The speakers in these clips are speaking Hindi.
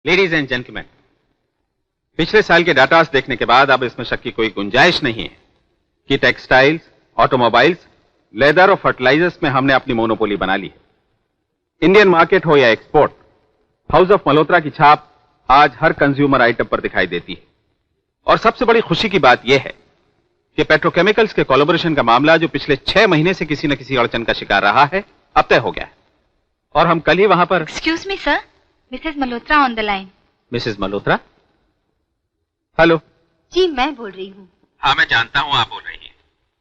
लेडीज एंड जेंटलमैन, पिछले साल के डाटास देखने के बाद अब इसमें शक की कोई गुंजाइश नहीं है कि टेक्सटाइल्स, ऑटोमोबाइल्स, लेदर और फर्टिलाइजर्स में हमने अपनी मोनोपोली बना ली है। इंडियन मार्केट हो या एक्सपोर्ट, हाउस ऑफ मल्होत्रा की छाप आज हर कंज्यूमर आइटम पर दिखाई देती है। और सबसे बड़ी खुशी की बात यह है कि पेट्रोकेमिकल्स के कोलैबोरेशन का मामला जो पिछले 6 महीने से किसी न किसी अड़चन का शिकार रहा है, अब तय हो गया है। और हम कल ही वहां पर। Excuse me sir, Mrs Malhotra on the line. Mrs Malhotra? Hello. जी मैं बोल रही हूँ। हाँ मैं जानता हूँ आप बोल रही हैं,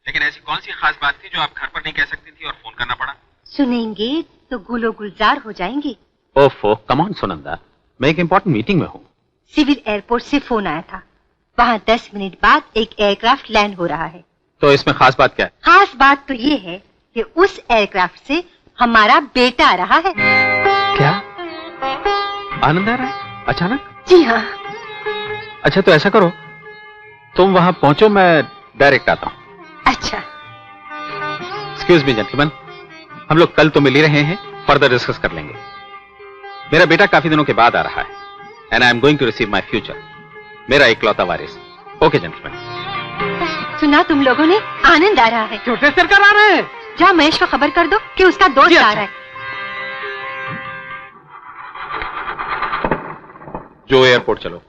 लेकिन ऐसी कौन सी खास बात थी जो आप घर पर नहीं कह सकती थी और फोन करना पड़ा? सुनेंगे तो गुलो गुलजार हो जाएंगे। ओफो, कम ऑन सुनंदा, मैं एक इम्पोर्टेंट मीटिंग में हूँ। सिविल एयरपोर्ट से फोन आया था, वहाँ 10 मिनट बाद एक एयरक्राफ्ट लैंड हो रहा है। तो इसमें खास बात क्या है? खास बात तो ये है कि उस एयरक्राफ्ट से हमारा बेटा आ रहा है। क्या आनंद आ रहा है अचानक? जी हाँ। अच्छा तो ऐसा करो, तुम वहां पहुंचो, मैं डायरेक्ट आता हूँ। अच्छा। एक्सक्यूज मी जेंटलमैन, हम लोग कल तो मिल ही रहे हैं, फर्दर डिस्कस कर लेंगे। मेरा बेटा काफी दिनों के बाद आ रहा है and I am going to receive my future, मेरा इकलौता वारिस। Okay gentleman. सुना तुम लोगों ने, आनंद आ रहा है। छोटे सरकार आ रहे हैं। जा महेश को खबर कर दो कि उसका दोस्त आ रहा है। जो एयरपोर्ट चलो।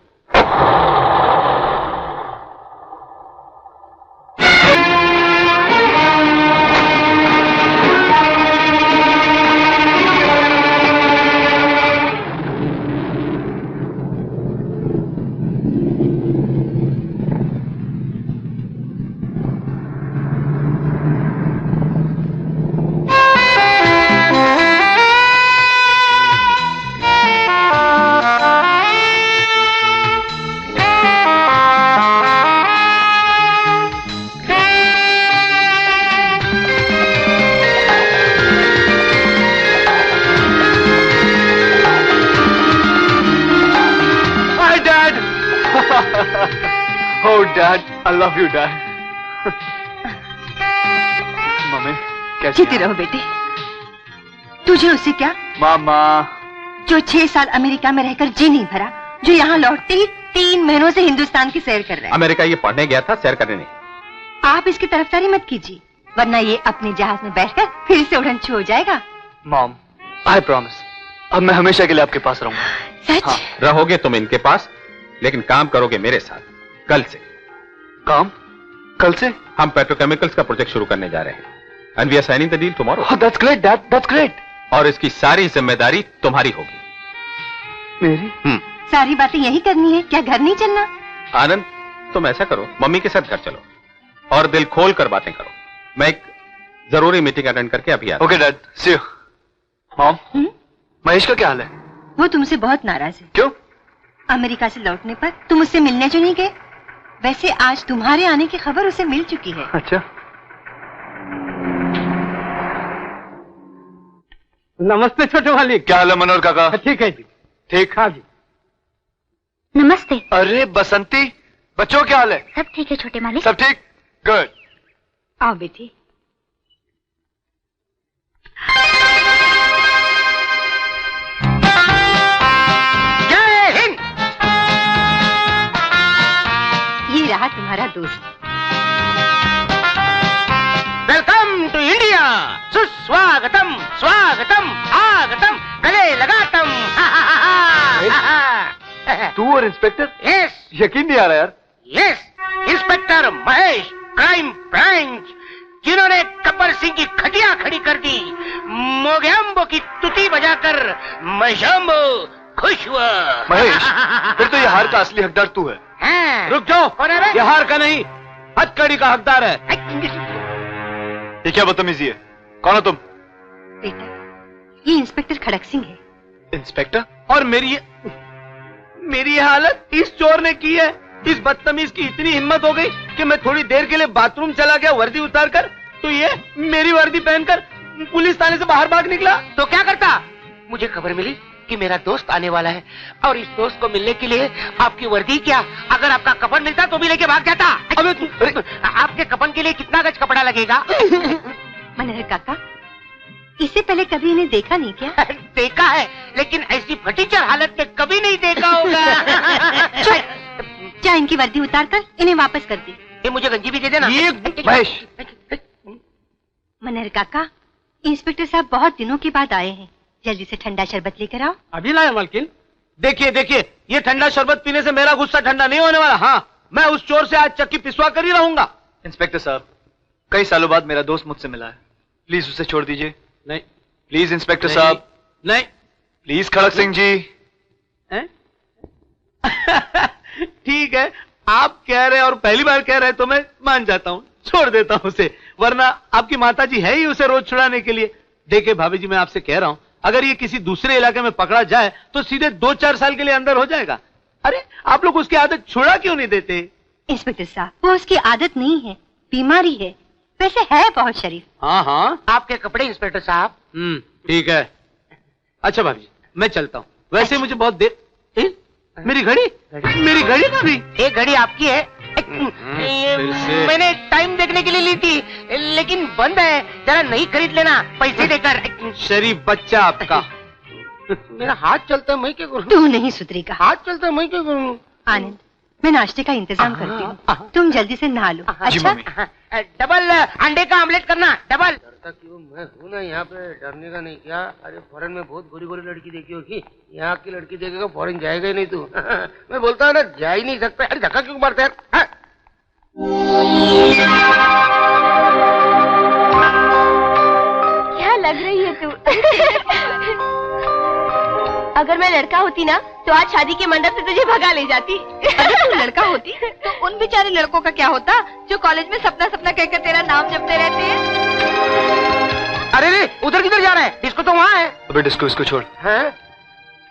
Oh Dad, I love you Dad. Mummy कैसी जीते रहो बेटे। तुझे उससे क्या? मामा। जो 6 साल अमेरिका में रहकर जी नहीं भरा, जो यहाँ लौटते ही 3 महीनों से हिंदुस्तान की सैर कर रहा है। अमेरिका ये पढ़ने गया था, सैर करने नहीं। आप इसकी तरफदारी मत कीजिए, वरना ये अपने जहाज में बैठकर फिर से उड़न छू हो जाएगा। मॉम, आई प्रॉमिस, अब मैं हमेशा के लिए आपके पास रहूंगा। सच? हाँ। रहोगे तुम इनके पास, लेकिन काम करोगे मेरे साथ। कल से। काम? कल से? हम पेट्रोकेमिकल्स का प्रोजेक्ट शुरू करने जा रहे हैं and we are signing the deal tomorrow. That's great dad, that's great. और इसकी सारी जिम्मेदारी तुम्हारी होगी। मेरी? सारी बातें यही करनी है, क्या घर नहीं चलना? आनंद, तुम ऐसा करो, मम्मी के साथ घर चलो और दिल खोल कर बातें करो। मैं एक जरूरी मीटिंग अटेंड करके अभी आता हूं। Okay dad, see you. Mom, Mahesh का क्या हाल है? वो तुमसे बहुत नाराज है। क्यों? अमेरिका से लौटने पर तुम उससे मिलने जो नहीं गए। वैसे आज तुम्हारे आने की खबर उसे मिल चुकी है। अच्छा। नमस्ते छोटे मालिक। क्या हाल है मनोहर काका? ठीक है जी। ठीक। हाँ जी। नमस्ते। अरे बसंती, बच्चों क्या हाल है? सब ठीक है छोटे मालिक। सब ठीक? गुड। आओ बेटी। जय हिंद। ये रहा तुम्हारा दोस्त। Welcome to India. सुस्वागतम, स्वागतम, आगतम, गले लगातम। तू और इंस्पेक्टर? यस यकीन नहीं आ रहा यार। Yes, inspector Mahesh, crime branch, जिन्होंने गब्बर सिंह की खटिया खड़ी कर दी। मोगैम्बो की तुती बजाकर महेशम्बो खुश हुआ। महेश, फिर तो ये हार का असली हकदार तू है। हाँ। रुक जाओ, कौन है बे? ये हार का नहीं, हथकड़ी का हकदार है। ये क्या बदतमीजी है? कौन हो तुम? बेटा, ये इंस्पेक्टर खड़क सिंह है। इंस्पेक्टर? और मेरी ये हालत इस चोर ने की है। इस बदतमीज की इतनी हिम्मत हो गई कि मैं थोड़ी देर के लिए बाथरूम चला गया वर्दी उतार कर, तो ये मेरी वर्दी पहनकर पुलिस थाने से बाहर भाग निकला। तो क्या करता? मुझे खबर मिली कि मेरा दोस्त आने वाला है और इस दोस्त को मिलने के लिए आपकी वर्दी क्या, अगर आपका कफन मिलता तो भी लेके भाग जाता। अबे आपके कफन के लिए कितना गज कपड़ा लगेगा? मनोहर काका, इससे पहले कभी इन्हें देखा नहीं क्या? देखा है, लेकिन ऐसी फटीचर हालत में कभी नहीं देखा होगा। जा इनकी वर्दी उतार कर इन्हें वापस कर दे। ये मुझे गंजी भी दे देना। महेश, मनहर काका, इंस्पेक्टर साहब बहुत दिनों के बाद आए हैं, जल्दी से ठंडा शरबत लेकर आओ। अभी लाया मालकिन। देखिए देखिए, ये ठंडा शरबत पीने से मेरा गुस्सा ठंडा नहीं होने वाला। हाँ, मैं उस चोर से आज चक्की पिसवा कर ही रहूंगा। इंस्पेक्टर साहब, कई सालों बाद मेरा दोस्त मुझसे मिला है, प्लीज उसे छोड़ दीजिए। नहीं प्लीज इंस्पेक्टर साहब, नहीं। प्लीज खड़क सिंह जी। हैं? ठीक है, आप कह रहे हैं और पहली बार कह रहे हैं तो मैं मान जाता हूँ, छोड़ देता हूँ उसे, वरना आपकी माताजी है ही उसे रोज छुड़ाने के लिए। देखिए भाभी जी, मैं आपसे कह रहा हूँ, अगर ये किसी दूसरे इलाके में पकड़ा जाए तो सीधे 2-4 साल के लिए अंदर हो जाएगा। अरे आप लोग उसकी आदत छुड़ा क्यों नहीं देते? इंस्पेक्टर साहब, वो उसकी आदत नहीं है, बीमारी है, वैसे है बहुत शरीफ। हाँ हाँ, आपके कपड़े इंस्पेक्टर साहब। ठीक है। अच्छा भाभी जी, मैं चलता हूँ। वैसे मुझे बहुत देर। मेरी घड़ी का भी। ये घड़ी आपकी है? फिर से। मैंने टाइम देखने के लिए ली थी, लेकिन बंद है, जरा नहीं खरीद लेना पैसे देकर। शरीफ बच्चा आपका। मेरा हाथ चलता है, मैं क्या करूँ? तू नहीं सुधरेगा। हाथ चलता है, मैं क्या करूँ? आनंद, मैं नाश्ते का इंतजाम करती हूँ, तुम जल्दी से नहा लो। जी अच्छा? मम्मी। डबल अंडे का ऑमलेट करना, डबल। डरता क्यों? मैं हूँ ना यहाँ पे, डरने का नहीं क्या? अरे फॉरेन में बहुत गोरी गोरी लड़की देखी होगी, यहाँ की लड़की देखेगा फॉरेन जाएगा ही नहीं तू। मैं बोलता हूँ ना, जा ही नहीं सकता। अरे धक्का क्यों मारते हैं? क्या लग रही है तू? अगर मैं लड़का होती ना तो आज शादी के मंडप से तुझे भगा ले जाती। अगर तू लड़का होती तो उन बेचारे लड़कों का क्या होता जो कॉलेज में सपना सपना कहकर तेरा नाम जपते रहते हैं। अरे रे, उधर किधर जा रहा है? डिस्को तो वहाँ है। अबे डिस्को इसको छोड़। हैं?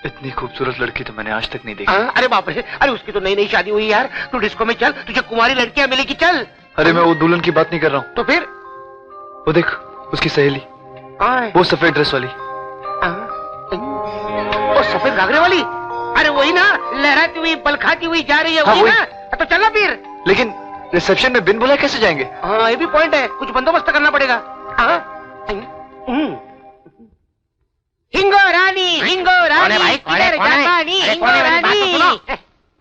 इतनी खूबसूरत लड़की तो मैंने आज तक नहीं देखी। अरे बाप रे, अरे उसकी तो नई नई शादी हुई यार। तू डिस्को में चल, तुझे कुमारी लड़कियां मिलेगी, चल। अरे मैं वो दुल्हन की बात नहीं कर रहा हूँ। तो फिर? वो देख, उसकी सहेली, वो सफेद ड्रेस वाली। वो सफेद घाघरे वाली? अरे वही ना, लहराती हुई बल खाती हुई जा रही है। हाँ, वही वही। ना? तो चलना फिर। लेकिन रिसेप्शन में बिन बुलाए कैसे जाएंगे? हाँ, ये भी पॉइंट है, कुछ बंदोबस्त करना पड़ेगा। हिंगो रानी, हिंगो रानी, किधर जापानी, हिंगो रानी,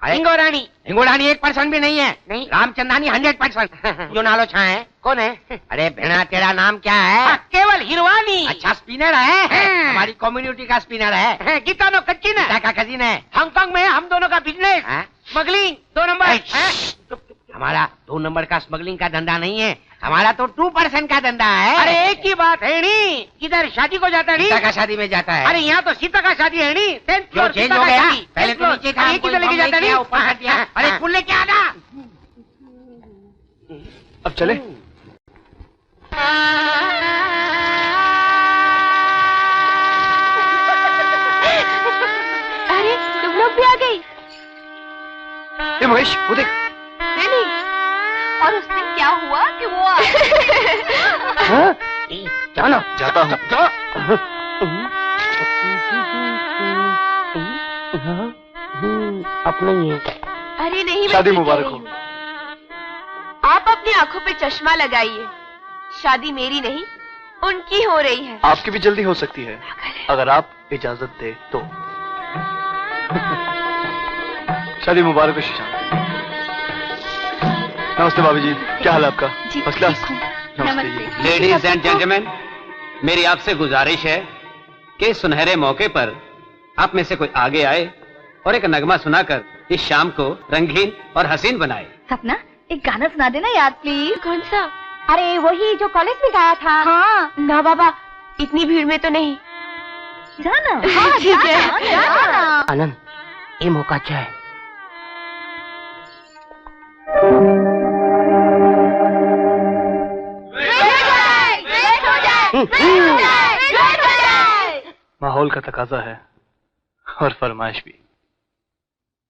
हिंगो रानी। हिंगो रानी 1% भी नहीं है। नहीं, रामचंदानी 100%। जो नालो छा है, कौन है? अरे भेड़ा, तेरा नाम क्या है? केवल हिरवानी। अच्छा, स्पिनर है, हमारी कम्युनिटी का स्पिनर है। गीतानो कच्चिन है का कजिन है। हांगकांग में हम दोनों का बिजनेस, स्मगलिंग 2 नंबर। हमारा 2 नंबर का स्मगलिंग का धंधा नहीं है, हमारा तो 2% का धंधा है। अरे एक ही बात है नी, किधर शादी को जाता नहीं? सीता का शादी में जाता है। अरे यहाँ तो सीता का शादी है नी। 10th फ्लोर चेंज हो गया, पहले तो नीचे था, किधर लेके जाता नहीं? ऊपर कर दिया। अरे फूल लेके आना। अब चले? अरे तुम लोग भी आ गई। ए महेश, वो देख। नहीं, और उस दिन क्या हुआ कि वो जाना जाता हूँ। अपना ही है। अरे नहीं, मैं शादी ठीक मुबारक कह हो। रही हूँ। आप अपनी आंखों पे चश्मा लगाइए, शादी मेरी नहीं उनकी हो रही है। आपकी भी जल्दी हो सकती है, अगर आप इजाजत दे तो। शादी मुबारक हो शीशांत। नमस्ते भाभी जी, क्या हाल है आपका? जी, फर्स्ट क्लास। ठीक हूँ। नमस्ते जी। नमस्ते। लेडीज एंड जेंटलमैन, मेरी आपसे गुजारिश है कि सुनहरे मौके पर आप में से कोई आगे आए और एक नगमा सुनाकर इस शाम को रंगीन और हसीन बनाए। सपना, एक गाना सुना देना यार प्लीज। कौन सा? अरे वही जो कॉलेज में गाया था। हाँ। ना बाबा, इतनी भीड़ में तो नहीं। जाना। हाँ, ठीक है, जाना। आनंद, ये मौका अच्छा है। माहौल का तकाजा है और फरमाइश भी।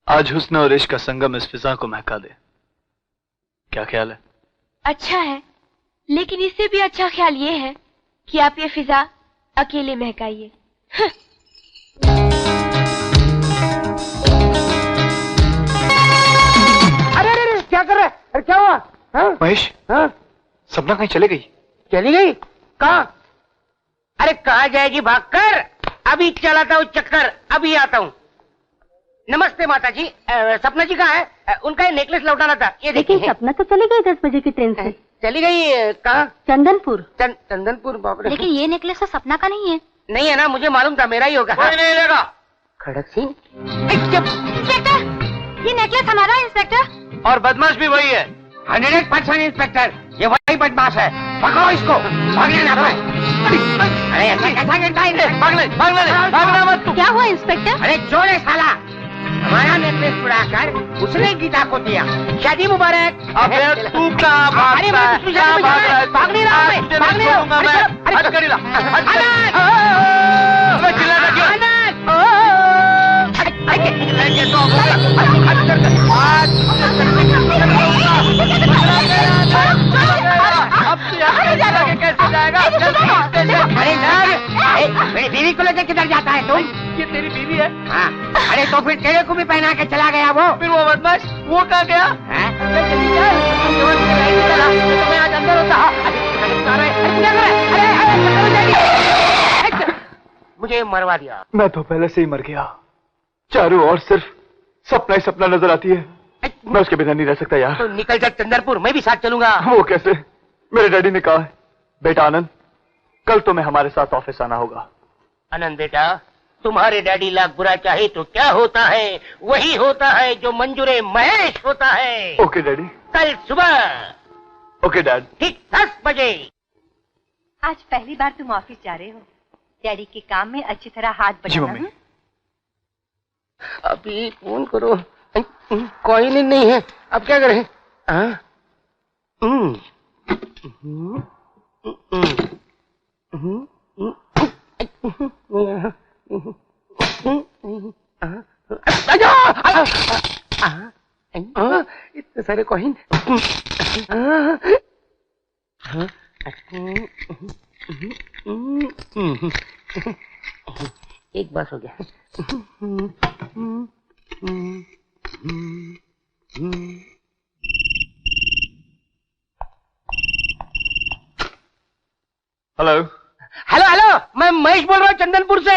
आज हुस्न और इश्क का संगम इस फिजा को महका दे। क्या ख्याल है? अच्छा है, लेकिन इससे भी अच्छा ख्याल ये है कि आप ये फिजा अकेले महकाइए। अरे क्या कर रहा है? अरे क्या हुआ? हाँ? महेश, हाँ? सपना कहीं चले गई? चली गई? कहाँ? अरे कहाँ जाएगी भागकर? अभी चलाता हूँ चक्कर, अभी आता हूँ। नमस्ते माता जी। सपना जी कहाँ है? उनका ये नेकलेस लौटाना था। ये देखिए। लेकिन सपना तो चली गई 10 बजे की ट्रेन से। चली गई कहाँ? चंदनपुर। चंदनपुर? बाप रे। लेकिन ये नेकलेस तो सपना का नहीं है। नहीं है ना, मुझे मालूम था, मेरा ही होगा। कोई नहीं लेगा। खड़क सिंह। इंस्पेक्टर, ये नेकलेस हमारा है इंस्पेक्टर। और बदमाश भी वही है। 100% इंस्पेक्टर, ये वही बदमाश है। पकड़ो इसको, भागने ना पाए। अरे ऐसा कैसा गिरता है? भागना मत तू। क्या हुआ इंस्पेक्टर? अरे चोर है साला, हमारा नेकलेस चुराकर उसने गीता को दिया। शादी मुबारक। अबे तू कहाँ भागता है? कहाँ भाग रहा है? भाग नहीं रहा मैं, तुझे भाग नहीं नहीं रहा। छोड़ूंगा मैं। हट करी ला, हट करी ला। अबे चिल्लाना क्यों? लेके तो अब तू यहाँ से कैसे जाएगा? अरे मेरी बीवी को लेकर किधर जाता है तुम? ये तेरी बीवी है? हाँ। अरे तो फिर तेरे को भी पहना के चला गया वो? फिर वो बदमाश वो कहाँ गया? मैं आज अंदर होता। मुझे मरवा दिया। मैं तो पहले से ही मर गया। चारों ओर सिर्फ सपना ही सपना नजर आती है। मैं उसके बिना नहीं रह सकता यार। तो निकल जा चंदनपुर, मैं भी साथ चलूंगा। वो कैसे? मेरे डैडी ने कहा है, बेटा आनंद, कल तुम्हें हमारे साथ ऑफिस आना होगा। आनंद बेटा, तुम्हारे डैडी लाख बुरा चाहे तो क्या होता है, वही होता है जो मंजूरे महेश होता है। Okay daddy. कल सुबह ओके डैड। ठीक 10 बजे। आज पहली बार तुम ऑफिस जा रहे हो। डैडी के काम में अच्छी तरह हाथ जी बटाना। मम्मी। अभी फोन करो, कोई नहीं है, अब क्या करें? इतने सारे कॉइन। एक बस हो गया। हेलो हेलो हेलो, मैं महेश बोल रहा हूँ चंदनपुर से।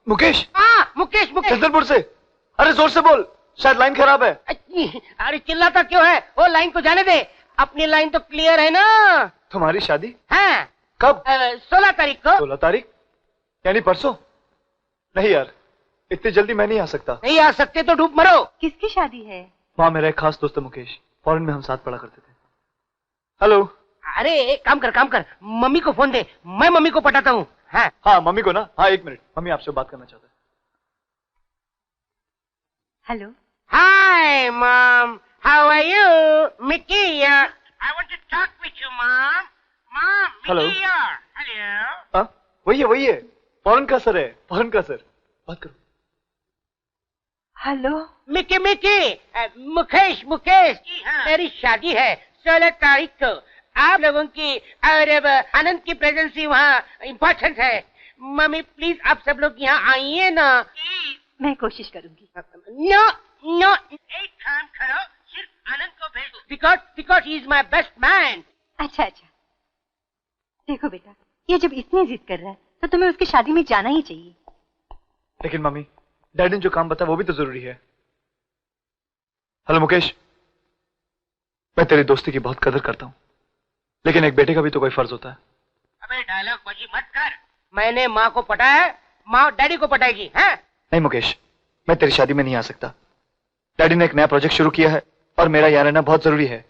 मुकेश। हाँ मुकेश, मुकेश। चंदनपुर से। अरे जोर से बोल, शायद लाइन खराब है। अरे चिल्लाता क्यों है? वो लाइन को जाने दे, अपनी लाइन तो क्लियर है ना। तुम्हारी शादी हाँ। कब? 16 तारीख को। 16 तारीख यानी परसों? नहीं यार, इतनी जल्दी मैं नहीं आ सकता। नहीं आ सकते तो डूब मरो। किसकी शादी है? वहाँ मेरा एक खास दोस्त है मुकेश, फॉरेन में हम साथ पढ़ा करते थे। हेलो। अरे एक काम कर, मम्मी को फोन दे, मैं मम्मी को पटाता हूँ। हाँ हाँ मम्मी को ना। हाँ 1 मिनट, मम्मी आपसे बात करना चाहता है। Hello. Hi mom, how are you? Mickey here. I want to talk with you mom. Mom, Hello. Mickey here. Hello. हाँ वही है, फॉरेन का सर है, फॉरेन का सर। बात करो। हेलो। मिकी मुकेश, मेरी शादी है 16 तारीख को। आप लोगों की और आनंद की प्रेजेंस ही वहाँ इम्पोर्टेंट है। मम्मी प्लीज आप सब लोग यहाँ आइए ना। मैं कोशिश करूंगी। नो, एक काम करो, सिर्फ आनंद को भेज दो, because he is my best man. अच्छा। देखो बेटा, ये जब इतनी जिद कर रहा है तो तुम्हें उसकी शादी में जाना ही चाहिए। लेकिन मम्मी, डैडी ने जो काम बताया वो भी तो जरूरी है। हेलो मुकेश, मैं तेरी दोस्ती की बहुत कदर करता हूँ, लेकिन एक बेटे का भी तो कोई फर्ज होता है। अबे डायलॉग बाजी मत कर। मैंने माँ को पटाया, माँ डैडी को पटाएगी। हैं? नहीं मुकेश, मैं तेरी शादी में नहीं आ सकता। डैडी ने एक नया प्रोजेक्ट शुरू किया है और मेरा यहाँ रहना बहुत जरूरी है।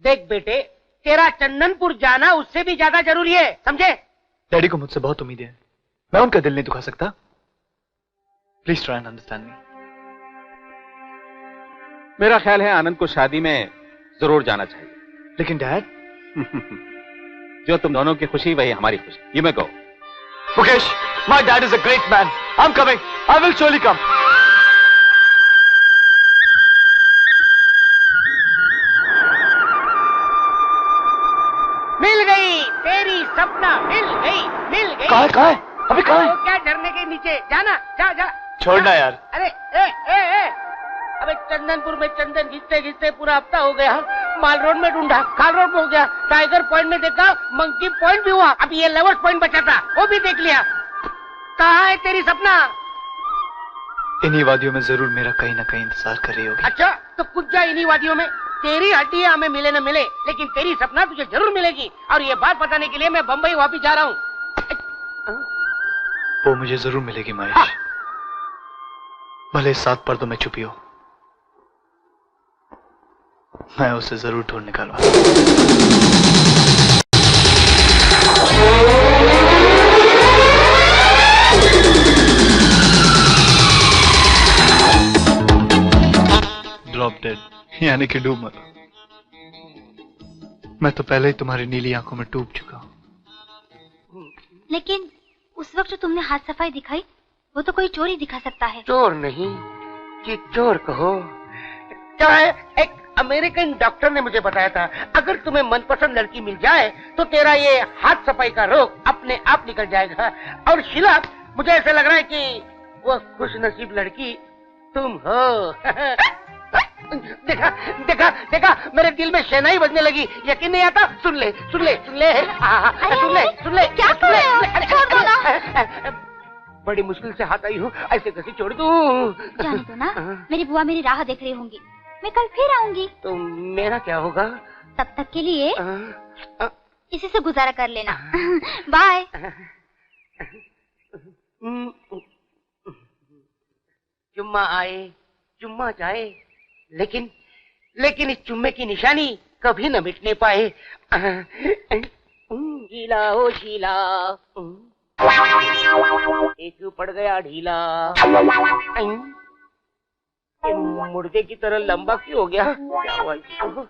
देख बेटे, तेरा चंदनपुर जाना उससे भी ज्यादा जरूरी है, समझे? डैडी को मुझसे बहुत उम्मीद है, मैं उनका दिल नहीं दुखा सकता। Please try and understand me. मेरा ख्याल है आनंद को शादी में जरूर जाना चाहिए। लेकिन डैड। जो तुम दोनों की खुशी वही हमारी खुशी। You may go. Mukesh, my dad is a great man. I am coming, I will surely come. मिल गई तेरी सपना, मिल गई। कहाँ है? अभी कहाँ है? क्या झरने के नीचे? जाना, जा। छोड़ना यार। अरे ए, अबे चंदनपुर में चंदन घिसते घिसते पूरा हफ्ता हो गया। माल रोड में ढूंढा, खाल रोड में हो गया, टाइगर पॉइंट में देखा, मंकी पॉइंट भी हुआ, अब ये लवर्स पॉइंट बचा था, वो भी देख लिया। कहाँ है तेरी सपना? इन्हीं वादियों में जरूर मेरा कहीं ना कहीं इंतजार कर रही होगी। अच्छा तो कुछ जा इन्हीं वादियों में। तेरी हड्डियां हमें मिले न मिले, लेकिन तेरी सपना तुझे जरूर मिलेगी। और ये बात बताने के लिए मैं बम्बई वापस जा रहा हूँ। वो मुझे जरूर मिलेगी महेश। हाँ। भले 7 पर्दों में छुपी हो, मैं उसे जरूर ढूंढ निकालूंगा। ड्रॉप डेड यानी कि डूब मरो। मैं तो पहले ही तुम्हारी नीली आंखों में डूब चुका हूं। लेकिन उस वक्त जो तुमने हाथ सफाई दिखाई, वो तो कोई चोर ही दिखा सकता है। चोर नहीं, कि चोर कहो। क्या है, एक अमेरिकन डॉक्टर ने मुझे बताया था, अगर तुम्हें मनपसंद लड़की मिल जाए तो तेरा ये हाथ सफाई का रोग अपने आप निकल जाएगा। और शीला, मुझे ऐसा लग रहा है कि वो खुशनसीब लड़की तुम हो। देखा देखा देखा, मेरे दिल में शहनाई बजने लगी। यकीन नहीं आता? सुन ले सुन ले सुन ले, सुन ले सुन ले। क्या कर रहे हो? छोड़ दो ना। बड़ी मुश्किल से हाथ आई हूँ, ऐसे कैसे छोड़ दूँ? जाने दो ना, मेरी बुआ मेरी राह देख रही होंगी। मैं कल फिर आऊंगी। तो मेरा क्या होगा? तब तक के लिए इसी से गुजारा कर लेना। बाय। जुम्मा आए जुम्मा जाए, लेकिन इस चुम्मे की निशानी कभी न मिटने पाए। ढीला हो ढीला, एक पड़ गया ढीला। मुर्दे की तरह लंबा क्यों हो गया? क्या हुआ इसको?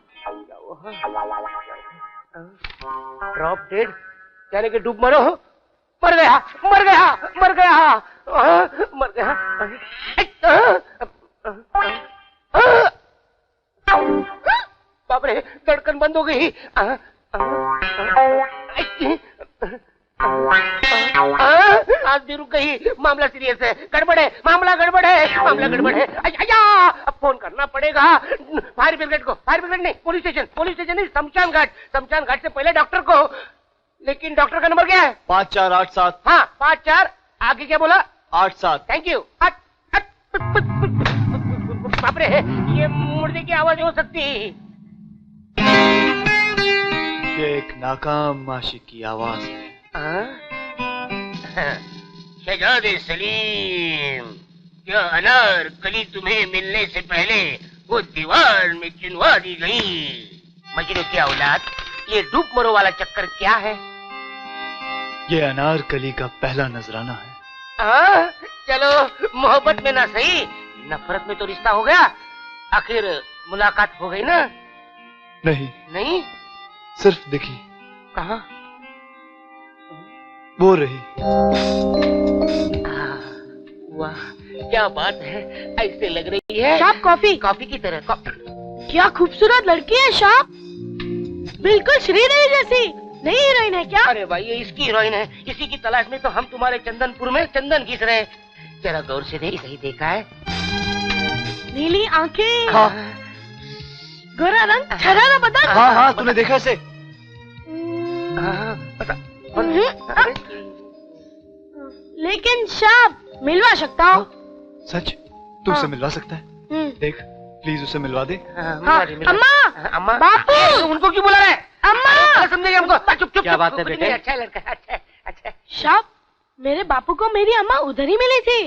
ड्रॉप डेड यानी कि डूब मरो। मर गया मर गया मर गया मर गया। बाप रे, धड़कन बंद हो गई। आज भी रुक गई। मामला सीरियस है, गड़बड़ है, मामला गड़बड़ है, मामला गड़बड़ है। अब फोन करना पड़ेगा फायर ब्रिगेड को। फायर ब्रिगेड नहीं, पुलिस स्टेशन नहीं, शमशान घाट से पहले डॉक्टर को। लेकिन डॉक्टर का नंबर क्या है? 5487। हाँ 54। आगे क्या बोला? 87। Thank you. बाप रे, ये मुर्दे की आवाज हो सकती। ये एक नाकाम आशिक की आवाज है। शहजादे सलीम, क्या अनार कली तुम्हें मिलने से पहले वो दीवार में चुनवा दी गई। मजनू की औलाद, ये डूब मरो वाला चक्कर क्या है? ये अनारकली का पहला नजराना है। चलो, मोहब्बत में ना सही, नफरत में तो रिश्ता हो गया। आखिर मुलाकात हो गई ना? नहीं, सिर्फ दिखी। कहाँ? वो रही। वाह, क्या बात है, ऐसे लग रही है शाप कॉफी की तरह। क्या खूबसूरत लड़की है शाप, बिल्कुल श्रीदेवी जैसी। नई हीरोइन है क्या? अरे भाई, ये इसकी हीरोइन है। इसी की तलाश में तो हम तुम्हारे चंदनपुर में चंदन घिस रहे। जरा गौर से देख, सही देखा है? नीली आंखें, हाँ। गोरा रंग, छरारा बदन। हाँ, तूने देखा इसे? लेकिन शाप मिलवा सकता हूँ। सच? तू उसे मिलवा सकता है? देख, प्लीज उसे मिलवा दे। अम्मा, बापू, उनको क्यों बुला रहे? अम्मा, समझेंगे हमको। चुप। क्या बात है बेटे? अच्छा लड़का, अच्छा। शाप, मेरे बापू को मेरी अम्मा उधर ही मिली थी,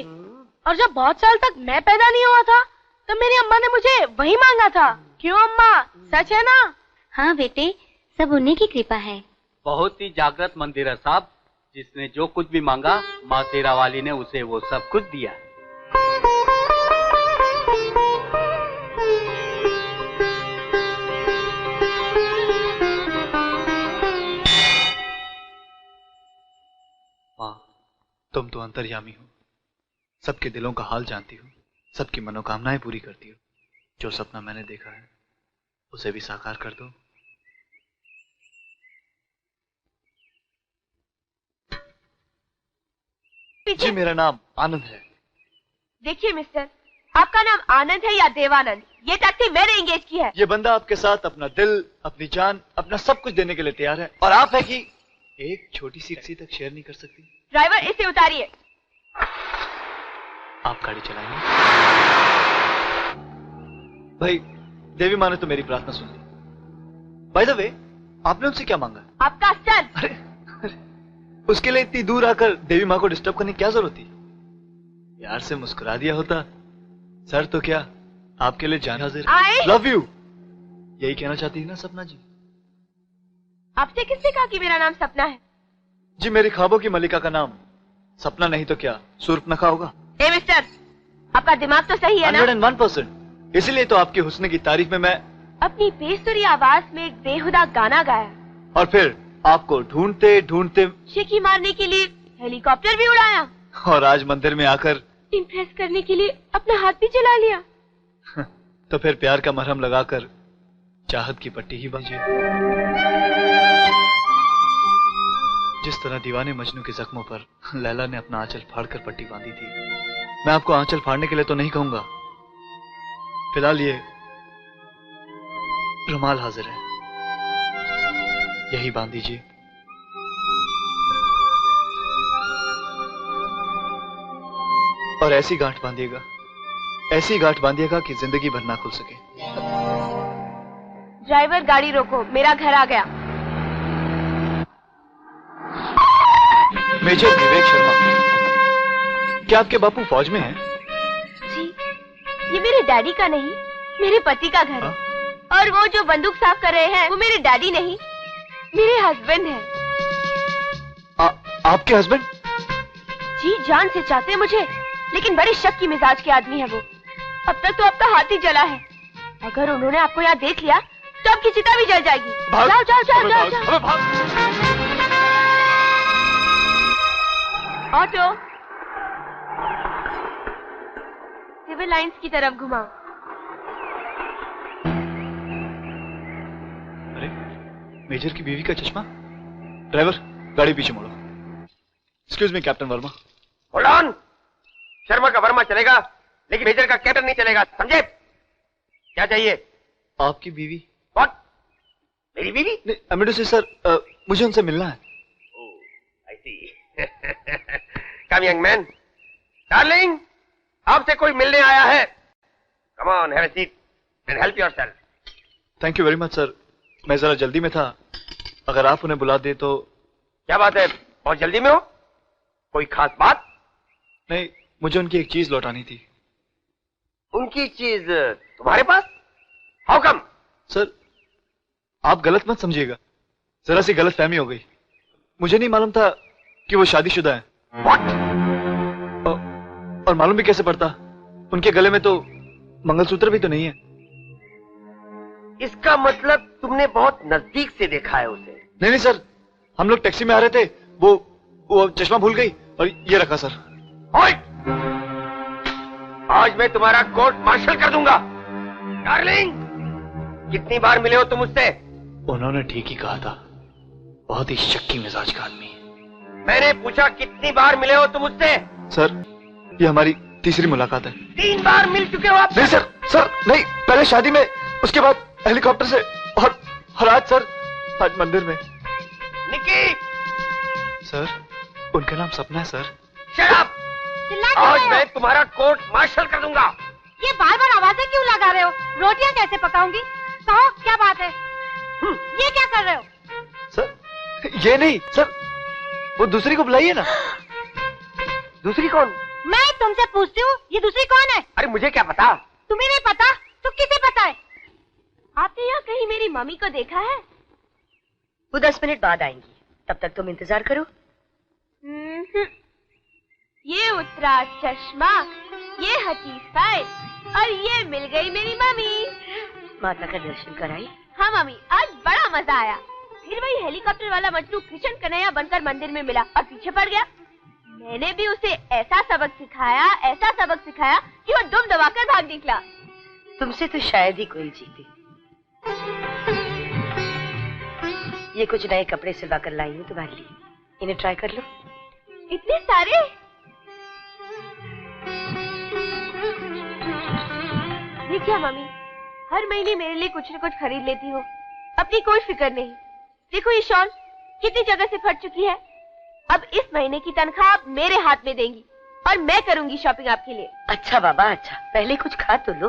और जब बहुत साल तक मैं पैदा नहीं हुआ था तो मेरी अम्मा ने मुझे वही मांगा था। क्यों अम्मा, सच है ना? हाँ बेटे, सब उन्हीं की कृपा है। बहुत ही जागृत मंदिर है साहब। जिसने जो कुछ भी मांगा, माँ तेरा वाली ने उसे वो सब कुछ दिया। माँ, तुम तो अंतर्यामी हो, सबके दिलों का हाल जानती हो, सबकी मनोकामनाएं पूरी करती हो। जो सपना मैंने देखा है उसे भी साकार कर दो। जी, मेरा नाम आनंद है। देखिए मिस्टर, आपका नाम आनंद है या देवानंद? ये टैक्सी मैंने एंगेज की है। ये बंदा आपके साथ अपना दिल, अपनी जान, अपना सब कुछ देने के लिए तैयार है, और आप है कि एक छोटी सी रस्सी तक शेयर नहीं कर सकती। ड्राइवर, इसे उतारिए। आप गाड़ी चलाएंगे? भाई, देवी माँ ने तो मेरी प्रार्थना सुन ली। बाय द वे, आपने उनसे क्या मांगा? आपका सन। अरे, उसके लिए इतनी दूर आकर देवी माँ को डिस्टर्ब करने की क्या जरूरत थी? प्यार से मुस्कुरा दिया होता, सर तो क्या आपके लिए जान हाजिर। लव यू, यही कहना चाहती है ना सपना जी? आपसे किसने कहा कि मेरा नाम सपना है? जी, मेरी ख्वाबों की मलिका का नाम सपना नहीं तो क्या सूर्पनखा होगा। ए मिस्टर, आपका दिमाग तो सही है ना? 101%। इसीलिए तो आपके हुस्न की तारीफ में मैं अपनी बेसुरी आवाज में एक बेहुदा गाना गाया, और फिर आपको ढूंढते ढूंढते शेखी मारने के लिए हेलीकॉप्टर भी उड़ाया, और आज मंदिर में आकर इम्प्रेस करने के लिए अपना हाथ भी चला लिया। तो फिर प्यार का मरहम लगाकर चाहत की पट्टी ही बांधिए। जिस तरह दीवाने मजनू के जख्मों पर लैला ने अपना आंचल फाड़कर पट्टी बांधी थी, मैं आपको आंचल फाड़ने के लिए तो नहीं कहूंगा। फिलहाल ये रुमाल हाजिर है, यही बांध दीजिए। और ऐसी गांठ बांधिएगा, ऐसी गांठ बांधिएगा कि जिंदगी भर ना खुल सके। ड्राइवर, गाड़ी रोको, मेरा घर आ गया। मेजर विवेक शर्मा, क्या आपके बापू फौज में हैं? जी, ये मेरे डैडी का नहीं, मेरे पति का घर है। और वो जो बंदूक साफ कर रहे हैं, वो मेरे डैडी नहीं, मेरे हस्बैंड हैं। आपके हस्बैंड? जी, जान से चाहते हैं मुझे, लेकिन बड़े शक की मिजाज के आदमी है वो। अब तक तो आपका हाथ ही जला है। अगर उन्होंने आपको यहाँ देख लिया तो आपकी चिता भी जल जाएगी। जाओ जाओ जाओ जाओ जाओ। ऑटो, सिविल लाइंस की तरफ घुमाओ। अरे, मेजर की बीवी का चश्मा। ड्राइवर, गाड़ी पीछे मोड़ो। Excuse me captain Verma. Hold on. Sharma का वर्मा चलेगा, लेकिन मेजर का कैप्टन नहीं चलेगा, समझे? क्या चाहिए? आपकी बीवी। व्हाट? मेरी बीवी? नहीं, अमिडो से सर, मुझे उनसे मिलना है। ओह, आई सी। कम यंग मैन। डार्लिंग, आपसे कोई मिलने आया है। Come on, have a seat and help yourself. Thank you very much sir, मैं जरा जल्दी में था, अगर आप उन्हें बुला दे तो। क्या बात है, बहुत जल्दी में हो? कोई खास बात? नहीं, मुझे उनकी एक चीज लौटानी थी। उनकी चीज तुम्हारे पास? How come? सर, आप गलत मत समझिएगा, जरा सी गलत फहमी हो गई। मुझे नहीं मालूम था कि वो शादीशुदा है। What? और मालूम भी कैसे पड़ता, उनके गले में तो मंगलसूत्र भी तो नहीं है। इसका मतलब तुमने बहुत नजदीक से देखा है उसे? नहीं सर, हम लोग टैक्सी में आ रहे थे, वो चश्मा भूल गई और ये रखा सर। आज मैं तुम्हारा कोर्ट मार्शल कर दूंगा। डार्लिंग, कितनी बार मिले हो तुम उससे? उन्होंने ठीक ही कहा था, बहुत ही शक्की मिजाज का आदमी है। मैंने पूछा कितनी बार मिले हो तुम उससे? सर, ये हमारी तीसरी मुलाकात है। 3 बार मिल चुके हो आप? नहीं सर, नहीं, पहले शादी में, उसके बाद हेलीकॉप्टर से, और आज सर, आज मंदिर में। निकी! सर, उनका नाम सपना है सर। Shut up! आज मैं तुम्हारा कोर्ट मार्शल कर दूंगा। ये बार बार आवाजें क्यों लगा रहे हो? रोटियां कैसे पकाऊंगी? कहो, क्या बात है? ये क्या कर रहे हो? सर, ये नहीं सर, वो दूसरी को बुलाइए ना। दूसरी कौन? मैं तुमसे पूछती हूँ, ये दूसरी कौन है? अरे मुझे क्या पता? तुम्हें नहीं पता तो किसे पता है? आपने यहाँ कहीं मेरी मम्मी को देखा है? वो 10 मिनट बाद आएंगी, तब तक तुम इंतजार करो। ये उतरा चश्मा, ये हटी साइज, और ये मिल गई मेरी मम्मी। माता का दर्शन कराई? हाँ मम्मी, आज बड़ा मजा आया। फिर वही हेलीकॉप्टर वाला मजनू कृष्ण कन्हैया बनकर मंदिर में मिला और पीछे पड़ गया। मैंने भी उसे ऐसा सबक सिखाया कि वो दुम दबाकर भाग निकला। तुमसे तो शायद ही कोई जीते। ये कुछ नए कपड़े सिलवा कर लाई हूँ तुम्हारे लिए, इन्हें ट्राई कर लो। इतने सारे? ये क्या मम्मी, हर महीने मेरे लिए कुछ न कुछ खरीद लेती हो, अपनी कोई फिक्र नहीं। देखो ये शॉल कितनी जगह से फट चुकी है। अब इस महीने की तनख्वाह आप मेरे हाथ में देंगी और मैं करूंगी शॉपिंग आपके लिए। अच्छा बाबा अच्छा, पहले कुछ खा तो लो।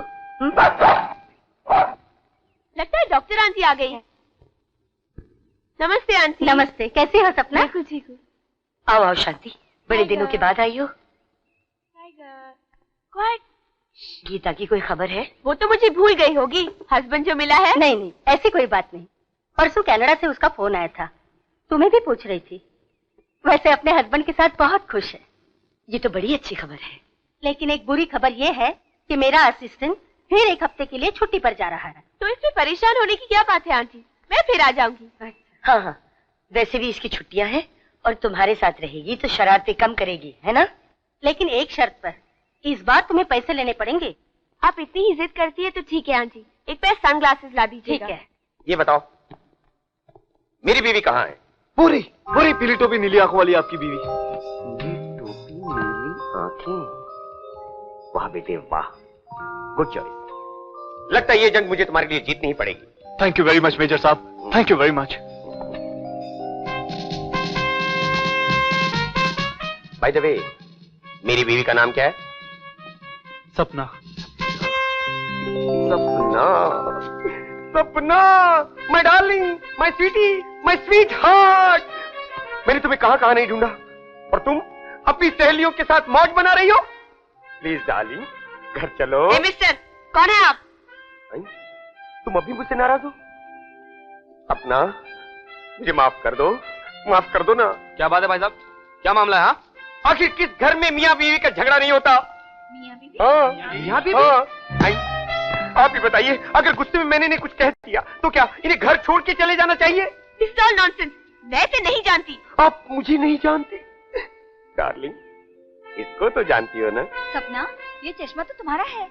लगता है डॉक्टर आंटी आ गई है। नमस्ते आंटी। नमस्ते, कैसी हो सपना? बिल्कुल ठीक हूँ। आओ आओ शांति, बड़े दिनों के बाद आई हो। गीता की कोई खबर है? वो तो मुझे भूल गई होगी, हस्बैंड जो मिला है। नहीं नहीं, ऐसी कोई बात नहीं। परसों कनाडा से उसका फोन आया था, तुम्हें भी पूछ रही थी। वैसे अपने हस्बैंड के साथ बहुत खुश है। ये तो बड़ी अच्छी खबर है। लेकिन एक बुरी खबर ये है कि मेरा असिस्टेंट फिर एक हफ्ते के लिए छुट्टी पर जा रहा है। तो इसमें परेशान होने की क्या बात है आंटी, मैं फिर आ जाऊंगी। हाँ हाँ, वैसे भी इसकी छुट्टियां हैं और तुम्हारे साथ रहेगी तो शरारतें कम करेगी, है ना? लेकिन एक शर्त पर, इस बार तुम्हें पैसे लेने पड़ेंगे। आप इतनी ही जिद करती है तो ठीक है आंटी, एक पेयर सनग्लासेस ला दीजिएगा। ठीक है। ये बताओ मेरी बीवी कहाँ है? पूरी पूरी पीली टोपी नीली आंखों वाली आपकी बीवी। टोपी नीली आंखें, वाह बेटे वाह, गुड चॉइस। लगता है ये जंग मुझे तुम्हारे लिए जीतनी ही पड़ेगी। Thank you very much major साहब, thank you very much. By the way, मेरी बीवी का नाम क्या है? Sapna. Sapna, Sapna, my darling, my sweetie, my sweetheart. मैंने तुम्हें कहां कहां नहीं ढूंढा और तुम अपनी सहेलियों के साथ मौज बना रही हो। प्लीज डार्लिंग, घर चलो। ए मिस्टर, कौन है आप? तुम अभी मुझसे नाराज हो? अपना मुझे माफ कर दो ना। क्या बात है भाई साहब, क्या मामला है? हाँ? आखिर किस घर में मियाँ बीवी का झगड़ा नहीं होता? मियाँ बीवी? मियाँ बीवी? आप ही बताइए, अगर गुस्से में मैंने इन्हें कुछ कह दिया तो क्या इन्हें घर छोड़ के चले जाना चाहिए? This is all nonsense. मैं इसे नहीं जानती। आप मुझे नहीं जानते? डार्लिंग, इसको तो जानती हो ना? सपना, ये चश्मा तो तुम्हारा है।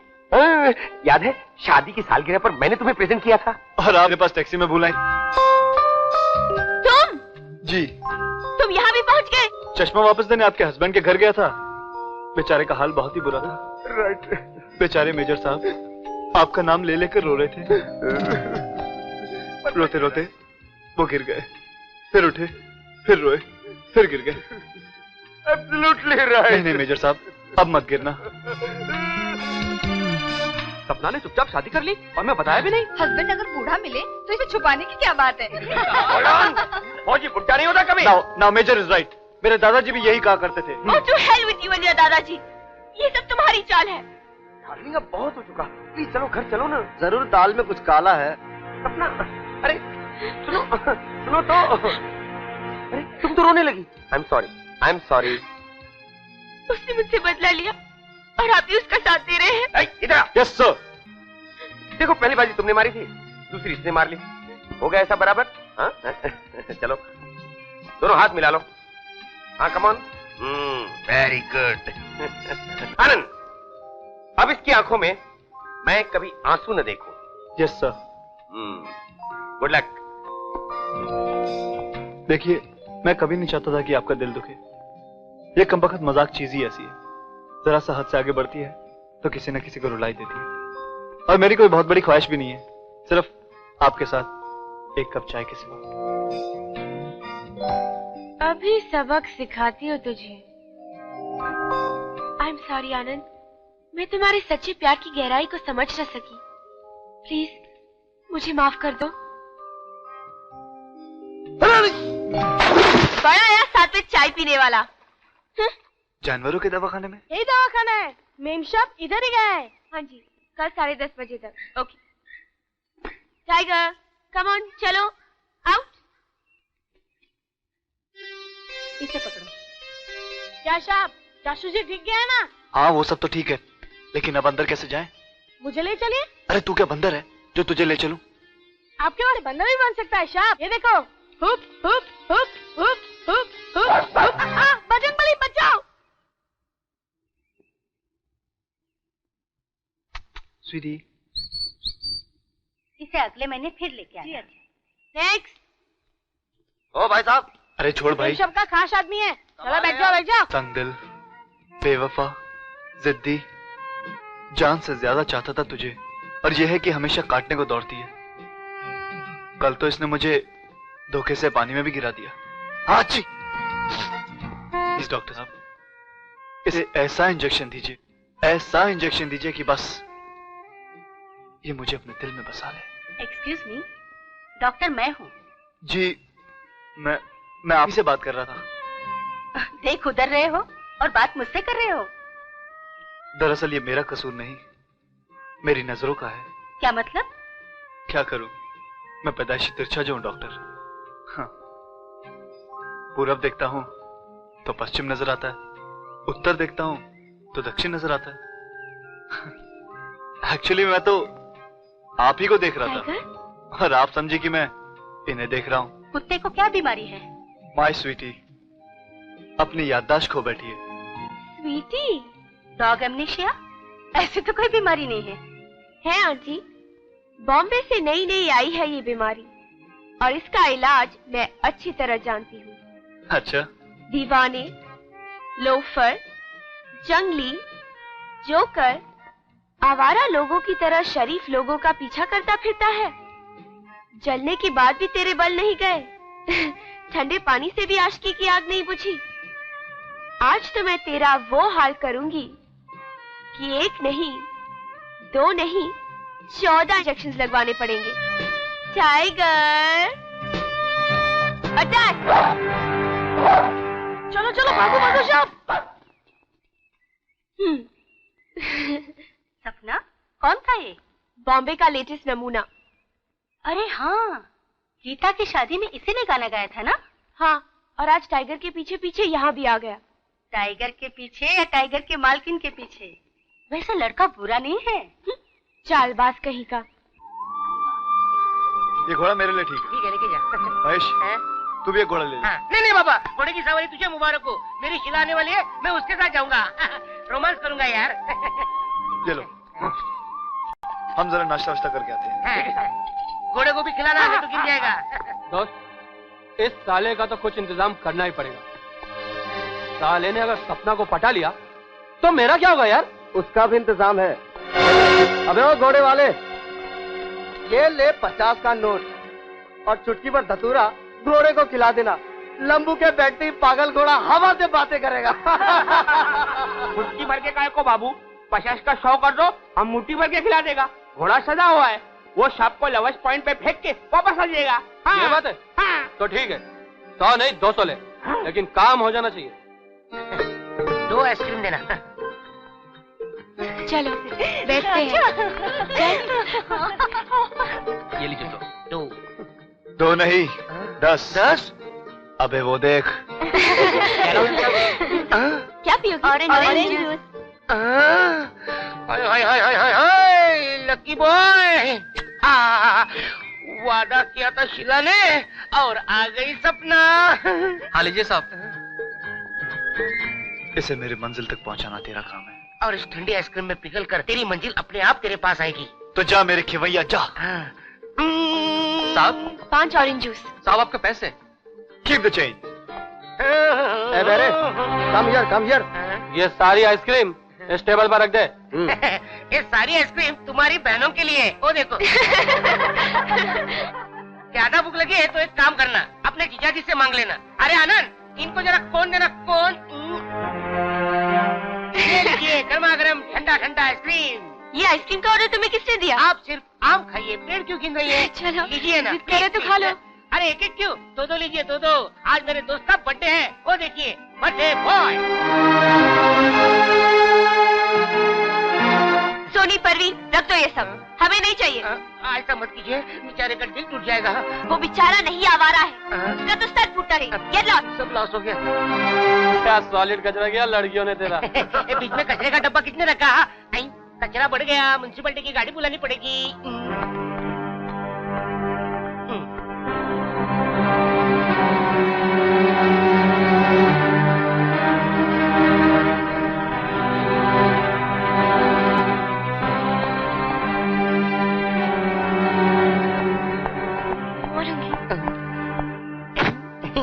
याद है शादी की सालगिरह पर मैंने तुम्हें प्रेजेंट किया था। और आपके पास टैक्सी में भूल आई। तुम? जी। तुम यहाँ भी पहुँच गए? चश्मा वापस देने आपके हस्बैंड के घर गया था। बेचारे का हाल बहुत ही बुरा था। राइट। बेचारे मेजर साहब आपका नाम ले लेकर रो रहे थे। रोते रोते वो गिर गए, फिर उठे, फिर रोए, फिर गिर गए। Absolutely right. नहीं मेजर साहब, अब मत गिरना। सपना ने चुपचाप शादी कर ली और मैं बताया भी नहीं। हस्बैंड अगर बूढ़ा मिले तो इसे छुपाने की क्या बात है? फौजी बुढ़ा नहीं होता कभी। Now major is right. मेरे दादाजी भी यही कहा करते थे। Oh, to hell with you and your दादाजी। ये सब तुम्हारी चाल है। डार्लिंग अब बहुत हो चुका, प्लीज चलो घर चलो ना। जरूर दाल में कुछ काला है। सपना, अरे सुनो तो। अरे तुम तो रोने लगी। आई एम सॉरी। उसने मुझसे बदला लिया और आप भी उसका साथ दे रहे हैं। इधर आ। Yes sir. देखो पहली बाजी तुमने मारी थी, दूसरी इसने मार ली, हो गया ऐसा बराबर। हाँ चलो दोनों हाथ मिला लो। हाँ come on. Very good. Anand, अब इसकी आंखों में मैं कभी आंसू न देखूं। Yes sir. Good luck. देखिए, मैं कभी नहीं चाहता था कि आपका दिल दुखे। ये कमबख्त मजाक चीज ही ऐसी है, जरा सा हद से आगे बढ़ती है तो किसी न किसी को रुलाई देती है। और मेरी कोई बहुत बड़ी ख्वाहिश भी नहीं है, सिर्फ आपके साथ एक कप चाय के सिवा। अभी सबक सिखाती हो तुझे। आई एम सॉरी आनंद, मैं तुम्हारे सच्चे प्यार की गहराई को समझ न सकी। प्लीज मुझे माफ कर दो। बड़ा आया साथ में चाय पीने वाला। जानवरों के दवाखाने में? यही दवाखाना है, मेम शॉप इधर ही गया है। हाँ जी, कल 10:30 बजे तक। ओके टाइगर, कम ऑन, चलो आउट। इसे पकड़ो। क्या साहब, जासूसी जी ठीक गया है ना? हाँ वो सब तो ठीक है, लेकिन अब अंदर कैसे जाएं? मुझे ले चलिए। अरे तू क्या बंदर है जो तुझे ले चलूं? आपके वाले बंदर भी बन सकता है साहब। ये देखो, hoop hoop hoop hoop hoop hoop hoop. Bajrangbali बचाओ। स्वीटी, इसे अगले महीने फिर लेके आना। नेक्स्ट। ओ भाई साहब। अरे छोड़ भाई, सब का खास आदमी है। चलो बैठ जाओ बैठ जाओ। तंगदिल, बेवफा, जिद्दी, जान से ज्यादा चाहता था तुझे, और यह है कि हमेशा काटने को दौड़ती है। कल तो इसने मुझे धोखे से पानी में भी गिरा दिया। हाँ जी। इस डॉक्टर साहब, इसे ऐसा इंजेक्शन दीजिए, ऐसा इंजेक्शन दीजिए कि बस ये मुझे अपने दिल में बसा ले। एक्सक्यूज मी, डॉक्टर मैं हूँ। जी, मैं आप ही से बात कर रहा था। देख उधर रहे हो और बात मुझसे कर रहे हो। दरअसल ये मेरा कसूर नहीं, मेरी नजरों का है। क्या मतलब? क्या करूं, मैं पैदाइशी तिरछा जो हूं डॉक्टर। हाँ। पूरब देखता हूं तो पश्चिम नजर आता है, उत्तर देखता हूं तो दक्षिण नजर आता है। एक्चुअली मैं तो आप ही को देख रहा था और आप समझी कि मैं इन्हें देख रहा हूं। कुत्ते को क्या बीमारी है? माय स्वीटी अपनी याददाश्त खो बैठी है। स्वीटी? Dog amnesia? ऐसी तो कोई बीमारी नहीं है आंटी, बॉम्बे से नई नई आई है ये बीमारी और इसका इलाज मैं अच्छी तरह जानती हूँ। अच्छा। दीवाने, लोफर, जंगली, जोकर, आवारा लोगों की तरह शरीफ लोगों का पीछा करता फिरता है। जलने के बाद भी तेरे बल नहीं गए। ठंडे पानी से भी आशिकी की आग नहीं बुझी। आज तो मैं तेरा वो हाल करूंगी कि एक नहीं, दो नहीं, 14 इंजेक्शन लगवाने पड़ेंगे। Tiger attack! चलो चलो भागो भागो साहब। सपना, कौन था ये? बॉम्बे का लेटेस्ट नमूना। अरे हाँ, गीता की शादी में इसी ने गाना गाया था ना? हाँ, और आज टाइगर के पीछे पीछे यहाँ भी आ गया। टाइगर के पीछे या टाइगर के मालकिन के पीछे? वैसे लड़का बुरा नहीं है। चालबाज कहीं का। ये घोड़ा मेरे लिए ठीक है। ठीक है, लेके जा। महेश, तू भी एक घोड़ा ले ले। हाँ। नहीं बाबा, घोड़े की सवारी तुझे मुबारक हो। मेरी शिला आने वाली है, मैं उसके साथ जाऊंगा। रोमांस करूंगा यार। ये लो, हम जरा नाश्ता वाश्ता करके आते हैं। हाँ। घोड़े को भी खिलाना है तो गिर जाएगा। दोस्त, इस साले का तो कुछ इंतजाम करना ही पड़ेगा। साले ने अगर सपना को पटा लिया तो मेरा क्या होगा यार? उसका भी इंतजाम है। अबे ओ घोड़े वाले, ये ले 50 का नोट और चुटकी पर धतूरा घोड़े को खिला देना। लंबू के बैठते ही पागल घोड़ा हवा से बातें करेगा। मुट्ठी भर के काय को बाबू, 50 का 100 कर दो, हम मुट्ठी भर के खिला देगा। घोड़ा सजा हुआ है, वो सांप को लवश पॉइंट पे फेंक के वापस आ जाएगा। हाँ। ये बात है? हाँ। तो ठीक है, 100 नहीं 200 ले, लेकिन काम हो जाना चाहिए। 2 आइसक्रीम देना। चलो बैठते हैं। ये लीजिए तो। 2 नहीं 10। अबे वो देख। क्या पियोगे? Orange juice. Hi lucky boy, वादा किया था शिला ने और आ गई सपना। हाँ लीजिए साहब। इसे मेरी मंजिल तक पहुंचाना तेरा काम है। और इस ठंडी आइसक्रीम में पिघल कर तेरी मंजिल अपने आप तेरे पास आएगी। तो जा मेरे खिवैया जा। साहब 5 ऑरेंज जूस। साहब आपके पैसे। Keep the change. ए बेरे, कम हियर। ये सारी आइसक्रीम इस टेबल पर रख दे। ये सारी आइसक्रीम तुम्हारी बहनों के लिए। वो देखो। ज्यादा भूख लगी है तो एक काम करना, अपने जीजाजी से मांग लेना। अरे आनंद, इनको जरा कौन देना, कौन। ये लीजिए गर्मा गर्म ठंडा ठंडा आइसक्रीम। ये आइसक्रीम का ऑर्डर तुम्हें किसने दिया? आप सिर्फ आम खाइए, पेट क्यों गिन रही है? चलो लीजिए ना। जिद करे तो खा लो। अरे एक एक क्यों, 2 लीजिए 2। आज मेरे दोस्त का बर्थडे है, वो देखिए बर्थडे बॉय। सोनी परवीन रख दो ये सब, हमें नहीं चाहिए। ऐसा मत कीजिए, बेचारे का दिल टूट जाएगा। वो बेचारा नहीं आवारा है, उसका तो सर फूटा नहीं। Get lost. सब लॉस हो गया। क्या सॉलिड कचरा गया लड़कियों ने तेरा। बीच में कचरे का डब्बा किसने रखा? नहीं, कचरा बढ़ गया, म्युनिसिपैलिटी की गाड़ी बुलानी पड़ेगी।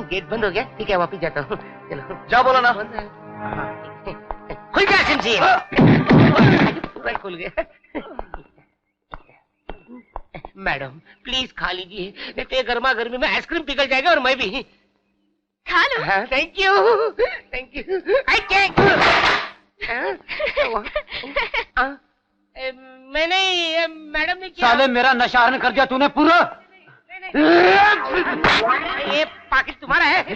गेट बंद हो गया, ठीक है वापिस जाता हूँ। चलो जा बोला ना। खुल जा सिमसी। पूरा खुल गया। मैडम प्लीज खा लीजिए, नहीं तो ये गर्मा गर्मी में आइसक्रीम पिघल जाएगा और मैं भी। खा लो। Thank you thank you. मैंने मैडम ने किया। साले मेरा नशारन कर दिया तूने पूरा। ये पाकिट तुम्हारा है? ये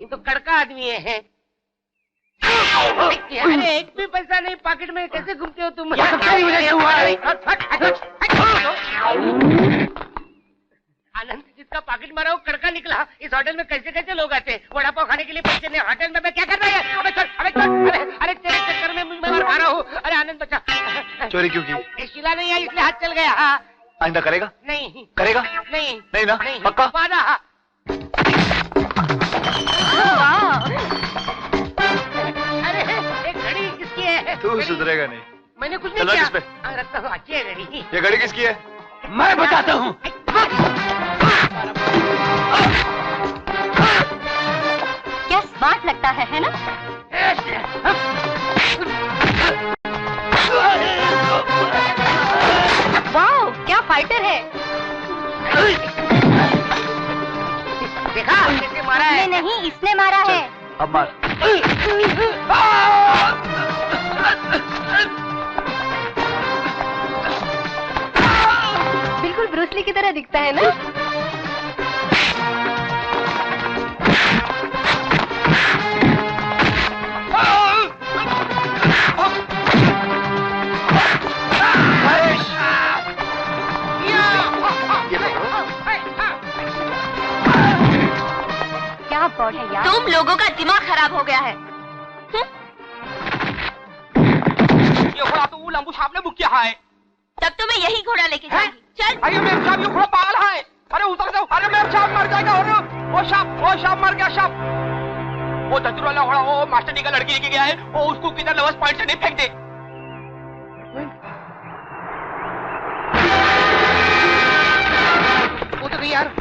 तो कड़का आदमी है। अरे एक भी पैसा नहीं पाकिट में, कैसे घूमते हो तुम? आनंद, जिसका पाकिट मारा वो कड़का निकला। इस होटल में कैसे कैसे लोग आते हैं? वड़ा पाव खाने के लिए पैसे नहीं, होटल में मैं क्या कर रहा है? अबे चल, अबे चल। अरे तेरे चक्कर में मैं मार खा रहा हूँ। अरे आनंद बचा। चोरी क्यों की? शिला नहीं आई इसलिए हाथ चल गया। आइंदा करेगा? नहीं करेगा? नहीं नहीं ना? नहीं, पक्का? वादा। अरे एक घड़ी किसकी है? तू सुधरेगा नहीं। मैंने कुछ नहीं चलो किया। किस पे? रखता हूँ, अच्छी है घड़ी। ये घड़ी किसकी है? मैं बताता हूँ। क्या स्मार्ट लगता है ना? वाओ, क्या फाइटर है। देखा कैसे मारा है? नहीं, इसने मारा है। अब मार। बिल्कुल ब्रूस ली की तरह दिखता है ना? क्या बॉड है यार। तुम लोगों का दिमाग खराब हो गया है। ये घोड़ा तो वो लंबू साहब ने बुक किया है। तब तो मैं यही घोड़ा लेके जाऊंगी। चल। अरे मेरे साहब ये घोड़ा पागल है। अरे उतर जाओ। अरे मेरे साहब मर जाएगा। अरे वो साहब मर गया साहब। वो धतूर वाला घोड़ा वो मास्टर डी का लड़की लेके गया है। वो उसको किधर लवर्स पॉइंट से नहीं फेंक दे। वो तो गई यार।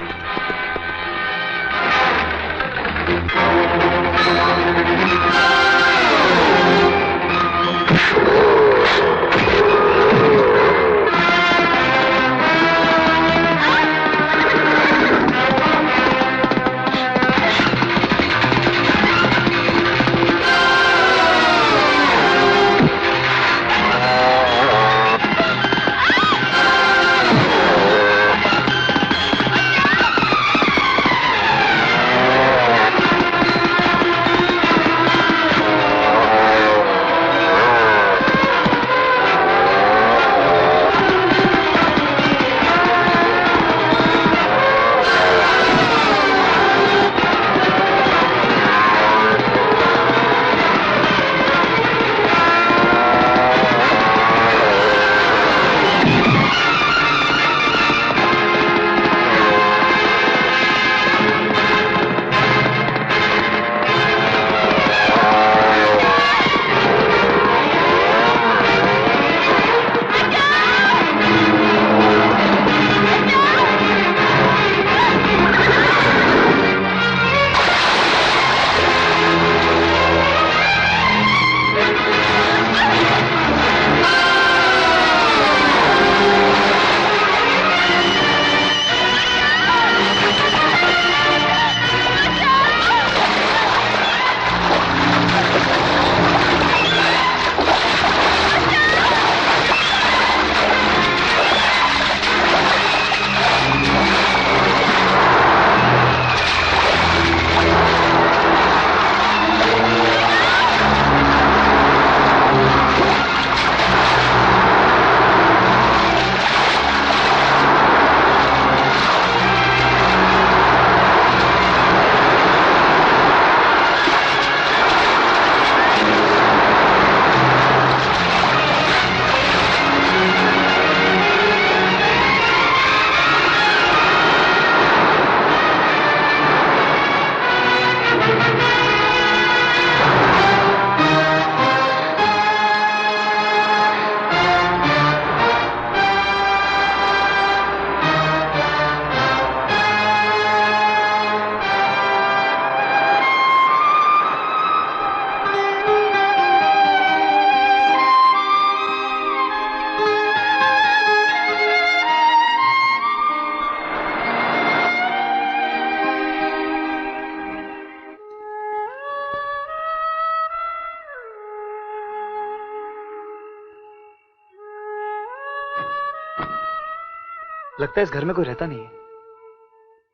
लगता है इस घर में कोई रहता नहीं है।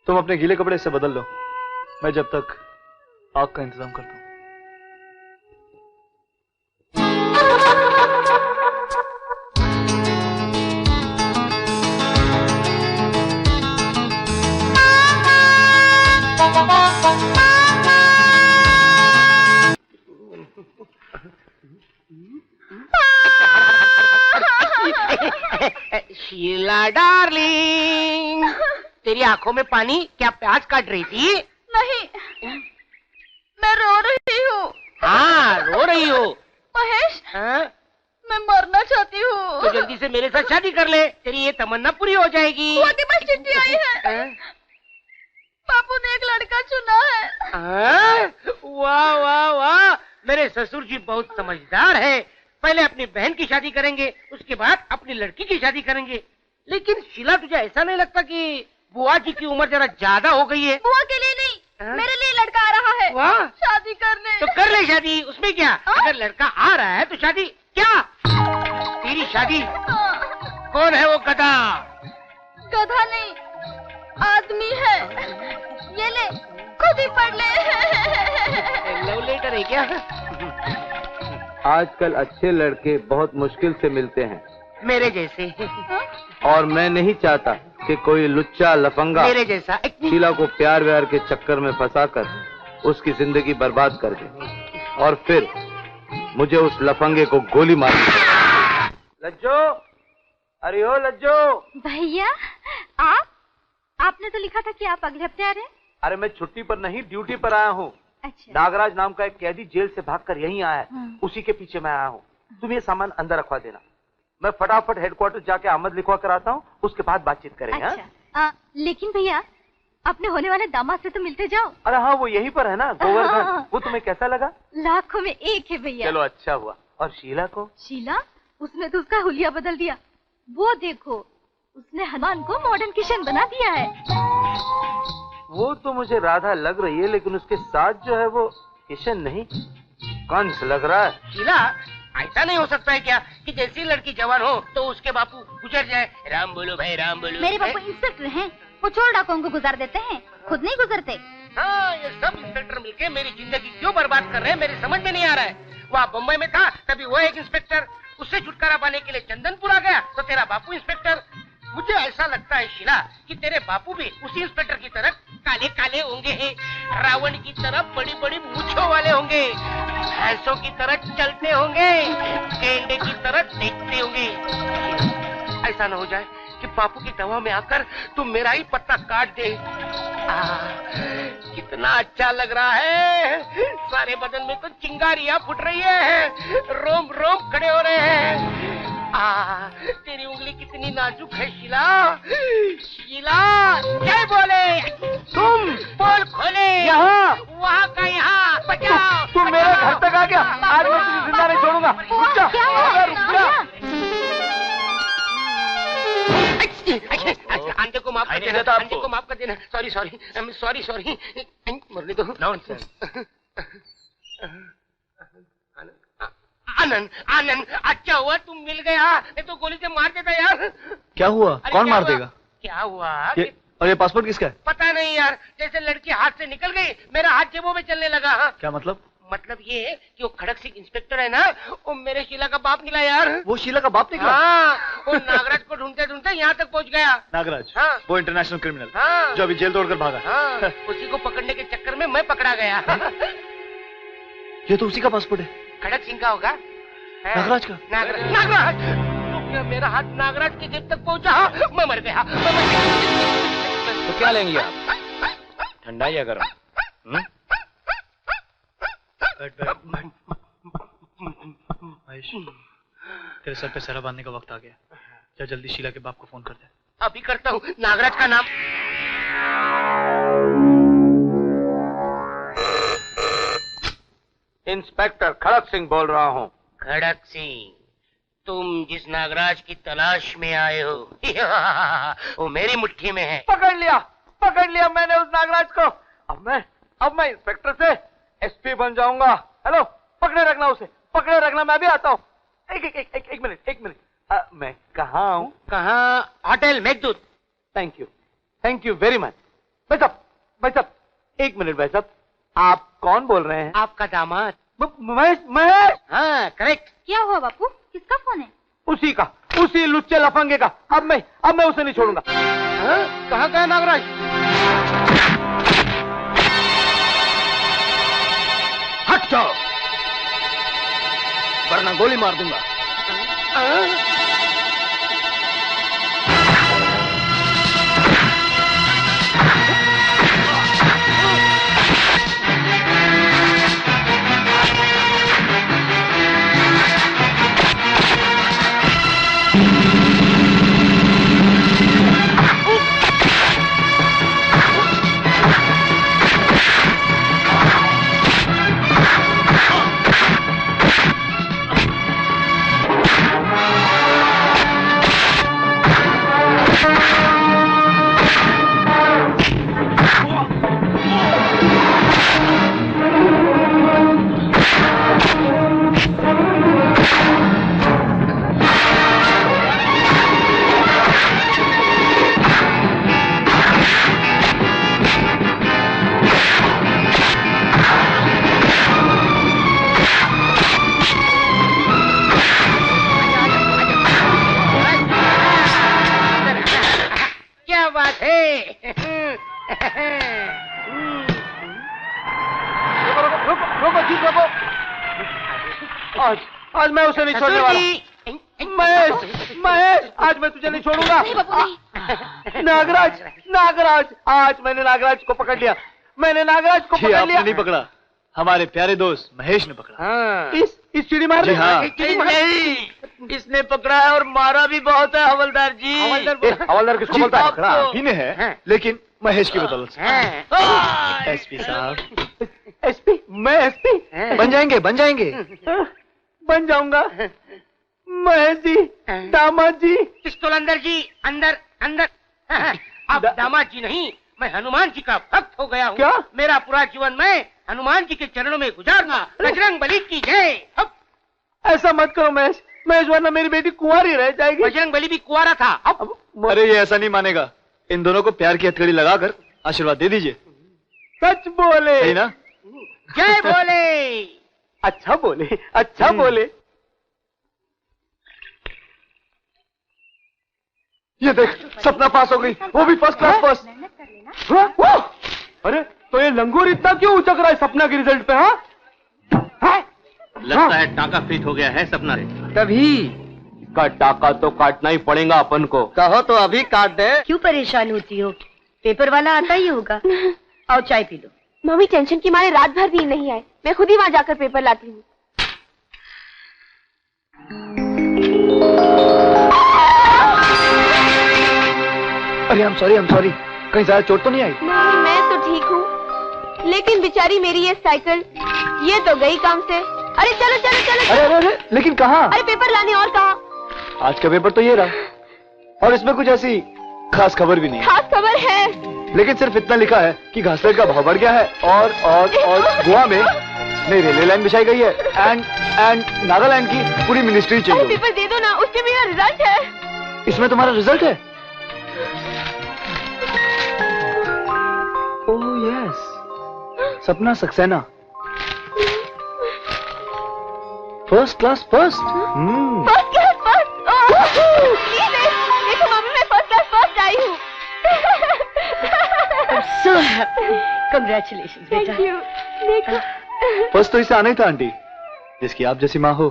तुम अपने गीले कपड़े इससे बदल लो, मैं जब तक आग का इंतजाम करता हूं। शीला डार्लिंग, तेरी आंखों में पानी, क्या प्याज काट रही थी? नहीं, मैं रो रही हूँ। हाँ, रो रही हो। महेश, हाँ? मैं मरना चाहती हूँ। तो जल्दी से मेरे साथ शादी कर ले, तेरी ये तमन्ना पूरी हो जाएगी। बुआ के पास चिट्ठी आई है। बापू ने एक लड़का चुना है। हाँ? वाह वाह वाह, मेरे ससुर जी बहुत समझदार है। पहले अपनी बहन की शादी करेंगे, उसके बाद अपनी लड़की की शादी करेंगे। लेकिन शीला, तुझे ऐसा नहीं लगता कि बुआ जी की उम्र जरा ज्यादा हो गई है? बुआ के लिए नहीं, मेरे लिए लड़का आ रहा है। वाह, शादी करने। तो कर ले शादी, उसमें क्या? अगर लड़का आ रहा है तो शादी क्या? तेरी शादी? कौन है वो गधा? गधा नहीं, आदमी है। ये ले, खुद ही पढ़ ले। लव लेटर है क्या? आजकल अच्छे लड़के बहुत मुश्किल से मिलते हैं, मेरे जैसे। और मैं नहीं चाहता कि कोई लुच्चा लफंगा मेरे जैसा शीला को प्यार व्यार के चक्कर में फंसाकर उसकी जिंदगी बर्बाद कर दे और फिर मुझे उस लफंगे को गोली मार। लज्जो, अरे ओ लज्जो। भैया, आपने तो लिखा था कि आप अगले हफ्ते आ रहे हैं। अरे मैं छुट्टी पर नहीं, ड्यूटी पर आया हूँ। अच्छा। नागराज नाम का एक कैदी जेल से भागकर यहीं आया है, उसी के पीछे मैं आया हूँ। तुम ये सामान अंदर रखवा देना, मैं फटाफट हेडक्वार्टर जाके आमद लिखवा कर आता हूँ, उसके बाद बातचीत करेंगे। अच्छा। लेकिन भैया, अपने होने वाले दामाद से तो मिलते जाओ। अरे हाँ, वो यहीं पर है ना, गोवर्धन। वो तुम्हें कैसा लगा? लाखों में एक है भैया। चलो अच्छा हुआ। और शीला को? शीला, उसने तो उसका हुलिया बदल दिया। वो देखो, उसने हनुमान को मॉडर्न किशन बना दिया है। वो तो मुझे राधा लग रही है, लेकिन उसके साथ जो है वो किशन नहीं, कंस लग रहा है। शीला, ऐसा नहीं हो सकता है क्या कि जैसी लड़की जवान हो तो उसके बापू गुजर जाए? राम बोलो भाई, राम बोलो। मेरे बापू इंस्पेक्टर हैं, वो चोर डाकुओं को गुजार देते हैं, खुद नहीं गुजरते। हाँ, ये सब इंस्पेक्टर मिलके मेरी जिंदगी क्यों बर्बाद कर रहे हैं, मेरी समझ में नहीं आ रहा है। वहाँ बम्बई में था, तभी वो एक इंस्पेक्टर, उससे छुटकारा पाने के लिए चंदनपुर आ गया तो तेरा बापू इंस्पेक्टर। मुझे ऐसा लगता है शीला कि तेरे बापू भी उसी इंस्पेक्टर की तरह काले काले होंगे, रावण की तरह बड़ी बड़ी मूंछों वाले होंगे, भैंसों की तरह चलते होंगे, गेंडे की तरह देखते होंगे। ऐसा न हो जाए कि बापू की दवा में आकर तुम मेरा ही पत्ता काट दे। कितना अच्छा लग रहा है, सारे बदन में तो चिंगारियां फुट रही है, रोम रोम खड़े हो रहे हैं। तेरी उंगली कितनी नाजुक है शीला। शीला, क्या बोले? तुम पोल खोले। यहाँ, वहाँ का यहाँ, बचाओ। तुम मेरे घर तक आ गया, आज मैं तुझे जिंदा नहीं छोड़ूंगा। रुक जा, रुक जा। आंटे को माफ कर देना, आंटे को माफ कर देना। सॉरी सॉरी सॉरी सॉरी, मरने दो। आनंद, आनंद, अच्छा हुआ तुम मिल गया, नहीं तो गोली से मार देता यार। क्या हुआ? कौन मार देगा? क्या हुआ? और ये पासपोर्ट किसका है? पता नहीं यार, जैसे लड़की हाथ से निकल गई, मेरा हाथ जेबों में चलने लगा। हाँ? क्या मतलब? मतलब ये कि वो खड़क सिंह इंस्पेक्टर है ना, वो मेरे शीला का बाप निकला यार। वो शीला का बाप निकला? हाँ, वो नागराज को ढूंढते ढूंढते यहाँ तक पहुँच गया। नागराज? हाँ। वो इंटरनेशनल क्रिमिनल, हाँ। जो अभी जेल तोड़कर भागा। हाँ, उसी को पकड़ने के चक्कर में मैं पकड़ा गया। ये तो उसी का पासपोर्ट है। खड़क सिंह का होगा? नागराज का? नागराज, नागराज। तो क्या मेरा हाथ नागराज के जेब तक पहुंचा? मैं मर गया। तो क्या लेंगे आप? ठंडा या गरम? महेश, तेरे सर पे सहरा बांधने का वक्त आ गया, जा जल्दी शीला के बाप को फोन कर दे। अभी करता हूँ। नागराज का नाम? इंस्पेक्टर खड़क सिंह बोल रहा हूँ। खड़क सिंह, तुम जिस नागराज की तलाश में आए हो वो मेरी मुट्ठी में है। पकड़ लिया मैंने उस नागराज को। अब मैं इंस्पेक्टर से एसपी बन जाऊंगा। हेलो, पकड़े रखना उसे, पकड़े रखना, मैं भी आता हूँ। एक मिनट। मैं कहाँ हूँ? कहाँ? Hotel Meghdoot. Thank you very much. भाई साहब, एक मिनट भाई साहब, आप कौन बोल रहे हैं? आपका दामाद। महेश। हाँ करेक्ट। क्या हुआ बापू, किसका फोन है? उसी लुच्चे लफंगे का। अब मैं उसे नहीं छोड़ूंगा। कहाँ गया नागराज? हट जाओ वरना गोली मार दूंगा। आज मैं उसे नहीं छोड़ने वाला। महेश, आज मैं तुझे नहीं छोड़ूंगा। नागराज, आज मैंने नागराज को पकड़ लिया। आपने नहीं पकड़ा, हमारे प्यारे दोस्त महेश ने पकड़ा। हाँ। इस चिड़ी मार जी हाँ। नहीं, इसने पकड़ा है और मारा भी बहुत है हवलदार जी। हवलदार किसको बोलता है? पकड़ा ही ने है, लेकिन महेश की बदौलत से। एसपी साहब। एसपी? मैं एसपी? बन जाएंगे। बन जाऊंगा। महेश जी, दामाद जी। पिस्तौल अंदर जी, अंदर। अब दामाद जी नहीं, मैं हनुमान जी का भक्त हो गया हूँ। क्या? मेरा पूरा जीवन मैं हनुमान जी के चरणों में गुजारना। बजरंग बली की जय। ऐसा मत करो महेश, वरना मेरी बेटी कुंवारी रह जाएगी। बजरंग बली भी कुंवारा था। अरे ये ऐसा नहीं मानेगा। इन दोनों को प्यार की हथकड़ी लगाकर आशीर्वाद दे दीजिए। सच बोले। सही ना? जय बोले। अच्छा बोले। ये देख, सपना पास हो गई, वो भी फर्स्ट क्लास पास। अरे तो ये लंगूर इतना क्यों उचक रहा है सपना के रिजल्ट पे? लगता है टाका फिट हो गया है सपना से। तभी का टाका तो काटना ही पड़ेगा अपन को। कहो तो अभी काट दे। क्यों परेशान होती हो? पेपर वाला आता ही होगा। आओ चाय पी लो। मम्मी टेंशन की मारे रात भर नींद नहीं आए। मैं खुद ही वहाँ जाकर पेपर लाती हूँ। अरे I'm sorry, कहीं ज्यादा चोट तो नहीं आई? नहीं, मैं तो ठीक हूँ, लेकिन बेचारी मेरी ये साइकिल, ये तो गई काम से। अरे चलो। अरे लेकिन कहाँ? अरे पेपर लाने। और कहाँ? आज का पेपर तो ये रहा, और इसमें कुछ ऐसी खास खबर भी नहीं है। खास खबर है, लेकिन सिर्फ इतना लिखा है कि घासलेट का भाव बढ़ गया है और गोवा में नई रेलवे लाइन बिछाई गई है एंड नागालैंड की पूरी मिनिस्ट्री चाहिए। पेपर दे दो ना, उसमें मेरा रिजल्ट है। इसमें तुम्हारा रिजल्ट है? ओह यस, सपना सक्सेना, फर्स्ट क्लास फर्स्ट। देखो मम्मी, मैं फर्स्ट क्लास फर्स्ट आई हूँ। So happy. Congratulations, बेटा। देखो। फर्स्ट तो इसे आना ही था आंटी। जिसकी आप जैसी माँ हो,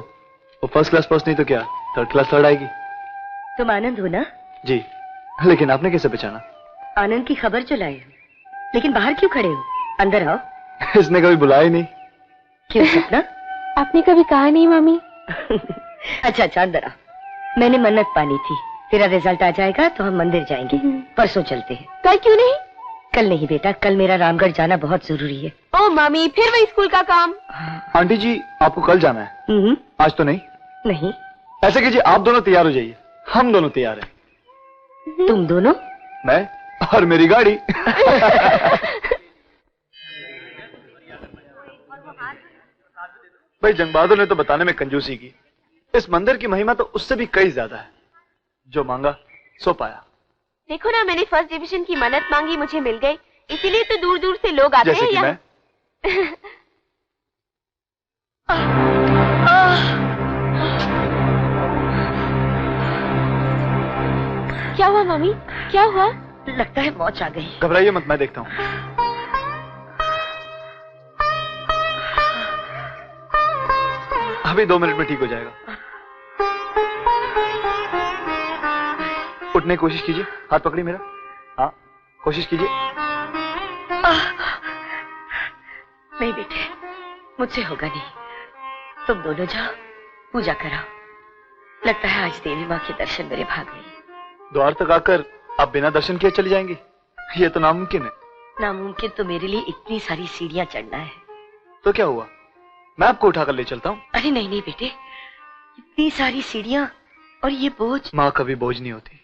वो फर्स्ट क्लास फर्स्ट नहीं तो क्या थर्ड क्लास थर्ड आएगी। तुम आनंद हो ना? जी, लेकिन आपने कैसे पहचाना? आनंद की खबर जो लाए हो, लेकिन बाहर क्यों खड़े हो? अंदर आओ। इसने कभी बुलाया ही नहीं। क्यों सपना? आपने कभी कहा नहीं मम्मी। अच्छा अंदर आ। मैंने मन्नत पानी थी, तेरा रिजल्ट आ जाएगा तो हम मंदिर जाएंगे। परसों चलते हैं। कल क्यों नहीं? कल नहीं बेटा, कल मेरा रामगढ़ जाना बहुत जरूरी है। ओ मम्मी, फिर वही स्कूल का काम। आंटी जी, आपको कल जाना है? आज तो नहीं? नहीं। ऐसे कीजिए, आप दोनों तैयार हो जाइए, हम दोनों तैयार हैं। तुम दोनों? मैं और मेरी गाड़ी। भाई जंग बहादुर ने तो बताने में कंजूसी की। इस मंदिर की महिमा तो उससे भी कई ज्यादा है। जो मांगा सो पाया। देखो ना, मैंने फर्स्ट डिवीजन की मन्नत मांगी, मुझे मिल गई। इसीलिए तो दूर दूर से लोग आते हैं यहाँ। क्या हुआ मम्मी, क्या हुआ? लगता है मौत आ गई। घबराइए मत, मैं देखता हूँ। अभी 2 मिनट में ठीक हो जाएगा। उठने की कोशिश कीजिए, हाथ पकड़िए मेरा। हाँ, कोशिश कीजिए। नहीं बेटे, मुझसे होगा नहीं। तुम दोनों जाओ, पूजा कराओ। लगता है आज देवी माँ के दर्शन मेरे भाग गए। द्वार तक आकर आप बिना दर्शन किए चली जाएंगी? ये तो नामुमकिन है। नामुमकिन तो मेरे लिए इतनी सारी सीढ़ियाँ चढ़ना है। तो क्या हुआ, मैं आपको उठाकर ले चलता हूँ। अरे नहीं नहीं बेटे, इतनी सारी सीढ़ियाँ और ये बोझ। माँ कभी बोझ नहीं होती।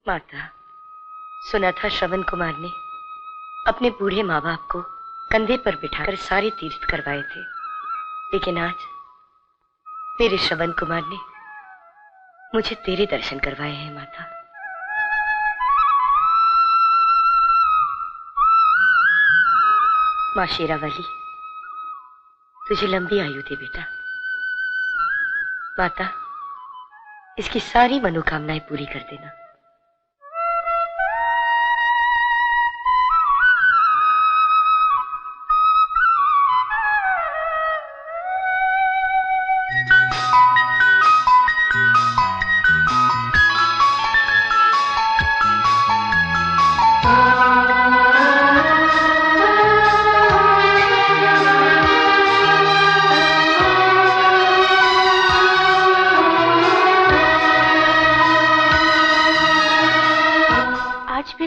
माता, सुना था श्रवण कुमार ने अपने बूढ़े माँ बाप को कंधे पर बिठाकर सारे तीर्थ करवाए थे, लेकिन आज मेरे श्रवण कुमार ने मुझे तेरे दर्शन करवाए हैं माता। माँ शेरावाली, तुझे लंबी आयु दे बेटा। माता, इसकी सारी मनोकामनाएं पूरी कर देना।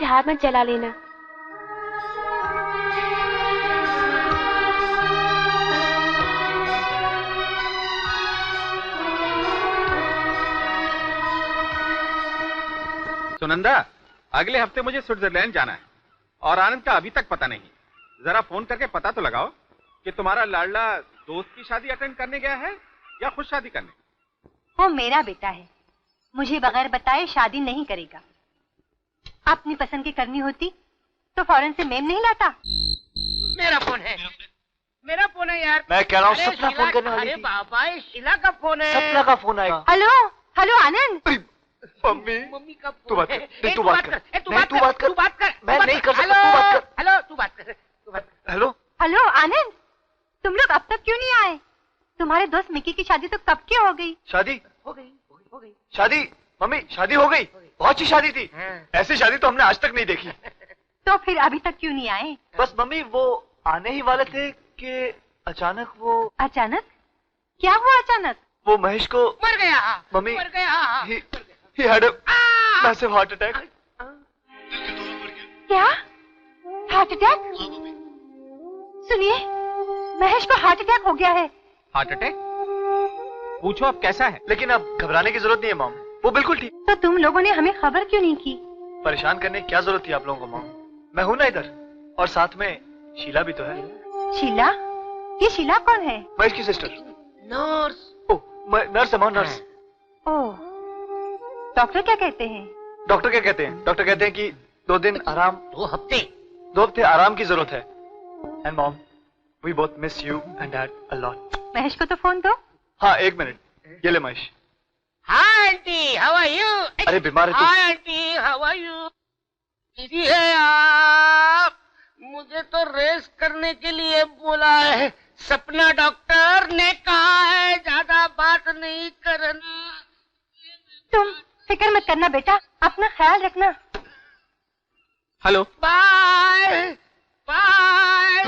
हाथ मत जला लेना। सुनंदा, अगले हफ्ते मुझे स्विट्जरलैंड जाना है और आनंद का अभी तक पता नहीं। जरा फोन करके पता तो लगाओ कि तुम्हारा लाडला दोस्त की शादी अटेंड करने गया है या खुद शादी करने। वो मेरा बेटा है, मुझे बगैर बताए शादी नहीं करेगा। अपनी पसंद की करनी होती तो फौरन से मेम नहीं लाता। मेरा फोन है, मेरा फोन है यार। मैं कह रहा हूँ सपना फोन करने वाली थी। अरे बाबा, ये शीला का फोन है। सपना का फोन आएगा। हेलो हेलो आनंद। मम्मी का तू बात कर। तू बात कर। तू बात कर। मैं नहीं कर सकता, तू बात कर। हेलो, तू बात कर। हेलो हेलो आनंद, तुम लोग अब तक क्यों नहीं आए? तुम्हारे दोस्त मिकी की शादी तो कब की हो गई? शादी हो गई। शादी मम्मी, शादी हो गई। बहुत अच्छी शादी थी। ऐसी शादी तो हमने आज तक नहीं देखी। तो फिर अभी तक क्यों नहीं आए? बस मम्मी, वो आने ही वाले थे कि अचानक वो। अचानक? क्या हुआ अचानक? वो महेश को मर गया। मम्मी, मर गया। he had a massive heart attack. क्या? Heart attack? सुनिए, महेश को हार्ट अटैक हो गया है। Heart attack? पूछो अब कैसा है। लेकिन अब घबराने की जरूरत नहीं है मॉम, वो बिल्कुल ठीक। तो तुम लोगों ने हमें खबर क्यों नहीं की? परेशान करने की क्या जरूरत थी आप लोगों को मॉम? मैं हूं ना इधर, और साथ में शीला भी तो है। शीला? ये शीला कौन है? महेश की सिस्टर। नर्स। ओह, नर्स है मॉम, नर्स। ओह, डॉक्टर क्या कहते हैं? डॉक्टर क्या कहते हैं? डॉक्टर कहते हैं कि 2 दिन आराम। 2 हफ्ते? 2 हफ्ते आराम की जरूरत है। And mom, we both miss you and dad a lot. Mahesh को तो फोन दो। हाँ, 1 मिनट। ये ले Mahesh. Hi aunty, how are you? अरे बीमार है तू? Hi aunty, how are you? दीदी है आप? मुझे तो रेस करने के लिए बोला है। सपना डॉक्टर ने कहा है ज्यादा बात नहीं करना। तुम फिक्र मत करना बेटा, अपना ख्याल रखना। Hello, bye bye.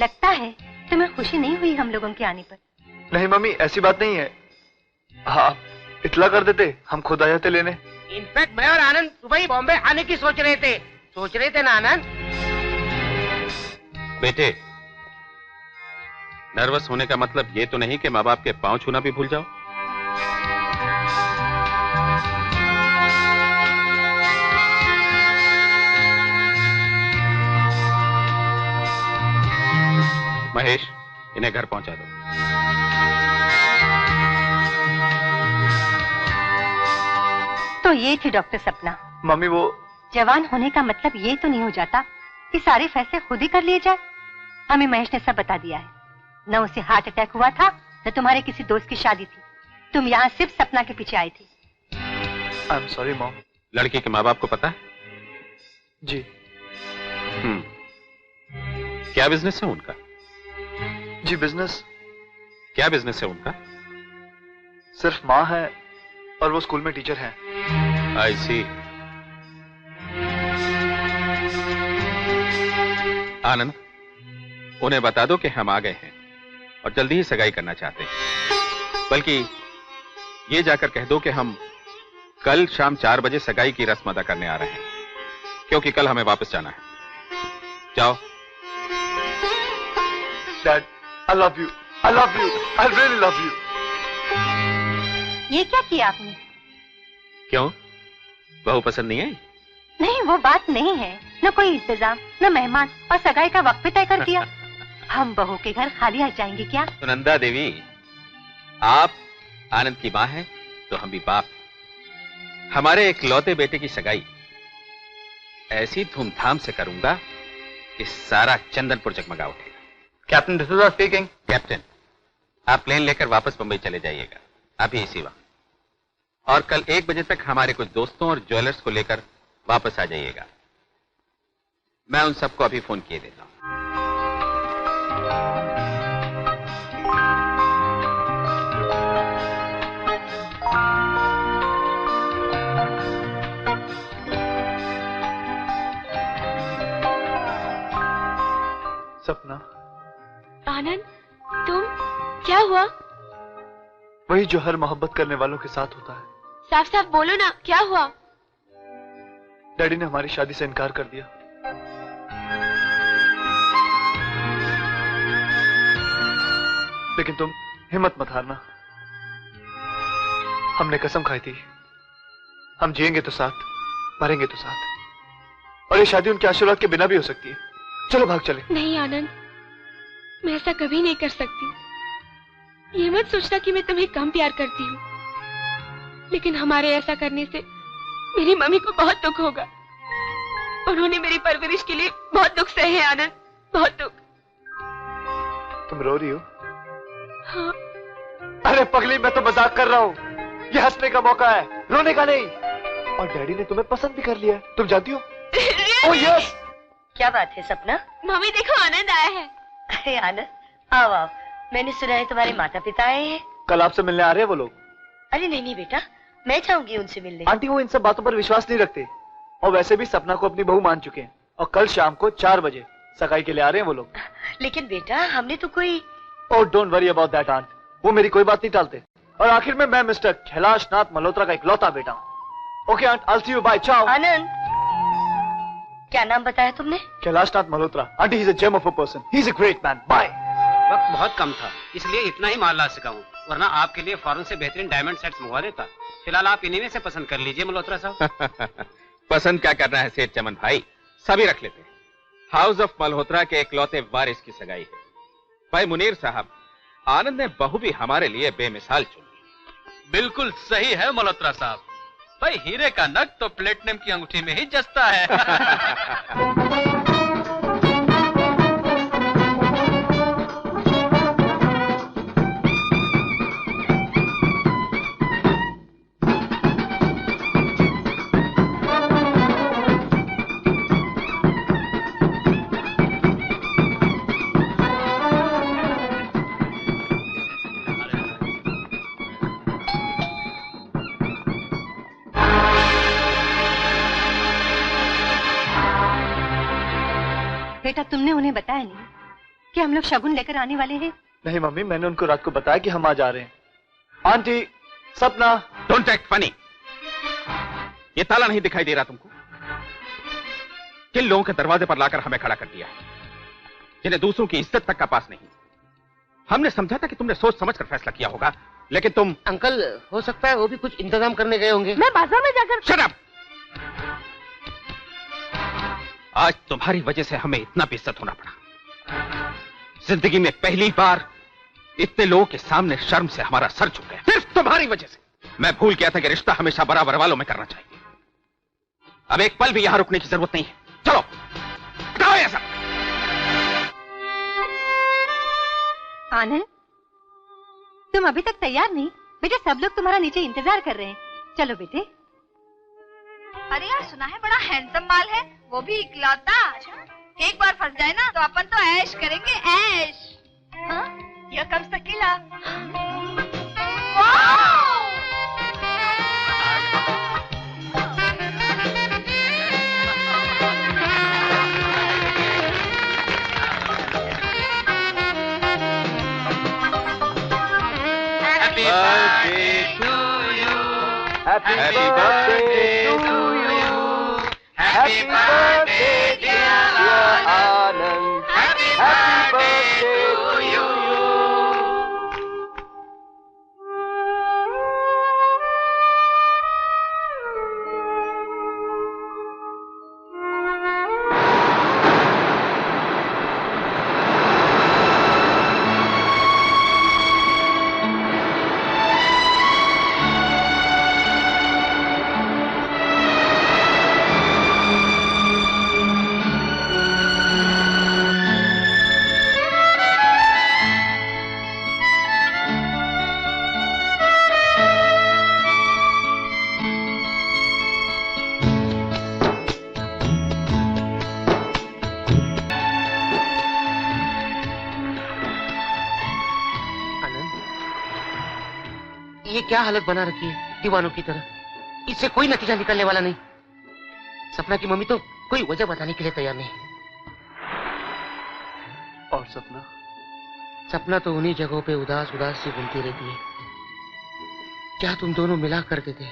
लगता है तुम्हें खुशी नहीं हुई हम लोगों के आने पर। नहीं मम्मी, ऐसी बात नहीं है। हाँ, इतला कर देते, हम खुद आ जाते लेने। इनफैक्ट मैं और आनंद दुबई बॉम्बे आने की सोच रहे थे ना आनंद? बेटे, नर्वस होने का मतलब ये तो नहीं कि माँ बाप के पांव छूना भी भूल जाओ। महेश, इन्हें घर पहुंचा दो। तो ये थी डॉक्टर सपना। मम्मी वो जवान होने का मतलब ये तो नहीं हो जाता कि सारे फैसले खुद ही कर लिए जाए। हमें महेश ने सब बता दिया है। न उसे हार्ट अटैक हुआ था, न तुम्हारे किसी दोस्त की शादी थी। तुम यहाँ सिर्फ सपना के पीछे आए थे। आई एम सॉरी मॉम। लड़की के माँ बाप को पता है? जी। क्या बिजनेस है उनका? जी बिजनेस। क्या बिजनेस है उनका? सिर्फ माँ है और वो स्कूल में टीचर है। आई सी। आनंद, उन्हें बता दो कि हम आ गए हैं और जल्दी ही सगाई करना चाहते हैं। बल्कि ये जाकर कह दो कि हम कल शाम 4 बजे सगाई की रस्म अदा करने आ रहे हैं, क्योंकि कल हमें वापस जाना है। जाओ। Dad, I love you. I love you. I really love you. ये क्या किया आपने? क्यों? बहू पसंद नहीं आई? नहीं, वो बात नहीं है। न कोई इंतजाम, न मेहमान, और सगाई का वक्त भी तय कर दिया। हम बहू के घर खाली आ जाएंगे क्या? सुनंदा देवी, आप आनंद की माँ हैं, तो हम भी बाप हैं। हमारे इकलौते बेटे की सगाई ऐसी धूमधाम से करूंगा कि सारा चंदनपुर जगमगा उठेगा। Captain, this is speaking. Captain, आप प्लेन लेकर वापस मुंबई चले जाइएगा, अभी इसी वक्त। और कल 1 बजे तक हमारे कुछ दोस्तों और ज्वेलर्स को लेकर वापस आ जाइएगा। मैं उन सबको अभी फोन किए देता हूं। सपना। आनंद, तुम? क्या हुआ? वही जो हर मोहब्बत करने वालों के साथ होता है। साफ साफ बोलो ना, क्या हुआ? डैडी ने हमारी शादी से इनकार कर दिया। लेकिन तुम हिम्मत मत हारना। हमने कसम खाई थी, हम जिएंगे तो साथ, मरेंगे तो साथ। और ये शादी उनके आशीर्वाद के बिना भी हो सकती है। चलो भाग चले। नहीं आनंद, मैं ऐसा कभी नहीं कर सकती। ये मत सोचना कि मैं तुम्हें कम प्यार करती हूँ, लेकिन हमारे ऐसा करने से मेरी मम्मी को बहुत दुख होगा। उन्होंने मेरी परवरिश के लिए बहुत दुख सहे हैं आनंद, बहुत दुख। तुम रो रही हो? हाँ। अरे पगली, मैं तो मजाक कर रहा हूँ। ये हंसने का मौका है, रोने का नहीं। और डैडी ने तुम्हें पसंद भी कर लिया है, तुम जानती हो? Oh yes. क्या बात है सपना? मम्मी देखो, आनंद आया है। अरे आनंद, आओ आओ। मैंने सुना है तुम्हारे माता पिता आए हैं। कल आपसे मिलने आ रहे हैं वो लोग। अरे नहीं नहीं बेटा, मैं जाऊंगी उनसे मिलने। आंटी, वो इन सब बातों पर विश्वास नहीं रखते, और वैसे भी सपना को अपनी बहू मान चुके हैं। और कल शाम को 4 बजे सगाई के लिए आ रहे हैं वो लोग। लेकिन बेटा, हमने तो कोई... oh don't worry about that aunt, वो मेरी कोई बात नहीं टालते। और आखिर में मैं मिस्टर कैलाश नाथ मल्होत्रा का इकलौता बेटा हूँ। Okay aunt, I will see you, bye, ciao. Anand, क्या नाम बताया तुमने? Kailash Nath Malhotra. Aunty, he is a gem of a person, he is a great man. Bye. वक्त बहुत कम था, इसलिए इतना ही माल ला सका हूँ, वरना आपके लिए फॉरेन से बेहतरीन डायमंड सेट्स मंगवा देता। फिलहाल आप इन्हीं में से पसंद कर लीजिए मल्होत्रा साहब। पसंद क्या करना है सेठ चमन भाई, सभी रख लेते हैं। हाउस ऑफ मल्होत्रा के इकलौते वारिस की सगाई है। भाई मुनीर साहब, आनंद ने बहू भी हमारे लिए बेमिसाल चुनी। बिल्कुल सही है मल्होत्रा साहब। भाई हीरे का नग तो प्लेटिनम की अंगूठी में ही जचता है। बेटा, तुमने उन्हें बताया नहीं कि हम लोग शगुन लेकर आने वाले हैं? नहीं मम्मी, मैंने उनको रात को बताया कि हम आज आ रहे हैं। आंटी, सपना। Don't act funny. ये ताला नहीं दिखाई दे रहा तुमको? किन लोगों के दरवाजे पर लाकर हमें खड़ा कर दिया है, जिन्हें दूसरों की इज्जत तक का पास नहीं। हमने समझा था कि तुमने सोच समझ कर फैसला किया होगा, लेकिन तुम। अंकल, हो सकता है वो भी कुछ इंतजाम करने गए होंगे। मैं बाजार में जाकर। Shut up! आज तुम्हारी वजह से हमें इतना बेइज्जत होना पड़ा। जिंदगी में पहली बार इतने लोगों के सामने शर्म से हमारा सर झुक गया, सिर्फ तुम्हारी वजह से। मैं भूल गया था कि रिश्ता हमेशा बराबर वालों में करना चाहिए। अब एक पल भी यहां रुकने की जरूरत नहीं है। चलो हटाओ ये सब। आनंद, तुम अभी तक तैयार नहीं? बेटे, सब लोग तुम्हारा नीचे इंतजार कर रहे हैं। चलो बेटे। अरे यार, सुना है बड़ा हैंडसम माल है, वो भी इकलौता। एक बार फंस जाए ना तो अपन तो ऐश करेंगे, ऐश। हाँ? Here comes the killer. Happy birthday to you. Happy birthday to you. Happy birthday dear Anand. Happy birthday to you. ये क्या हालत बना रखी है दीवानों की तरह? इससे कोई नतीजा निकलने वाला नहीं। सपना की मम्मी तो कोई वजह बताने के लिए तैयार नहीं। और सपना? सपना तो उन्हीं जगहों पे उदास उदास सी घूमती रहती है। क्या तुम दोनों मिला करते थे?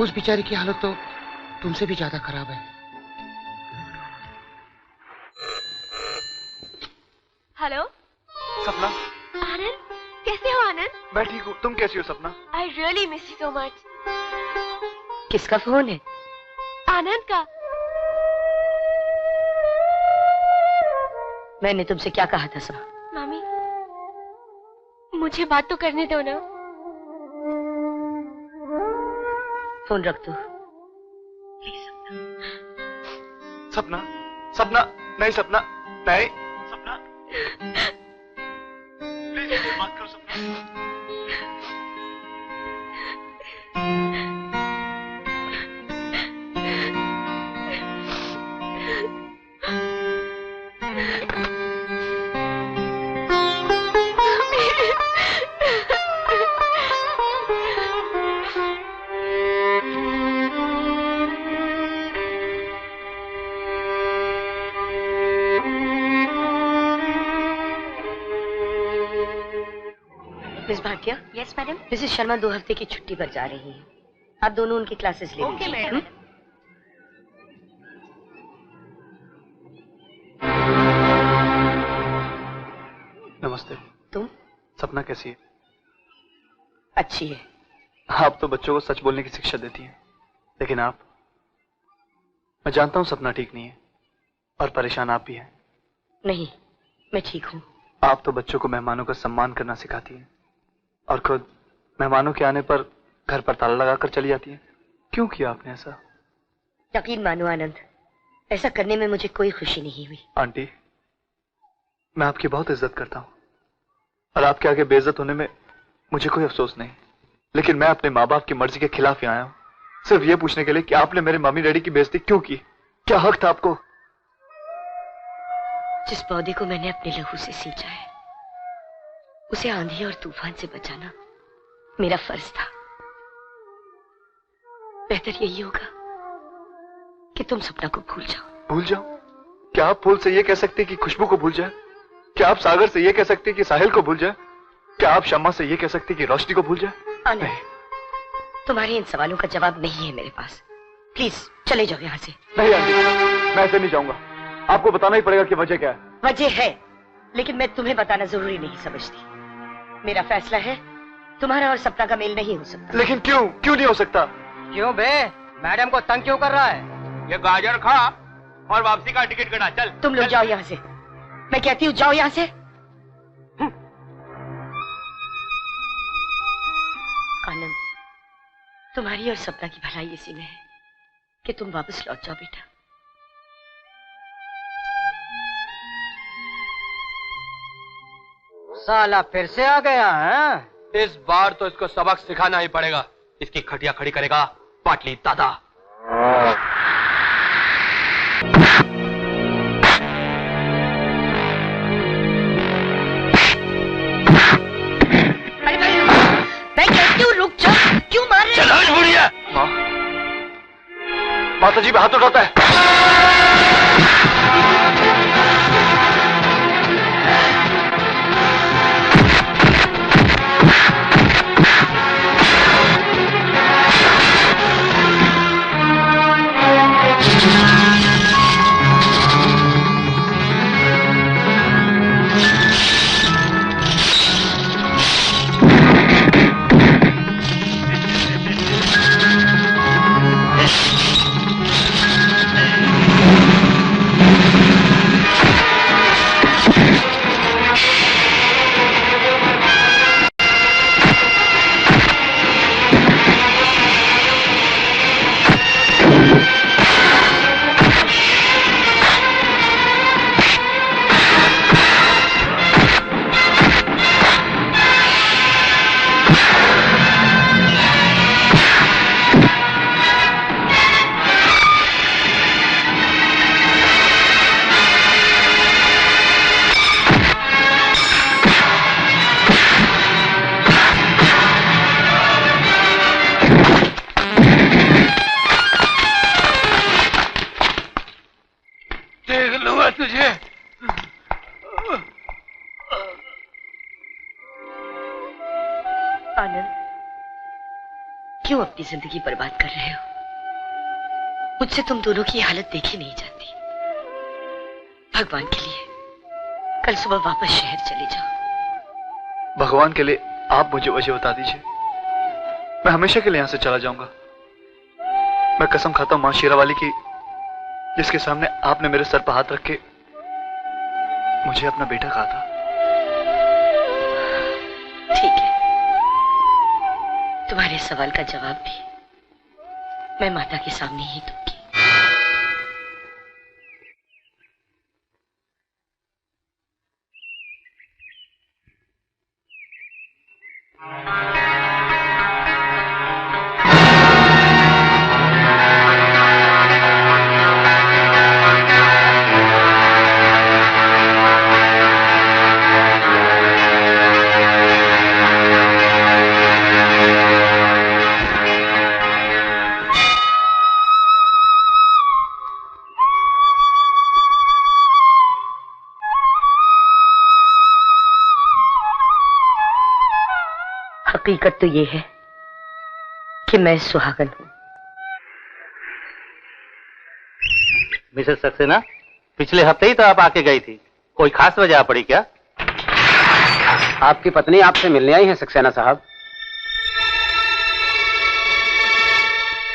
उस बेचारी की हालत तो तुमसे भी ज्यादा खराब है। हेलो सपना। आनंद, कैसे हो आनंद? मैं ठीक हूँ, तुम कैसी हो सपना? I really miss you so much. किसका फोन है? आनंद का। मैंने तुमसे क्या कहा था सपना? मामी, मुझे बात तो करने दो ना। फोन रख दो। सपना, सपना, नहीं सपना, नहीं सपना, प्लीज बात करो सपना। Miss Bhatia. Yes madam. Mrs Sharma 2 हफ्ते की छुट्टी पर जा रही हैं। आप दोनों उनकी क्लासेस ले ओके मैडम। नमस्ते। तुम? सपना कैसी है? अच्छी है। आप तो बच्चों को सच बोलने की शिक्षा देती हैं, लेकिन आप, मैं जानता हूं सपना ठीक नहीं है और परेशान आप भी हैं। नहीं, मैं ठीक हूँ। आप तो बच्चों को मेहमानों का सम्मान करना सिखाती हैं और खुद मेहमानों के आने पर घर पर ताला लगाकर चली जाती हैं। क्यों किया आपने ऐसा? यकीन मानो आनंद, ऐसा करने में मुझे कोई खुशी नहीं हुई। आंटी, मैं आपकी बहुत इज्जत करता हूँ और आपके आगे बेइज्जत होने में मुझे कोई अफसोस नहीं, लेकिन मैं अपने माँ बाप की मर्जी के खिलाफ ही आया हूँ, सिर्फ ये पूछने के लिए कि आपने मेरे मम्मी डैडी की बेइज्जती क्यों की? क्या हक था आपको? जिस पौधे को मैंने अपने लहू से सींचा है, उसे आंधी और तूफान से बचाना मेरा फर्ज था। बेहतर यही होगा कि तुम सपना को भूल जाओ। भूल जाओ? क्या आप फूल से ये कह सकते कि खुशबू को भूल जाए? क्या आप सागर से ये कह सकती कि साहिल को भूल जाए? क्या आप शम्मा से ये कह सकती कि रोशनी को भूल जाए? आनंद, तुम्हारे इन सवालों का जवाब नहीं है मेरे पास। प्लीज चले जाओ यहाँ से। नहीं आंटी, मैं ऐसे नहीं जाऊंगा। आपको बताना ही पड़ेगा कि वजह क्या है। वजह है, लेकिन मैं तुम्हें बताना जरूरी नहीं समझती। मेरा फैसला है, तुम्हारा और सपना का मेल नहीं हो सकता। लेकिन क्यों नहीं हो सकता? क्यों बे? मैडम को तंग क्यों कर रहा है? ये गाजर खा और वापसी का टिकट कटा। चल तुम लोग जाओ यहाँ से। मैं कहती हूँ जाओ यहाँ से। आनंद, तुम्हारी और सपना की भलाई इसी में है कि तुम वापस लौट जाओ बेटा। साला फिर से आ गया है। इस बार तो इसको सबक सिखाना ही पड़ेगा। इसकी खटिया खड़ी करेगा पाटली दादा। मैं कहती हूँ रुक जा, क्यों मार रहे? चलो बुढ़िया। माता जी पे हाथ उठाता है। क्यों अपनी जिंदगी बर्बाद कर रहे हो? मुझसे तुम दोनों की हालत देखी नहीं जाती। भगवान के लिए कल सुबह वापस शहर चले जाओ। भगवान के लिए आप मुझे वजह बता दीजिए, मैं हमेशा के लिए यहां से चला जाऊंगा। मैं कसम खाता हूं मां शेरावाली की, जिसके सामने आपने मेरे सर पर हाथ रख के मुझे अपना बेटा कहा था। ठीक है, तुम्हारे सवाल का जवाब भी मैं माता के सामने ही दूंगी। हकीकत तो ये है कि मैं सुहागन हूं। मिसेस सक्सेना, पिछले हफ्ते ही तो आप आके गई थी, कोई खास वजह पड़ी क्या? आपकी पत्नी आपसे मिलने आई है सक्सेना साहब।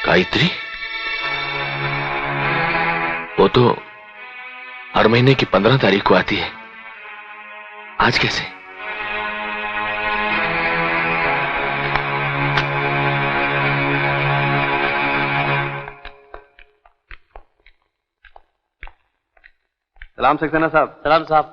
गायत्री? वो तो हर महीने की 15 तारीख को आती है, आज कैसे? सलाम सक्सेना साहब। सलाम साहब।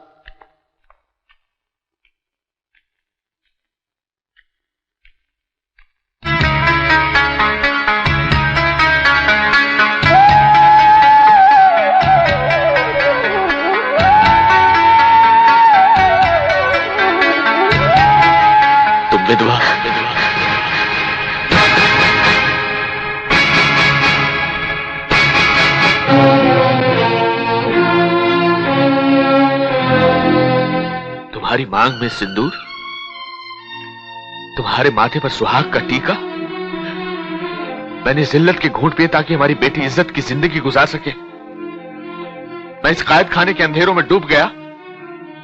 तुम विधवा। तुम्हारी मांग में सिंदूर, तुम्हारे माथे पर सुहाग का टीका। मैंने जिल्लत के घूंट पिए ताकि हमारी बेटी इज्जत की जिंदगी गुजार सके। मैं इस कायद खाने के अंधेरों में डूब गया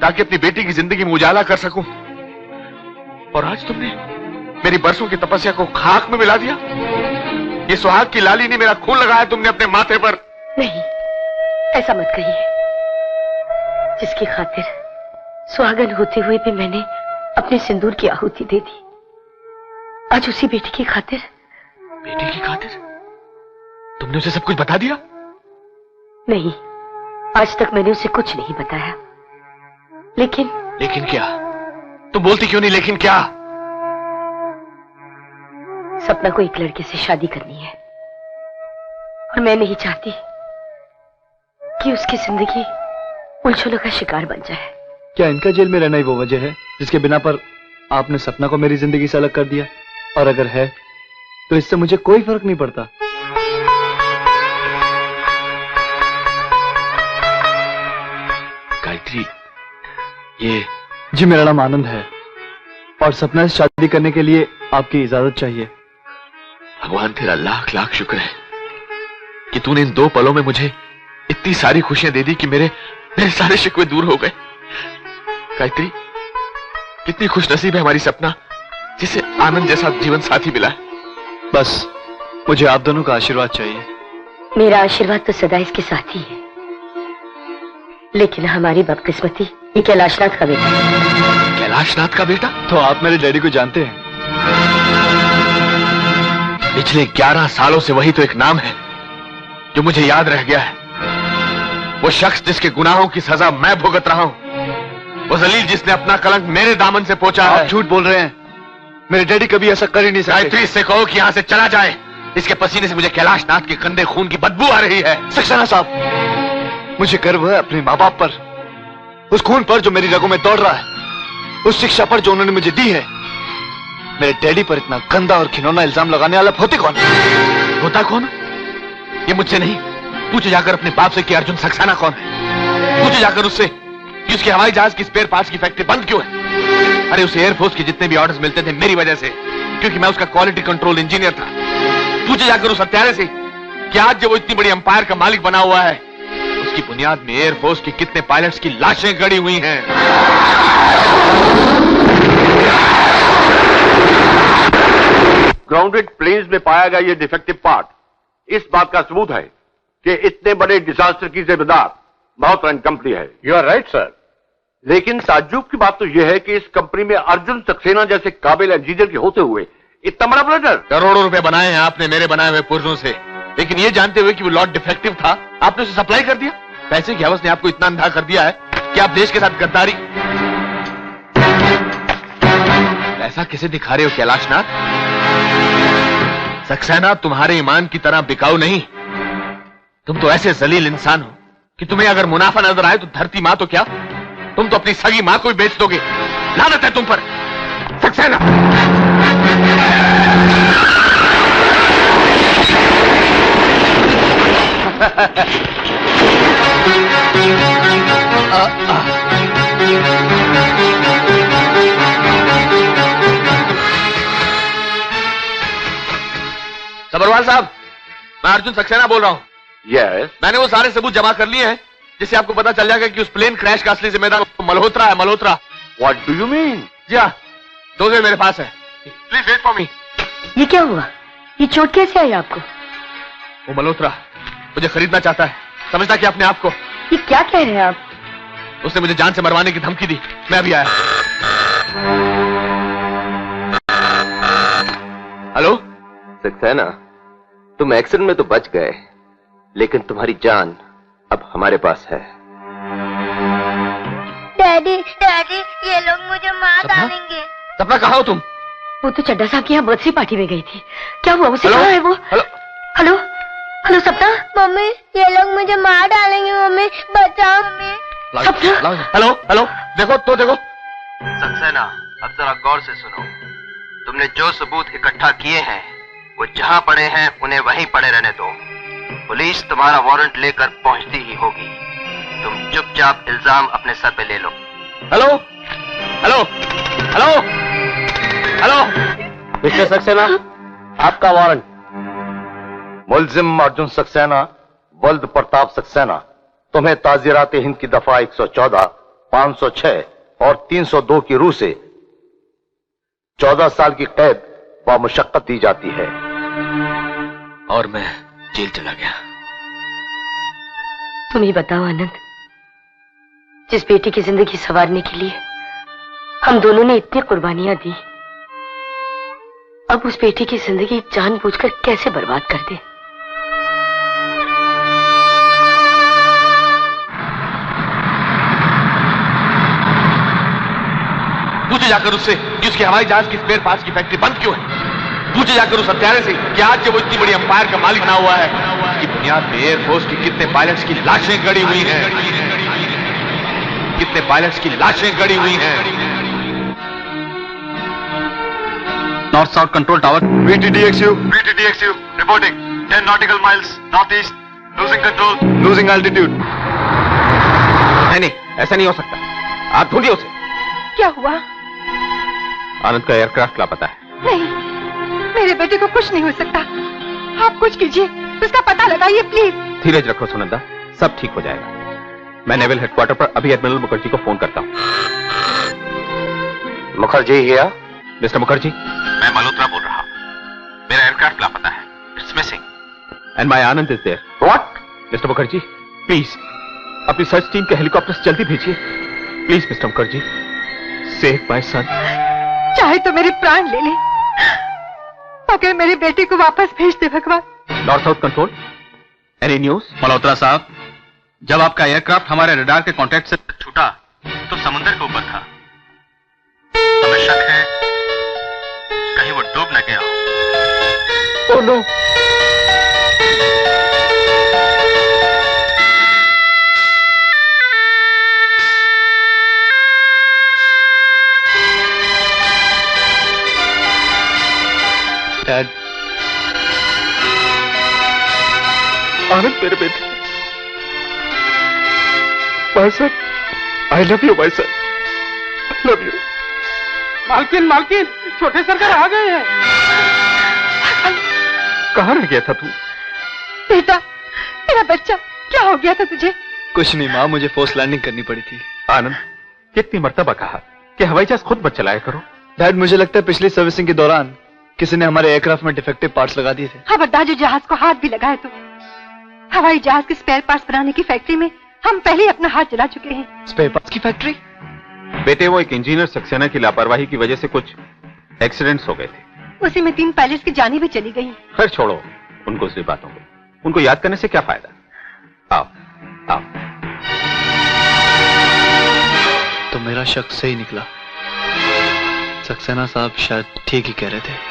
ताकि अपनी बेटी की जिंदगी में उजाला कर सकूं। और आज तुमने मेरी बरसों की तपस्या को खाक में मिला दिया। ये सुहाग की लाली ने मेरा खून लगाया तुमने अपने माथे पर। नहीं, ऐसा मत कहिए। जिसकी खातिर सुहागन होते हुए भी मैंने अपने सिंदूर की आहुति दे दी, आज उसी बेटी की खातिर। बेटी की खातिर? तुमने उसे सब कुछ बता दिया? नहीं, आज तक मैंने उसे कुछ नहीं बताया। लेकिन क्या? तुम बोलती क्यों नहीं लेकिन क्या? सपना को एक लड़के से शादी करनी है और मैं नहीं चाहती कि उसकी जिंदगी उलझनों का शिकार बन जाए। क्या इनका जेल में रहना ही वो वजह है जिसके बिना पर आपने सपना को मेरी जिंदगी से अलग कर दिया? और अगर है तो इससे मुझे कोई फर्क नहीं पड़ता। गायत्री, ये जी मेरा नाम आनंद है और सपना से शादी करने के लिए आपकी इजाजत चाहिए। भगवान तेरा लाख लाख शुक्र है कि तूने इन 2 पलों में मुझे इतनी सारी खुशियां दे दी कि मेरे सारे शिकवे दूर हो गए। गायत्री, कितनी खुशनसीब है हमारी सपना जिसे आनंद जैसा जीवन साथी मिला है। बस मुझे आप दोनों का आशीर्वाद चाहिए। मेरा आशीर्वाद तो सदा इसके साथ ही है, लेकिन हमारी बदकिस्मती ये कैलाशनाथ का बेटा है। कैलाशनाथ का बेटा? तो आप मेरे डैडी को जानते हैं? पिछले 11 सालों से वही तो एक नाम है जो मुझे याद रह गया है। वो शख्स जिसके गुनाहों की सजा मैं भुगत रहा हूं, वो जलील जिसने अपना कलंक मेरे दामन से पहुंचा है। आप झूठ बोल रहे हैं, मेरे डैडी कभी ऐसा कर ही नहीं सकते। गायत्री, इससे कहो कि यहां से चला जाए। इसके पसीने से मुझे कैलाशनाथ के गंदे खून की बदबू आ रही है। सक्सेना साहब, मुझे गर्व है अपने माँ बाप पर, उस खून पर जो मेरी रगों में दौड़ रहा है, उस शिक्षा पर जो उन्होंने मुझे दी है। मेरे डैडी पर इतना गंदा और घिनौना इल्जाम लगाने वाला होते कौन? होता कौन? ये मुझसे नहीं, पूछे जाकर अपने बाप से कि अर्जुन सक्सेना कौन है। पूछे जाकर उससे कि उसके हवाई जहाज की स्पेयर पार्ट्स की फैक्ट्री बंद क्यों है। अरे उसे एयरफोर्स के जितने भी ऑर्डर्स मिलते थे मेरी वजह से, क्योंकि मैं उसका क्वालिटी कंट्रोल इंजीनियर था। पूछे जाकर उस हत्यारे से कि आज जो वो इतनी बड़ी अंपायर का मालिक बना हुआ है, उसकी बुनियाद में एयरफोर्स के कितने पायलट्स की लाशें गड़ी हुई हैं। ग्राउंडेड प्लेन्स में पाया गया ये डिफेक्टिव पार्ट इस बात का सबूत है कि इतने बड़े डिजास्टर की जिम्मेदार माउथरन कंपनी है। You are right sir. लेकिन ताज्जुब की बात तो यह है कि इस कंपनी में अर्जुन सक्सेना जैसे काबिल इंजीनियर के होते हुए इतना बड़ा ब्लडर। करोड़ों रुपए बनाए हैं आपने मेरे बनाए हुए पुर्जों से, लेकिन ये जानते हुए कि वो लॉट डिफेक्टिव था, आपने उसे सप्लाई कर दिया। पैसे की हवस ने आपको इतना अंधा कर दिया है कि आप देश के साथ गद्दारी। ऐसा किसे दिखा रहे हो कैलाशनाथ? सक्सेना तुम्हारे ईमान की तरह बिकाऊ नहीं। तुम तो ऐसे जलील इंसान हो कि तुम्हें अगर मुनाफा नजर आए तो धरती मां तो क्या, तुम तो अपनी सगी मां को ही बेच दोगे। लानत है तुम पर सक्सेना। सबरवाल साहब, मैं अर्जुन सक्सेना बोल रहा हूं। यस। मैंने वो सारे सबूत जमा कर लिए हैं जिससे आपको पता चल जाएगा कि उस प्लेन क्रैश का असली जिम्मेदार मल्होत्रा है। Malhotra. What do you mean? जी हाँ, डोज़र मेरे पास है। Please wait for me. ये क्या हुआ? ये चोट कैसे आई आपको? वो मल्होत्रा मुझे खरीदना चाहता है। समझता क्या अपने आप को? ये क्या कह रहे हैं आप? उसने मुझे जान से मरवाने की धमकी दी। मैं अभी आया। हेलो सक्सेना, तुम एक्सीडेंट में तो बच गए, लेकिन तुम्हारी जान अब हमारे पास है। डैडी डैडी, ये लोग मुझे मार डालेंगे। सपना कहाँ हो तुम? वो तो चड्डा साहब की यहाँ बर्थडे पार्टी में गई थी। क्या हुआ? उसे कहाँ है वो? हेलो हेलो हेलो सपना। मम्मी, ये लोग मुझे मार डालेंगे। मम्मी बचाओ मम्मी। हेलो हेलो, देखो तो देखो। सक्सेना, अब जरा गौर से सुनो। तुमने जो सबूत इकट्ठा किए हैं वो जहां पड़े हैं उन्हें वहीं पड़े रहने दो। पुलिस तुम्हारा वारंट लेकर पहुंचती ही होगी। तुम चुपचाप इल्जाम अपने सर पे ले लो। हेलो मिस्टर सक्सेना, आपका वारंट। मुलजिम अर्जुन सक्सेना, वल्द प्रताप सक्सेना, तुम्हें ताजीरात हिंद की दफा 114, 506 और 302 की रूह से 14 साल की कैद व मुशक्कत दी जाती है। और मैं जेल चला गया। तुम ही बताओ आनंद, जिस बेटी की जिंदगी संवारने के लिए हम दोनों ने इतनी कुर्बानियां दी, अब उस बेटी की जिंदगी जानबूझकर कैसे बर्बाद कर दे। पूछे जाकर उससे कि उसके हवाई जहाज की स्पेयर पार्ट्स की फैक्ट्री बंद क्यों है। पूछे जाकर उस हत्यारे से कि आज जब वो इतनी बड़ी अंपायर का मालिक बना हुआ है कि बुनियाद पे एयरफोर्स की कितने पायलट्स की लाशें गड़ी हुई हैं, कितने पायलट्स की लाशें गड़ी हुई हैं। North south control tower, BTDXU reporting 10 nautical miles northeast, losing control, losing altitude। नहीं, ऐसा नहीं हो सकता। आप ढूंढिए उसे। क्या हुआ? आनंद का एयरक्राफ्ट लापता है। नहीं, मेरे बेटे को कुछ नहीं हो सकता। आप कुछ कीजिए, उसका पता लगाइए प्लीज। धीरज रखो सुनंदा, सब ठीक हो जाएगा। मैं नेवल हेडक्वार्टर पर अभी एडमिरल मुखर्जी को फोन करता हूँ। मुखर्जी हियर? मिस्टर मुखर्जी, मैं मल्होत्रा बोल रहा हूँ। मेरा एयरक्राफ्ट लापता है। It's missing. And my Anand is there. What? Mister Mukherjee, please अपनी सर्च टीम के हेलीकॉप्टर्स जल्दी भेजिए। Please mister Mukherjee, save my son. चाहे तो मेरे प्राण ले ले, मगर मेरे बेटे को वापस भेज दे भगवान। North south control, any news? Malhotra साहब, जब आपका एयरक्राफ्ट हमारे रडार के कांटेक्ट से छूटा तो समुद्र के ऊपर था। हमें शक है कहीं वो डूब न गया हो। Oh no. डैड, आनंद मेरे बेटे, my son, I love you my son, I love you. मालकिन, छोटे सरकार आ गए हैं। कहाँ रह गया था तू? बेटा, मेरा बच्चा, क्या हो गया था तुझे? कुछ नहीं माँ, मुझे फोर्स लैंडिंग करनी पड़ी थी। आनंद, कितनी मर्तबा कहा कि हवाई जहाज खुद मत चलाया करो। डैड, मुझे लगता है पिछली सर्विसिंग के दौरान किसी ने हमारे एयरक्राफ्ट में डिफेक्टिव पार्ट्स लगा दिए थे। खबरदार जो जहाज को हाथ भी लगाए तो। हवाई जहाज के स्पेयर पार्ट्स बनाने की फैक्ट्री में हम पहले ही अपना हाथ जला चुके हैं। स्पेयर पार्ट्स की फैक्ट्री? बेटे, वो एक इंजीनियर सक्सेना की लापरवाही की वजह से कुछ एक्सीडेंट्स हो गए थे। उसी में 3 पायलट्स की जानें भी चली गई। खैर छोड़ो उनको, उसी बातों को, उनको याद करने से क्या फायदा। आओ आओ। तो मेरा शक सही निकला। सक्सेना साहब शायद ठीक ही कह रहे थे।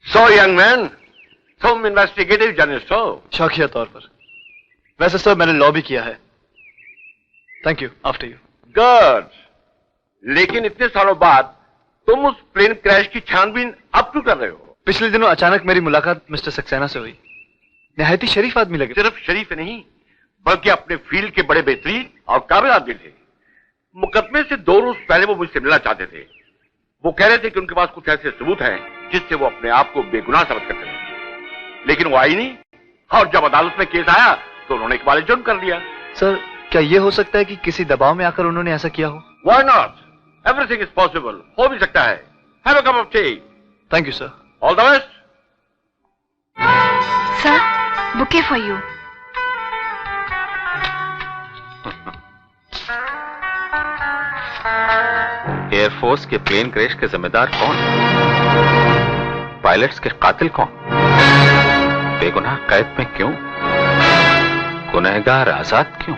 So young man, तुम इन्वेस्टिगेटिव जर्नलिस्ट हो? शौकिया तौर पर। वैसे सर मैंने लॉ भी किया है। Thank you, after you. Good. लेकिन इतने सालों बाद तुम उस प्लेन क्रैश की छानबीन अब क्यों कर रहे हो? पिछले दिनों अचानक मेरी मुलाकात मिस्टर सक्सेना से हुई। निहायती शरीफ आदमी लगे। सिर्फ शरीफ नहीं, बल्कि अपने फील्ड के बड़े बेहतरीन और काबिल आदमी थे। मुकदमे से 2 रोज पहले वो मुझसे मिलना चाहते थे। वो कह रहे थे कि उनके पास कुछ ऐसे सबूत हैं जिससे वो अपने आप को बेगुनाह साबित कर सकें। लेकिन वो आई नहीं, और जब अदालत में केस आया तो उन्होंने इकबाल जुर्म कर लिया। सर, क्या ये हो सकता है कि किसी दबाव में आकर उन्होंने ऐसा किया हो? Why not? Everything is possible. हो भी सकता है। Have a cup of tea. Thank you, sir. All the best. Sir, bouquet for you. Air force के प्लेन क्रैश के जिम्मेदार कौन? पायलट्स के कातिल कौन? बेगुनाह कैद में क्यों? गुनहगार आजाद क्यों?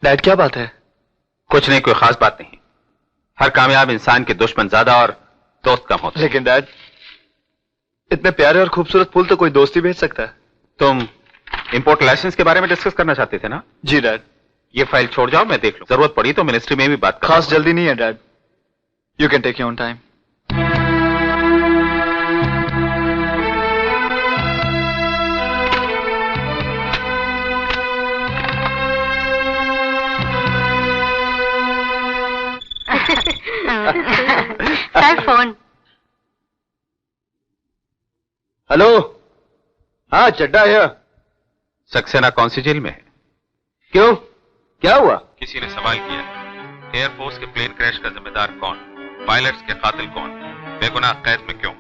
डैड, क्या बात है? कुछ नहीं, कोई खास बात नहीं। हर कामयाब इंसान के दुश्मन ज्यादा और दोस्त कम होते। लेकिन डैड, इतने प्यारे और खूबसूरत फूल तो कोई दोस्त ही भेज सकता है। तुम इंपोर्ट लाइसेंस के बारे में डिस्कस करना चाहते थे ना? जी डैड। ये फाइल छोड़ जाओ, मैं देख लूं। जरूरत पड़ी तो मिनिस्ट्री में भी बात कर। खास जल्दी नहीं है dad, you can take your own time. Sir phone. Hello. हाँ चड्डा है। सक्सेना कौन सी जेल में है? क्यों, क्या हुआ? किसी ने सवाल किया एयरफोर्स के प्लेन क्रैश का जिम्मेदार कौन, पायलट्स के कातिल कौन, बेगुनाह कैद में क्यों,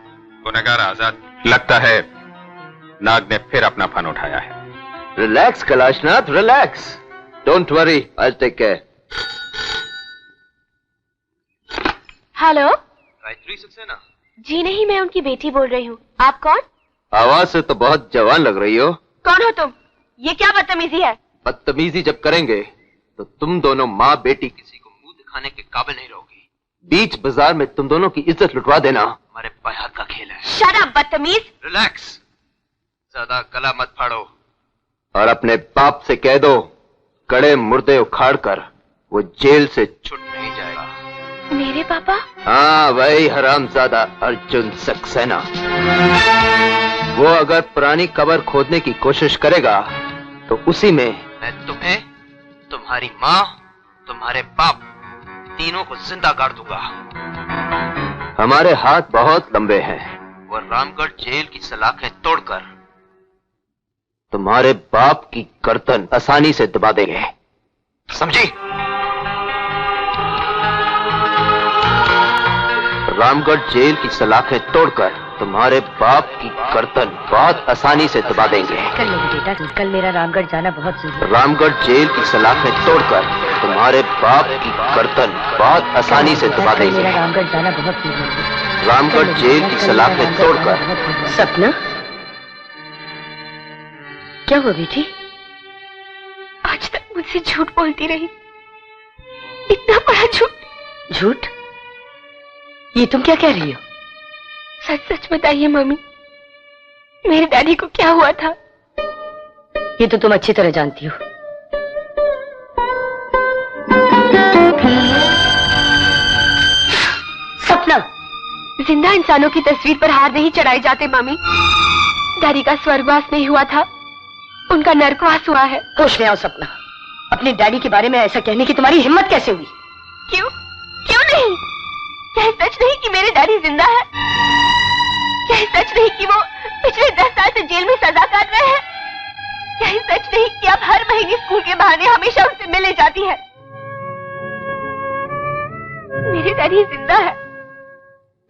गुनहगार आजाद। लगता है नाग ने फिर अपना फन उठाया है। Relax Kailashnath, relax. Don't worry, I will take care. Hello. Gayatri Saxena? जी नहीं, मैं उनकी बेटी बोल रही हूँ। आप कौन? आवाज से तो बहुत जवान लग रही हो। कौन हो तुम? ये क्या बदतमीजी है? बदतमीजी जब करेंगे तो तुम दोनों माँ बेटी किसी को मुंह दिखाने के काबिल नहीं रहोगी। बीच बाजार में तुम दोनों की इज्जत लुटवा देना हमारे पाए हाथ का खेल है। शट अप बदतमीज। रिलैक्स, ज्यादा गला मत फाड़ो। और अपने बाप से कह दो कड़े मुर्दे उखाड़ कर वो जेल से छूट नहीं जाएगा। मेरे पापा? हाँ वही हरामजादा अर्जुन सक्सेना। वो अगर पुरानी कब्र खोदने की कोशिश करेगा तो उसी में मैं तुम्हें, तुम्हारी माँ, तुम्हारे बाप तीनों को जिंदा गाड़ दूंगा। हमारे हाथ बहुत लंबे हैं। वो रामगढ़ जेल की सलाखें तोड़कर तुम्हारे बाप की गर्दन आसानी से दबा देंगे, समझी? रामगढ़ जेल की सलाखें तोड़कर तुम्हारे बाप की गर्दन बहुत आसानी से दबा देंगे। कल मेरे बेटा, कल मेरा रामगढ़ जाना बहुत जरूरी। रामगढ़ जेल की सलाखें तोड़कर तुम्हारे बाप की गर्दन बहुत आसानी से दबा देंगे। मेरा रामगढ़ जाना बहुत जरूरी। रामगढ़ जेल की सलाखें तोड़कर। सपना, क्या हुआ बेटी? आज तक मुझसे झूठ बोलती रही, इतना बड़ा झूठ। झूठ? ये तुम क्या कह रही हो? सच सच बताइए मम्मी, मेरे डैडी को क्या हुआ था? ये तो तुम अच्छी तरह जानती हो। सपना, जिंदा इंसानों की तस्वीर पर हार नहीं चढ़ाए जाते मम्मी। डैडी का स्वर्गवास नहीं हुआ था, उनका नरकवास हुआ है। होश में आओ सपना, अपने डैडी के बारे में ऐसा कहने की तुम्हारी हिम्मत कैसे हुई? क्यों? क्यों नहीं? क्या सच नहीं कि मेरे डैडी जिंदा है? क्या सच नहीं कि वो पिछले 10 साल से जेल में सजा काट रहे हैं? क्या सच नहीं कि अब हर महीने स्कूल के बहाने हमेशा उनसे मिलने जाती है? मेरे डैडी जिंदा है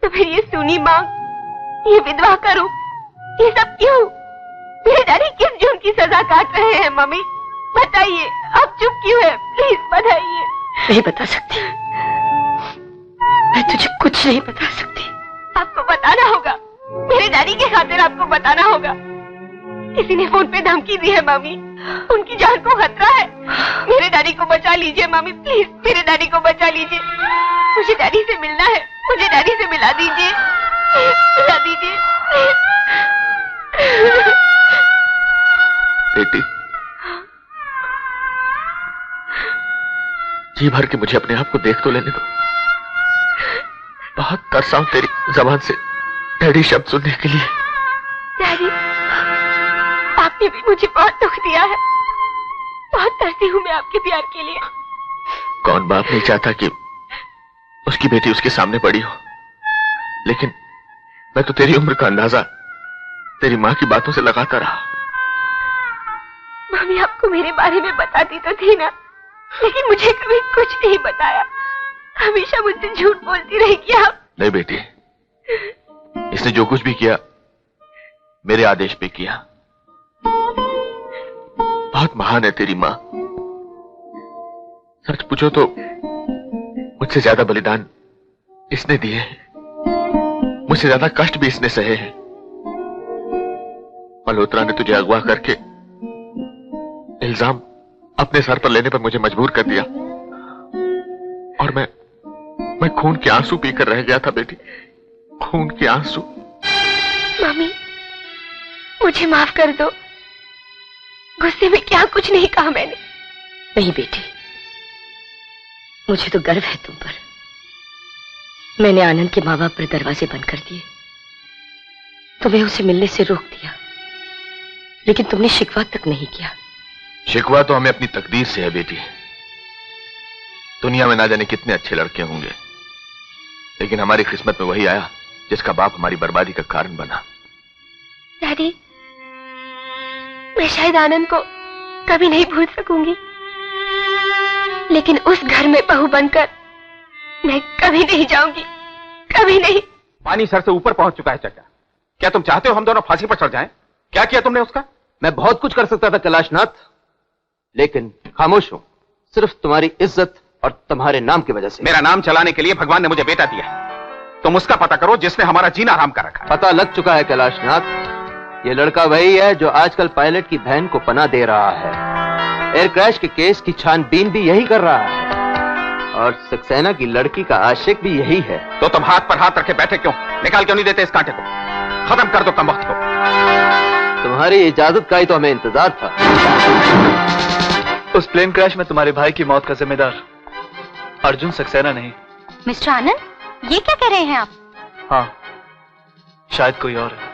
तो फिर ये सूनी मांग, ये विधवा का रूप, ये सब क्यों? मेरे डैडी किस जुर्म की सजा काट रहे हैं मम्मी? बताइए, आप चुप क्यों है? प्लीज बताइए। नहीं बता सकती, मैं तुझे कुछ नहीं बता सकती। आपको बताना होगा, मेरे डैडी के खातिर आपको बताना होगा। किसी ने फोन पे धमकी दी है मम्मी, उनकी जान को खतरा है। मेरे डैडी को बचा लीजिए मम्मी, प्लीज मेरे डैडी को बचा लीजिए। मुझे डैडी से मिलना है, मुझे डैडी से मिला दीजिए, मिला दीजिए। बेटी, जी भर के मुझे अपने आप को देख तो लेने दो। बहुत तरसा हूं तेरी जबान से डैडी शब्द सुनने के लिए। डैडी, आपने भी मुझे बहुत दुख दिया है। बहुत तरसी हूँ मैं आपके प्यार के लिए। कौन बाप नहीं चाहता कि उसकी बेटी उसके सामने पड़ी हो, लेकिन मैं तो तेरी उम्र का अंदाजा तेरी माँ की बातों से लगाता रहा। मम्मी आपको मेरे बारे में बताती तो थी ना, लेकिन मुझे कभी कुछ नहीं बताया। हमेशा मुझसे झूठ बोलती रही कि आप। नहीं बेटी, इसने जो कुछ भी किया मेरे आदेश पे किया। बहुत महान है तेरी माँ। सच पूछो तो मुझसे ज्यादा बलिदान इसने दिए हैं, मुझसे ज्यादा कष्ट भी इसने सहे हैं। मल्होत्रा ने तुझे अगवा करके इल्जाम अपने सर पर लेने पर मुझे मजबूर कर दिया और मैं खून के आंसू पीकर रह गया था बेटी, खून के आंसू। मम्मी, मुझे माफ कर दो, गुस्से में क्या कुछ नहीं कहा मैंने। नहीं बेटी, मुझे तो गर्व है तुम पर। मैंने आनंद के माँ बाप पर दरवाजे बंद कर दिए, तुम्हें उसे मिलने से रोक दिया, लेकिन तुमने शिकवा तक नहीं किया। शिकवा तो हमें अपनी तकदीर से है बेटी। दुनिया में ना जाने कितने अच्छे लड़के होंगे, लेकिन हमारी किस्मत में वही आया जिसका बाप हमारी बर्बादी का कारण बना। डैडी, मैं शायद आनंद को कभी नहीं भूल सकूंगी, लेकिन उस घर में बहू बनकर मैं कभी नहीं जाऊंगी, कभी नहीं। पानी सर से ऊपर पहुंच चुका है चाचा। क्या तुम चाहते हो हम दोनों फांसी पर चढ़ जाएं? क्या किया तुमने उसका? मैं बहुत कुछ कर सकता था कैलाशनाथ, लेकिन खामोश हूं, सिर्फ तुम्हारी इज्जत और तुम्हारे नाम की वजह से। मेरा नाम चलाने के लिए भगवान ने मुझे बेटा दिया है। तुम उसका पता करो जिसने हमारा जीना हराम कर रखा। पता लग चुका है कैलाशनाथ, ये लड़का वही है जो आजकल पायलट की बहन को पनाह दे रहा है। एयर क्रैश के केस की छानबीन भी यही कर रहा है, और सक्सेना की लड़की का आशिक भी यही है। तो तुम हाथ पर हाथ रखे बैठे क्यों? निकाल क्यों नहीं देते इस कांटे को? खत्म कर दो कमबख्त को। तुम्हारी इजाजत का ही तो हमें इंतजार था। उस प्लेन क्रैश में तुम्हारे भाई की मौत का जिम्मेदार अर्जुन सक्सेना नहीं। मिस्टर आनंद, ये क्या कह रहे हैं आप? हाँ, शायद कोई और है।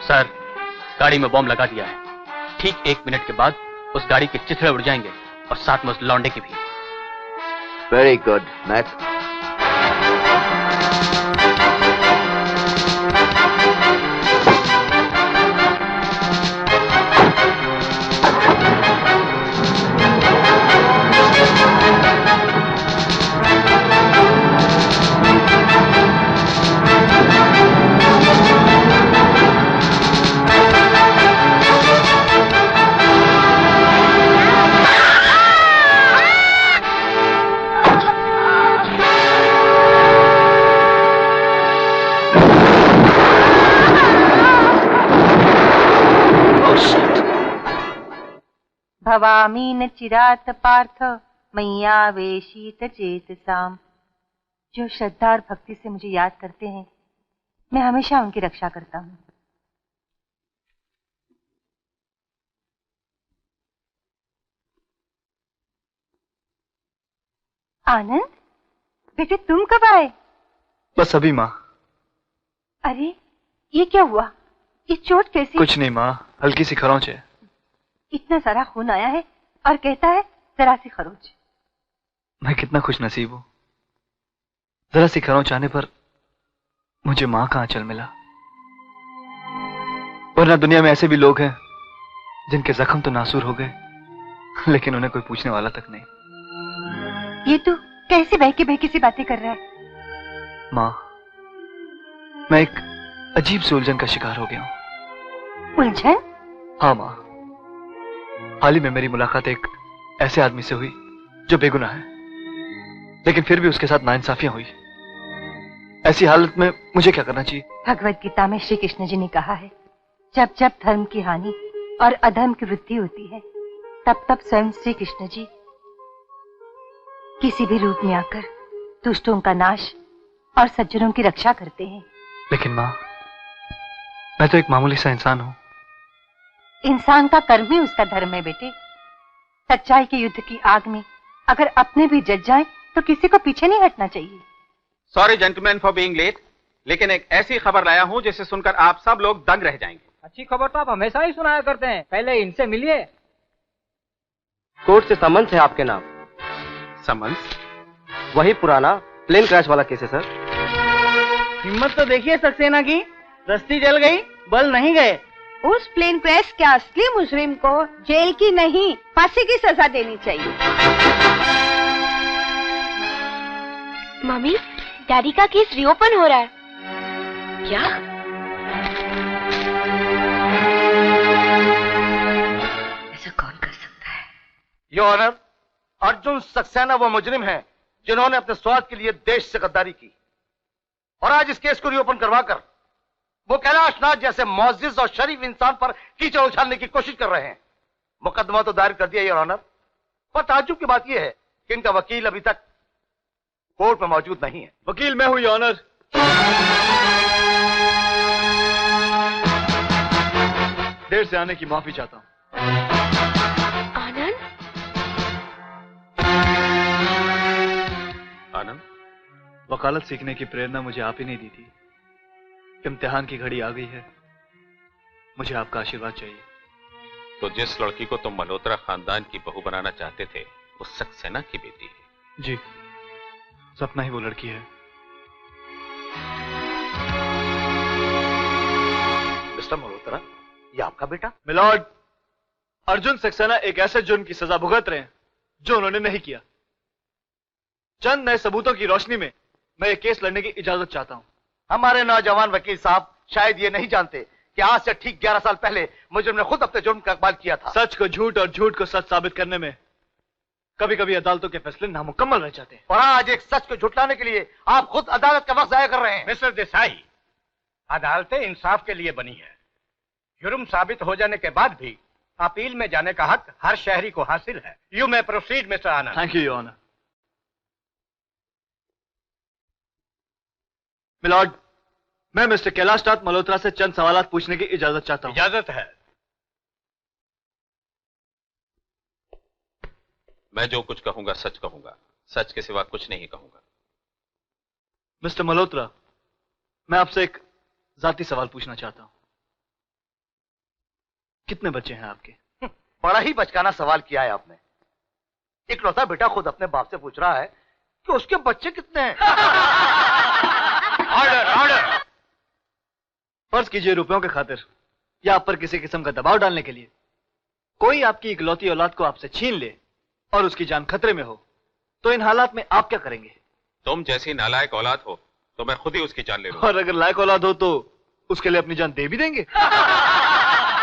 सर, गाड़ी में बॉम्ब लगा दिया है। ठीक 1 मिनट के बाद उस गाड़ी के चिथड़े उड़ जाएंगे और साथ में उस लौंडे की भी। Very good Mac. भवामी न चिरात पार्थ मैया वेशीत चेतसाम। जो श्रद्धा और भक्ति से मुझे याद करते हैं, मैं हमेशा उनकी रक्षा करता हूँ। आनंद, बेटे तुम कब आए? बस अभी माँ। अरे ये क्या हुआ? ये चोट कैसी? कुछ नहीं माँ, हल्की सी खरोंच है। इतना सारा खून आया है और कहता है जरा सी खरोंच। मैं कितना खुश नसीब हूं। जरा सी खरोंच आने पर मुझे मां का आंचल मिला। वरना दुनिया में ऐसे भी लोग हैं जिनके जख्म तो नासूर हो गए, लेकिन उन्हें कोई पूछने वाला तक नहीं। ये तू कैसी बहकी सी बातें कर रहा है? मां, मैं एक अजीब सी उलझन का शिकार हो गया हूं। उलझन? हाँ मां, हाल ही में मेरी मुलाकात एक ऐसे आदमी से हुई जो बेगुनाह है, लेकिन फिर भी उसके साथ नाइंसाफियां हुई। ऐसी हालत में मुझे क्या करना चाहिए? भगवत गीता में श्री कृष्ण जी ने कहा है, जब जब धर्म की हानि और अधर्म की वृद्धि होती है, तब तब स्वयं श्री कृष्ण जी किसी भी रूप में आकर दुष्टों का नाश और सज्जनों की रक्षा करते हैं। लेकिन माँ, मैं तो एक मामूली सा इंसान हूँ। इंसान का कर्म ही उसका धर्म है बेटे। सच्चाई के युद्ध की आग में अगर अपने भी जज जाएं, तो किसी को पीछे नहीं हटना चाहिए। Sorry gentleman for being late, लेकिन एक ऐसी खबर लाया हूं जिसे सुनकर आप सब लोग दंग रह जाएंगे। अच्छी खबर तो आप हमेशा ही सुनाया करते हैं, पहले इनसे मिलिए। कोर्ट से समन्स है आपके नाम। समन्स? वही पुराना प्लेन क्रैश वाला केस है सर। हिम्मत तो देखिए सक्सेना की, रस्सी जल गई, बल नहीं गए। उस प्लेन क्रैश के असली मुजरिम को जेल की नहीं, फांसी की सजा देनी चाहिए। मम्मी, डैडी का केस रीओपन हो रहा है। क्या? ऐसा कौन कर सकता है? योर ऑनर, अर्जुन सक्सेना वो मुजरिम हैं जिन्होंने अपने स्वार्थ के लिए देश से गद्दारी की, और आज इस केस को रीओपन करवाकर वो कैलाशनाथ जैसे मुअज्जिज और शरीफ इंसान पर कीचड़ उछालने की कोशिश कर रहे हैं। मुकदमा तो दायर कर दिया योर ऑनर, पर ताज्जुब की बात यह है कि इनका वकील अभी तक कोर्ट में मौजूद नहीं है। वकील मैं हूं योर ऑनर। देर से आने की माफी चाहता हूं। आनंद? आनंद, वकालत सीखने की प्रेरणा मुझे आप ही नहीं दी थी। इम्तिहान की घड़ी आ गई है, मुझे आपका आशीर्वाद चाहिए। तो जिस लड़की को तुम मल्होत्रा खानदान की बहू बनाना चाहते थे वो सक्सेना की बेटी है। जी, सपना ही वो लड़की है। मिस्टर मल्होत्रा, ये आपका बेटा? मिलॉर्ड, अर्जुन सक्सेना एक ऐसे जुर्म की सजा भुगत रहे हैं जो उन्होंने नहीं किया। चंद नए सबूतों की रोशनी में मैं ये केस लड़ने की इजाजत चाहता हूं। हमारे नौजवान वकील साहब शायद ये नहीं जानते कि आज से ठीक 11 साल पहले मुजरिम ने खुद अपने जुर्म का इकबाल किया था। सच को झूठ और झूठ को सच साबित करने में कभी कभी अदालतों के फैसले नामुकम्मल रह जाते हैं। और आज एक सच को झुटलाने के लिए आप खुद अदालत का वक्त जाया कर रहे हैं। मिस्टर देसाई, अदालतें इंसाफ के लिए बनी है। जुर्म साबित हो जाने के बाद भी अपील में जाने का हक हर शहरी को हासिल है। You may proceed mister Anand. Thank you your honour. Milord, मैं मिस्टर कैलाश नाथ मल्होत्रा से चंद सवालात पूछने की इजाजत चाहता हूं। इजाजत है। मैं जो कुछ कहूंगा सच कहूंगा, सच के सिवा कुछ नहीं कहूंगा। मिस्टर मल्होत्रा, मैं आपसे एक जाती सवाल पूछना चाहता हूं। कितने बच्चे हैं आपके? बड़ा ही बचकाना सवाल किया है आपने। इकलौता बेटा खुद अपने बाप से पूछ रहा है कि उसके बच्चे कितने हैं। Order, order. फर्ज कीजिए रुपयों के खातिर या आप पर किसी किस्म का दबाव डालने के लिए कोई आपकी इकलौती औलाद को आपसे छीन ले और उसकी जान खतरे में हो, तो इन हालात में आप क्या करेंगे? तुम जैसी नालायक औलाद हो तो मैं खुद ही उसकी जान ले लूंगा। और अगर लायक औलाद हो तो उसके लिए अपनी जान दे भी देंगे।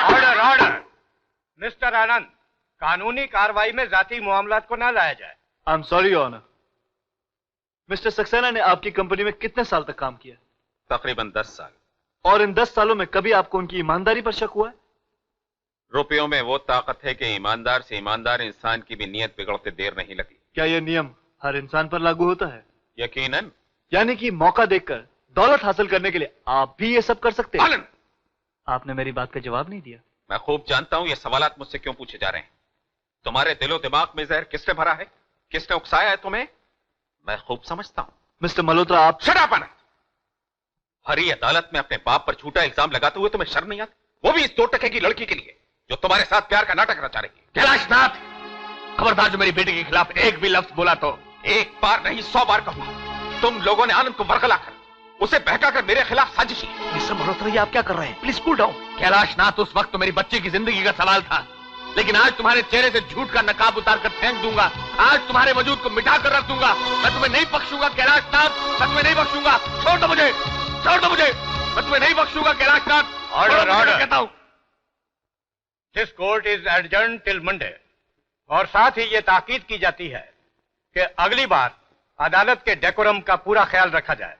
Order, order. मिस्टर आनंद, कानूनी कार्रवाई में जाती मामलात को ना लाया जाए। I am sorry your honour. Mister Saxena ने आपकी कंपनी में कितने साल तक काम किया? तकरीबन 10 साल। और इन 10 सालों में कभी आपको उनकी ईमानदारी पर शक हुआ है? रुपयों में वो ताकत है कि ईमानदार से ईमानदार इंसान की भी नीयत बिगड़ते देर नहीं लगी। क्या यह नियम हर इंसान पर लागू होता है? यकीनन। यानी कि मौका देखकर दौलत हासिल करने के लिए आप भी ये सब कर सकते हैं? आपने मेरी बात का जवाब नहीं दिया। मैं खूब जानता हूं ये सवालात मुझसे क्यों पूछे जा रहे हैं। तुम्हारे दिलो दिमाग में जहर किसने भरा है, किसने उकसाया है तुम्हें, मैं खूब समझता हूं। मिस्टर मल्होत्रा, आप शट अप आनंद। हरी अदालत में अपने बाप पर झूठा इल्जाम लगाते हुए तुम्हें शर्म नहीं आती? वो भी इस 2 टके की लड़की के लिए जो तुम्हारे साथ प्यार का नाटक रचा रही है। कैलाश नाथ, खबरदार जो मेरी बेटी के खिलाफ एक भी लफ्ज बोला तो एक बार नहीं 100 बार कहूंगा। तुम लोगों ने आनंद को वरगला कर उसे बहकाकर मेरे खिलाफ साजिश की। मिस्टर मल्होत्रा, ये आप क्या कर रहे हैं? Please cool down. Kailash Nath, उस वक्त तो मेरी बच्ची की जिंदगी का सवाल था, लेकिन आज तुम्हारे चेहरे से झूठ का नकाब उतार कर फेंक दूंगा। आज तुम्हारे वजूद को मिटा कर रख दूंगा। मैं तुम्हें नहीं बख्शूंगा कैलाश नाथ, मैं तुम्हें नहीं बख्शूंगा। छोड़ दो मुझे, छोड़ दो मुझे, मैं तुम्हें नहीं बख्शूंगा कैलाश नाथ। Order, order. कहता हूं। This court is adjourn till Monday. और साथ ही ये ताकीद की जाती है कि अगली बार अदालत के डेकोरम का पूरा ख्याल रखा जाए।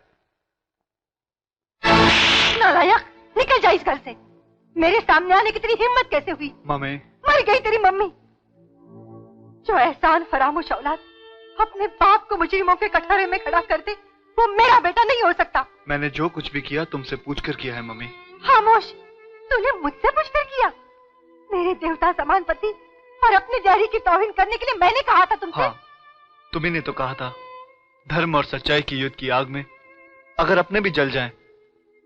नालायक, निकल जा इस घर से। मेरे सामने आने की तेरी हिम्मत कैसे हुई? मम्मी। मर गई तेरी मम्मी। जो एहसान फरामोश औलाद अपने बाप को मुजरिमों के कटघरे में खड़ा कर दे, वो मेरा बेटा नहीं हो सकता। मैंने जो कुछ भी किया तुमसे पूछकर किया है मम्मी। खामोश, तूने मुझसे पूछकर किया? मेरे देवता समान पति और अपने डैडी की तौहीन करने के लिए मैंने कहा था तुमसे। हाँ, तुम्ही ने तो कहा था धर्म और सच्चाई की युद्ध की आग में अगर अपने भी जल जाएं,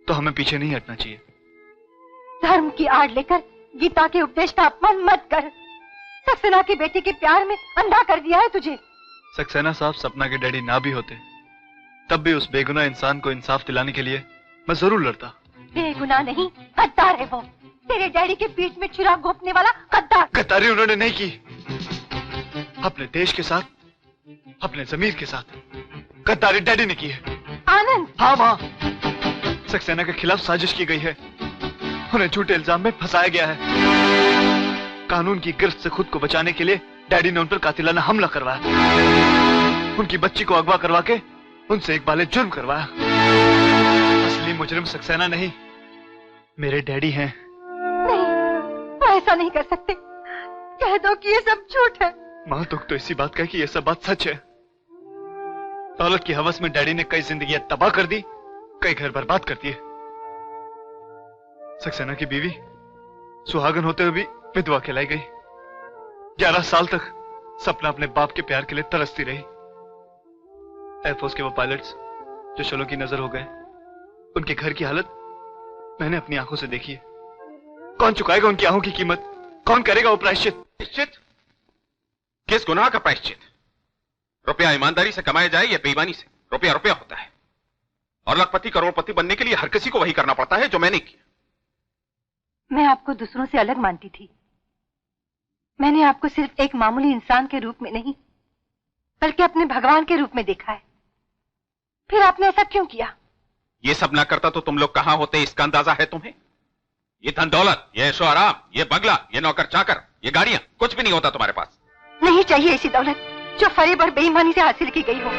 तो हमें पीछे नहीं हटना चाहिए। धर्म की आड़ लेकर गीता के उपदेश का अपमान मत कर। सक्सेना की बेटी के प्यार में अंधा कर दिया है तुझे। सक्सेना साहब सपना के डैडी ना भी होते तब भी उस बेगुनाह इंसान को इंसाफ दिलाने के लिए मैं जरूर लड़ता। बेगुनाह नहीं, गद्दार है वो। तेरे डैडी के पीठ में छुरा घोंपने वाला गद्दार। गद्दारी उन्होंने नहीं की, अपने देश के साथ, अपने जमीर के साथ गद्दारी डैडी ने की है। आनंद। हाँ माँ, सक्सेना के खिलाफ साजिश की गई है। उन्हें झूठे इल्जाम में फंसाया गया है। कानून की गिरफ्त से खुद को बचाने के लिए डैडी ने उन पर कातिलाना हमला करवाया। उनकी बच्ची को अगवा करवा के उनसे एक बाले जुर्म करवाया। असली मुजरिम सक्सेना नहीं, मेरे डैडी हैं। नहीं, वो ऐसा नहीं कर सकते। कह दो कि ये सब झूठ है। माँ, दुख तो इसी बात का है कि ये सब बात सच है। दौलत की हवस में डैडी ने कई जिंदगियां तबाह कर दी, कई घर बर्बाद कर दिए। सक्सेना की बीवी सुहागन होते हुए भी विधवा कहलाई गई। 11 साल तक सपना अपने बाप के प्यार के लिए तरसती रही। एयरफोर्स के वो पायलट्स जो शलों की नजर हो गए, उनके घर की हालत मैंने अपनी आंखों से देखी है। कौन चुकाएगा उनकी आहों की कीमत? कौन करेगा वो प्रायश्चित? प्रायश्चित? किस गुनाह का प्रायश्चित? रुपया ईमानदारी से कमाया जाए या बेईमानी से, रुपया रुपया होता है। और लखपति करोड़पति बनने के लिए हर किसी को वही करना पड़ता है जो मैंने किया। मैं आपको दूसरों से अलग मानती थी। मैंने आपको सिर्फ एक मामूली इंसान के रूप में नहीं, बल्कि अपने भगवान के रूप में देखा है। फिर आपने ऐसा क्यों किया? ये सब ना करता तो तुम लोग कहां होते, इसका अंदाजा है तुम्हें? ये धन दौलत, ये ऐशो आराम, ये बंगला, ये नौकर चाकर, ये गाड़ियां, कुछ भी नहीं होता तुम्हारे पास। नहीं चाहिए ऐसी दौलत जो फरेब और बेईमानी से हासिल की गई हो।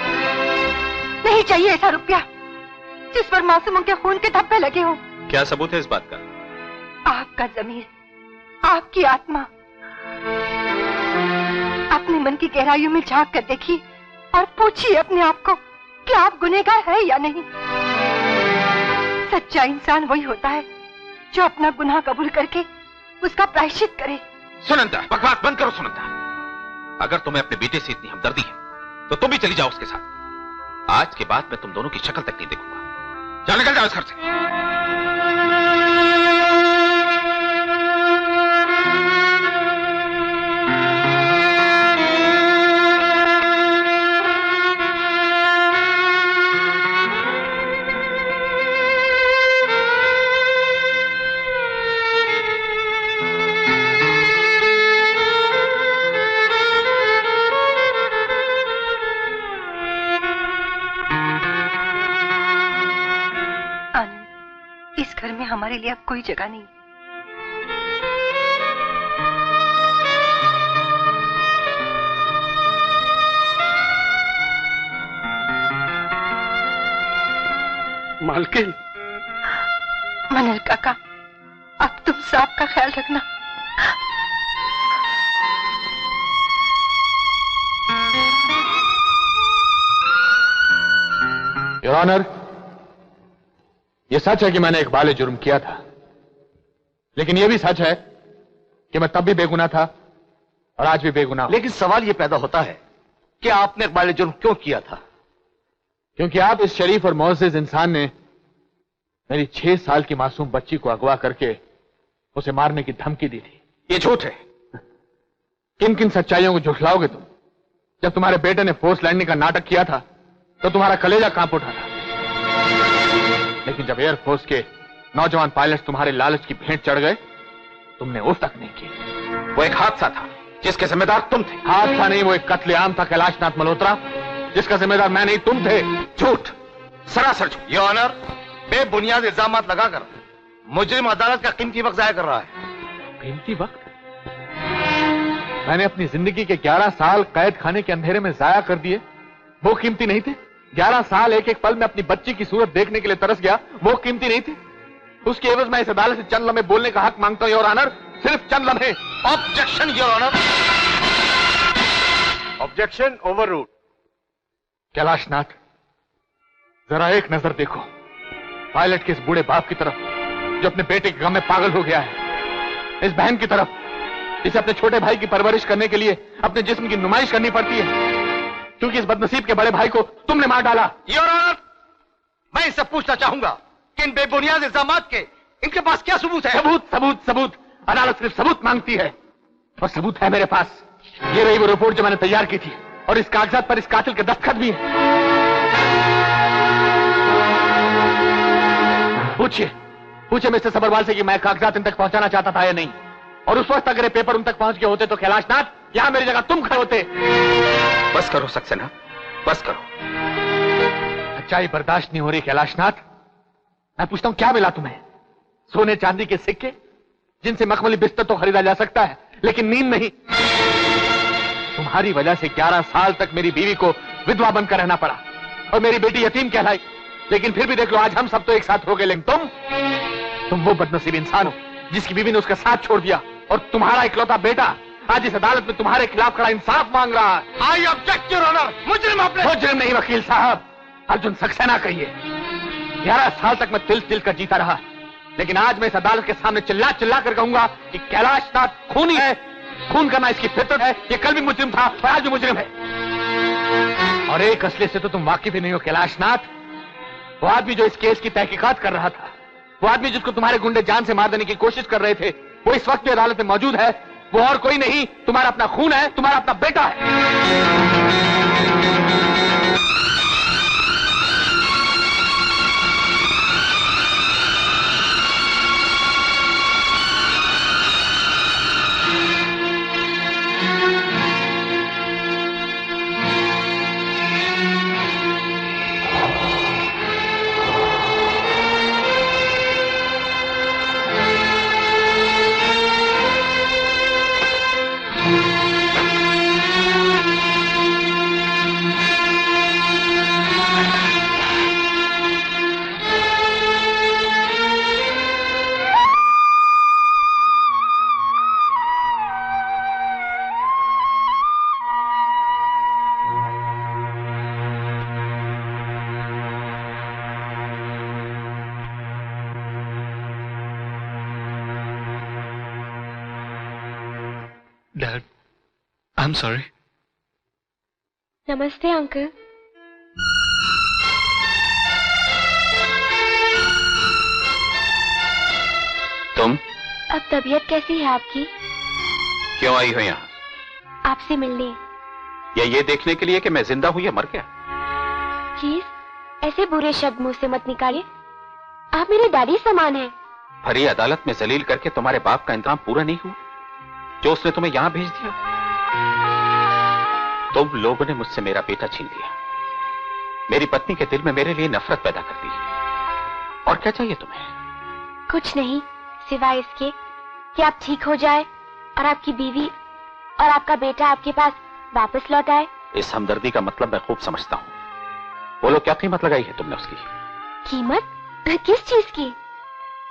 नहीं चाहिए ऐसा रुपया जिस पर मासूमों के खून के धब्बे लगे हो। क्या सबूत है इस बात का? आपका ज़मीर, आपकी आत्मा। अपने मन की गहराइयों में झांक कर देखिए और पूछिए अपने आप को कि आप गुनहगार है या नहीं। सच्चा इंसान वही होता है जो अपना गुनाह कबूल करके उसका प्रायश्चित करे। सुनंदा, बकवास बंद करो सुनंदा। अगर तुम्हें अपने बेटे से इतनी हमदर्दी है तो तुम भी चली जाओ उसके साथ। आज के बाद मैं तुम दोनों की शक्ल तक नहीं देखूंगा। जाओ, निकल जाओ इस घर से। इस घर में हमारे लिए अब कोई जगह नहीं। मालकिन। मनल काका, अब तुम सांप का ख्याल रखना। योर ऑनर, यह सच है कि मैंने एक बाले जुर्म किया था, लेकिन यह भी सच है कि मैं तब भी बेगुनाह था और आज भी बेगुनाह। लेकिन सवाल यह पैदा होता है कि आपने एक बाले जुर्म क्यों किया था? क्योंकि आप इस शरीफ और मोअज़्ज़िज़ इंसान ने मेरी 6 साल की मासूम बच्ची को अगवा करके उसे मारने की धमकी दी थी। ये झूठ है। किन किन सच्चाइयों को झुठलाओगे तुम? जब तुम्हारे बेटे ने फोर्स लैंडिंग का नाटक किया था तो तुम्हारा कलेजा कांप उठा था, लेकिन जब एयरफोर्स के नौजवान पायलट तुम्हारे लालच की भेंट चढ़ गए, तुमने उफ तक नहीं की। वो एक हादसा था जिसके जिम्मेदार तुम थे। हादसा नहीं, वो एक कत्लेआम था कैलाशनाथ मल्होत्रा, जिसका जिम्मेदार मैं नहीं तुम थे। झूठ, सरासर झूठ। ये ऑनर बेबुनियाद इल्जाम लगाकर मुजरिम अदालत का कीमती वक्त जाया कर रहा है। कीमती वक्त? मैंने अपनी जिंदगी के 11 साल कैद खाने के अंधेरे में जाया कर दिए, वो कीमती नहीं थे? 11 साल एक एक पल में अपनी बच्ची की सूरत देखने के लिए तरस गया, वो कीमती नहीं थे? उसकी एवज मैं इस अदालत से चंद लम्हे बोलने का हक मांगता हूं योर ऑनर, सिर्फ चंद लम्हे। Objection your honour. Objection overruled. Kailashnath, जरा एक नजर देखो पायलट के इस बूढ़े बाप की तरफ जो अपने बेटे के गम में पागल हो गया है, इस बहन की तरफ जिसे अपने छोटे भाई की परवरिश करने के लिए अपने जिस्म की नुमाइश करनी पड़ती है, क्योंकि इस बदनसीब के बड़े भाई को तुमने मार डाला। योर ऑनर, मैं इससे पूछना चाहूंगा कि इन बेबुनियाद इल्जामात के इनके पास क्या सबूत है? सबूत सबूत सबूत। अदालत सिर्फ सबूत मांगती है और सबूत है मेरे पास। ये रही वो रिपोर्ट जो मैंने तैयार की थी और इस कागजात पर इस कातिल के दस्तखत भी है। पूछिए पूछिए मिस्टर सबरवाल से कि मैं कागजात इन तक पहुंचाना चाहता था या नहीं, और उस वक्त अगर ये पेपर उन तक पहुंच गए होते तो कैलाशनाथ यहां मेरी जगह तुम खड़े होते। बस करो सक्सेना, बस करो। सच्चाई बर्दाश्त नहीं हो रही कैलाशनाथ। मैं पूछता हूं क्या मिला तुम्हें? सोने चांदी के सिक्के जिनसे मखमली बिस्तर तो खरीदा जा सकता है, लेकिन नींद नहीं। तुम्हारी वजह से 11 साल तक मेरी बीवी को विधवा बनकर रहना पड़ा और मेरी बेटी यतीम कहलाई, लेकिन फिर भी देख लो आज हम सब तो एक साथ हो गए, लेकिन तुम वो बदनसीब इंसान हो जिसकी बीवी ने उसका साथ छोड़ दिया, और तुम्हारा इकलौता बेटा आज इस अदालत में तुम्हारे खिलाफ खड़ा इंसाफ मांग रहा है। I object your honour. मुजरिम आपने। मुजरिम नहीं वकील साहब, अर्जुन सक्सेना कहिए। 11 साल तक मैं तिल तिल कर जीता रहा, लेकिन आज मैं इस अदालत के सामने चिल्ला चिल्ला कर कहूंगा कि कैलाशनाथ खूनी है, खून करना इसकी फितरत है। ये कल भी मुजरिम था और आज भी मुजरिम है। और एक असले से तो तुम वाकिफ ही नहीं हो कैलाशनाथ। वो आदमी जो इस केस की तहकीकात कर रहा था, वो आदमी जिसको तुम्हारे गुंडे जान से मार देने की कोशिश कर रहे थे, वो इस वक्त भी अदालत में मौजूद है। वो और कोई नहीं, तुम्हारा अपना खून है, तुम्हारा अपना बेटा है। Dad, I'm sorry. नमस्ते अंकल। तुम? अब तबीयत कैसी है आपकी? क्यों आई हो यहाँ? आपसे मिलने। या ये देखने के लिए कि मैं जिंदा हूं या मर गया? प्लीज ऐसे बुरे शब्द मुंह से मत निकालिए। आप मेरे डैडी समान हैं। भरी अदालत में जलील करके तुम्हारे बाप का इंतजाम पूरा नहीं हुआ जो उसने तुम्हें यहां भेज दिया? तुम लोगों ने मुझसे मेरा बेटा छीन लिया, मेरी पत्नी के दिल में मेरे लिए नफरत पैदा कर दी। और क्या चाहिए तुम्हें? कुछ नहीं, सिवाय इसके कि आप ठीक हो जाए और आपकी बीवी और आपका बेटा आपके पास वापस लौट आए। इस हमदर्दी का मतलब मैं खूब समझता हूँ। बोलो, क्या कीमत लगाई है तुमने उसकी? कीमत? किस चीज की?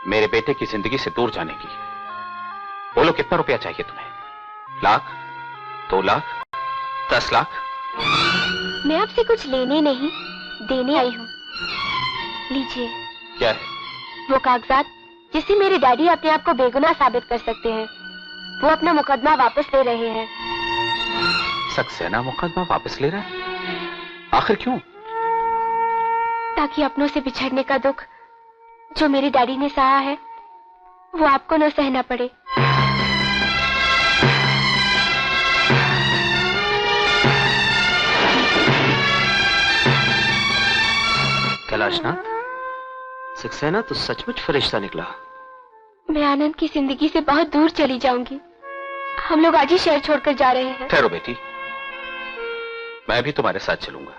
मेरे बेटे की जिंदगी से दूर जाने की। बोलो, कितना रुपया चाहिए तुम्हें? लाख, 2 लाख, 10 लाख? मैं आपसे कुछ लेने नहीं देने आई हूँ। लीजिए। क्या है? वो कागजात जिससे मेरे डैडी अपने आप को बेगुनाह साबित कर सकते हैं। वो अपना मुकदमा वापस ले रहे हैं। सक्सेना मुकदमा वापस ले रहा है? आखिर क्यों? ताकि अपनों से बिछड़ने का दुख जो मेरे डैडी ने सहा है वो आपको न सहना पड़े। कैलाशनाथ, सक्सेना तो सचमुच फरिश्ता निकला। मैं आनंद की जिंदगी से बहुत दूर चली जाऊंगी। हम लोग आज ही शहर छोड़कर जा रहे हैं। ठहरो बेटी, मैं भी तुम्हारे साथ चलूंगा।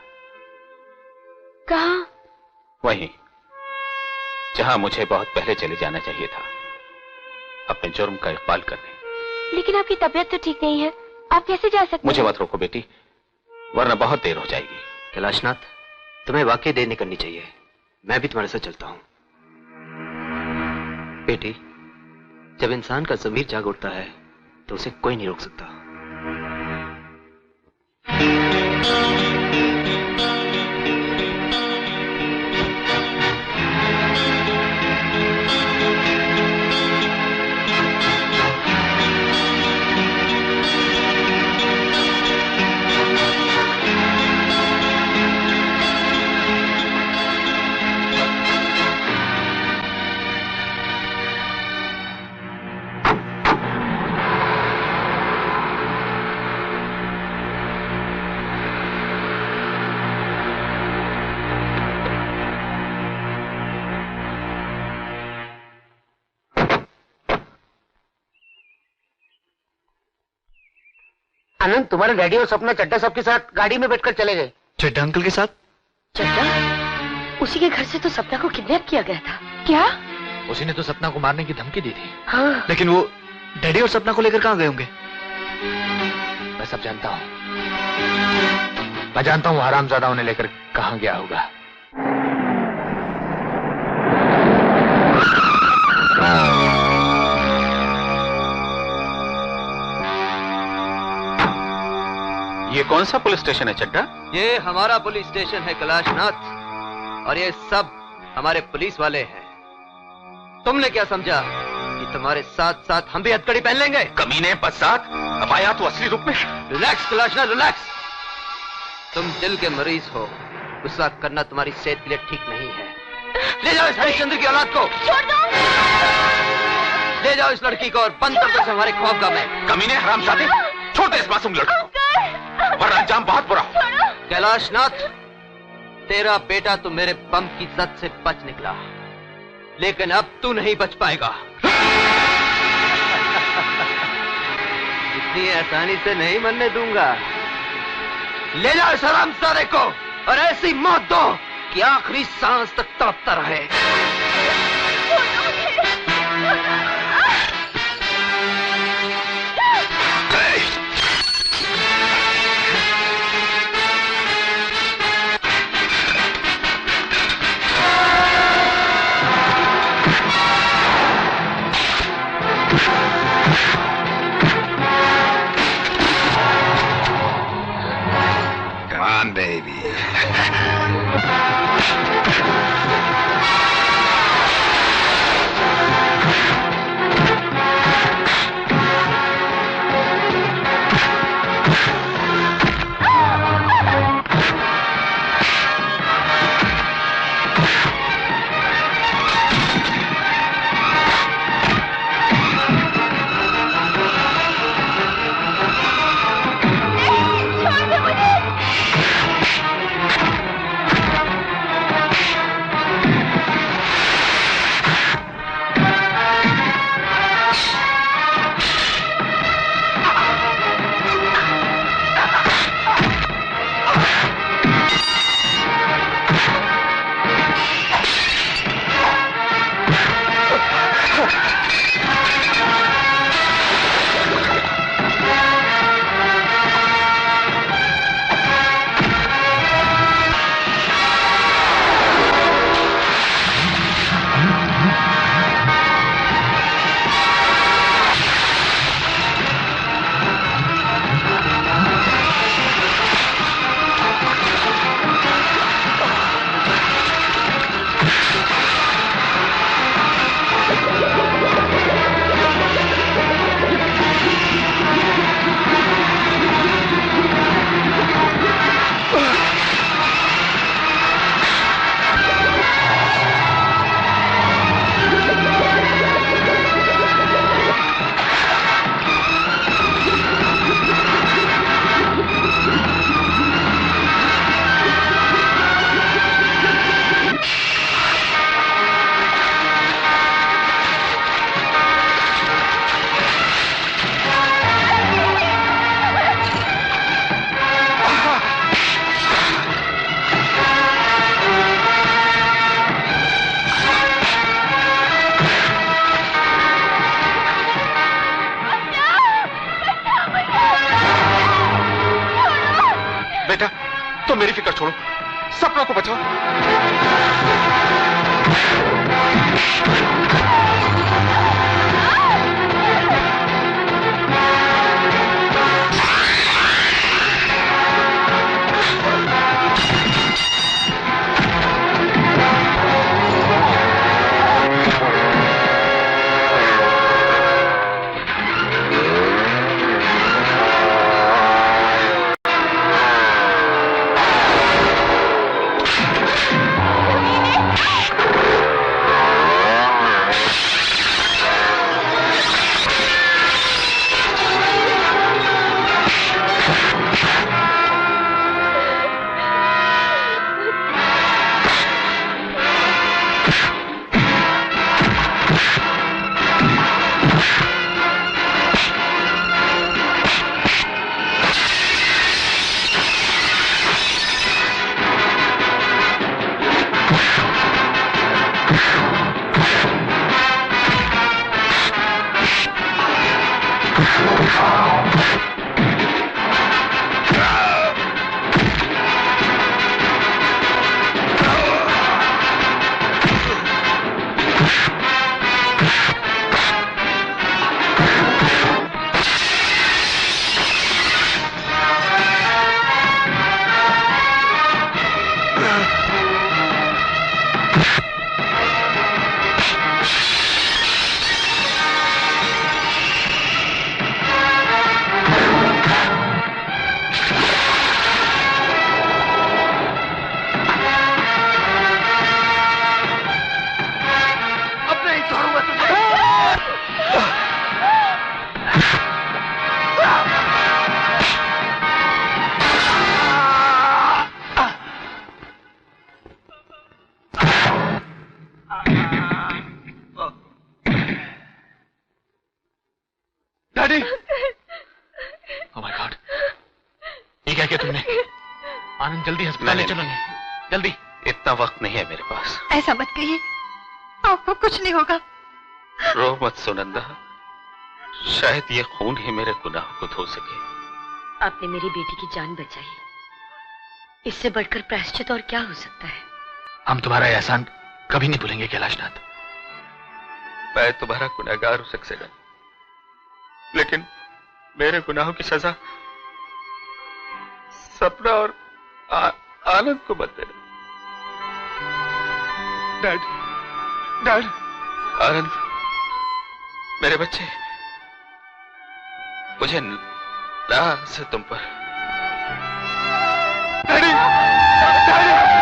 कहाँ? वहीं जहां मुझे बहुत पहले चले जाना चाहिए था, अपने जुर्म का इकबाल करने। लेकिन आपकी तबीयत तो ठीक नहीं है, आप कैसे जा सकते मुझे हैं? मत रोको बेटी, वरना बहुत देर हो जाएगी। कैलाशनाथ, तुम्हें वाकई देर नहीं करनी चाहिए। मैं भी तुम्हारे साथ चलता हूं। बेटी, जब इंसान का ज़मीर जाग उठता है तो उसे कोई नहीं रोक सकता। आनंद, तुम्हारे डैडी और सपना चड्डा साहब के साथ गाड़ी में बैठकर चले गए। चड्डा अंकल के साथ? चड्डा? उसी के घर से तो सपना को किडनैप किया गया था। क्या? उसी ने तो सपना को मारने की धमकी दी थी। हाँ। लेकिन वो डैडी और सपना को लेकर कहाँ गए होंगे? मैं सब जानता हूँ। मैं जानता हूँ हरामजादा उन्हें लेकर कहाँ गया होगा। ये कौन सा पुलिस स्टेशन है चड्डा? ये हमारा पुलिस स्टेशन है कैलाशनाथ, और ये सब हमारे पुलिस वाले हैं। तुमने क्या समझा कि तुम्हारे साथ साथ हम भी हथकड़ी पहन लेंगे? कमीने, बदसात, अब आया तो असली रूप में। Relax Kailashnath, relax. तुम दिल के मरीज हो, गुस्सा करना तुम्हारी सेहत के लिए ठीक नहीं है। ले जाओ इस हरिश्चंद्र की औलाद को। छोड़ दो। ले जाओ इस लड़की को और बंद कर दो हमारे खौफ का मैं। कमीने, हरामजादे, छोड़ दे इस मासूम लड़की को, वरना अंजाम बहुत बुरा हो। कैलाश नाथ, तेरा बेटा तो मेरे बम की जद से बच निकला, लेकिन अब तू नहीं बच पाएगा। इतनी आसानी से नहीं मरने दूंगा। ले जाओ इस हरामजादे को और ऐसी मौत दो कि आखिरी सांस तक तड़पता रहे। Come on, baby. तो मेरी फिक्र छोड़ो, सपनों को बचाओ। डैडी। ओह माय गॉड, ये क्या किया तुमने? आनंद जल्दी अस्पताल ले चलो, जल्दी। इतना वक्त नहीं है मेरे पास। ऐसा मत कहिए, आपको कुछ नहीं होगा। रो मत सुनंदा, शायद ये खून ही मेरे गुनाह को धो सके। आपने मेरी बेटी की जान बचाई, इससे बढ़कर प्रायश्चित और क्या हो सकता है? हम तुम्हारा एहसान कभी नहीं भूलेंगे कैलाशनाथ। मैं तुम्हारा गुनहगार हो सक्सेना, लेकिन मेरे गुनाहों की सजा सपना और आनंद को मत देना। Dad, dad. आनंद, मेरे बच्चे, मुझे नाज है तुम पर। Daddy, daddy.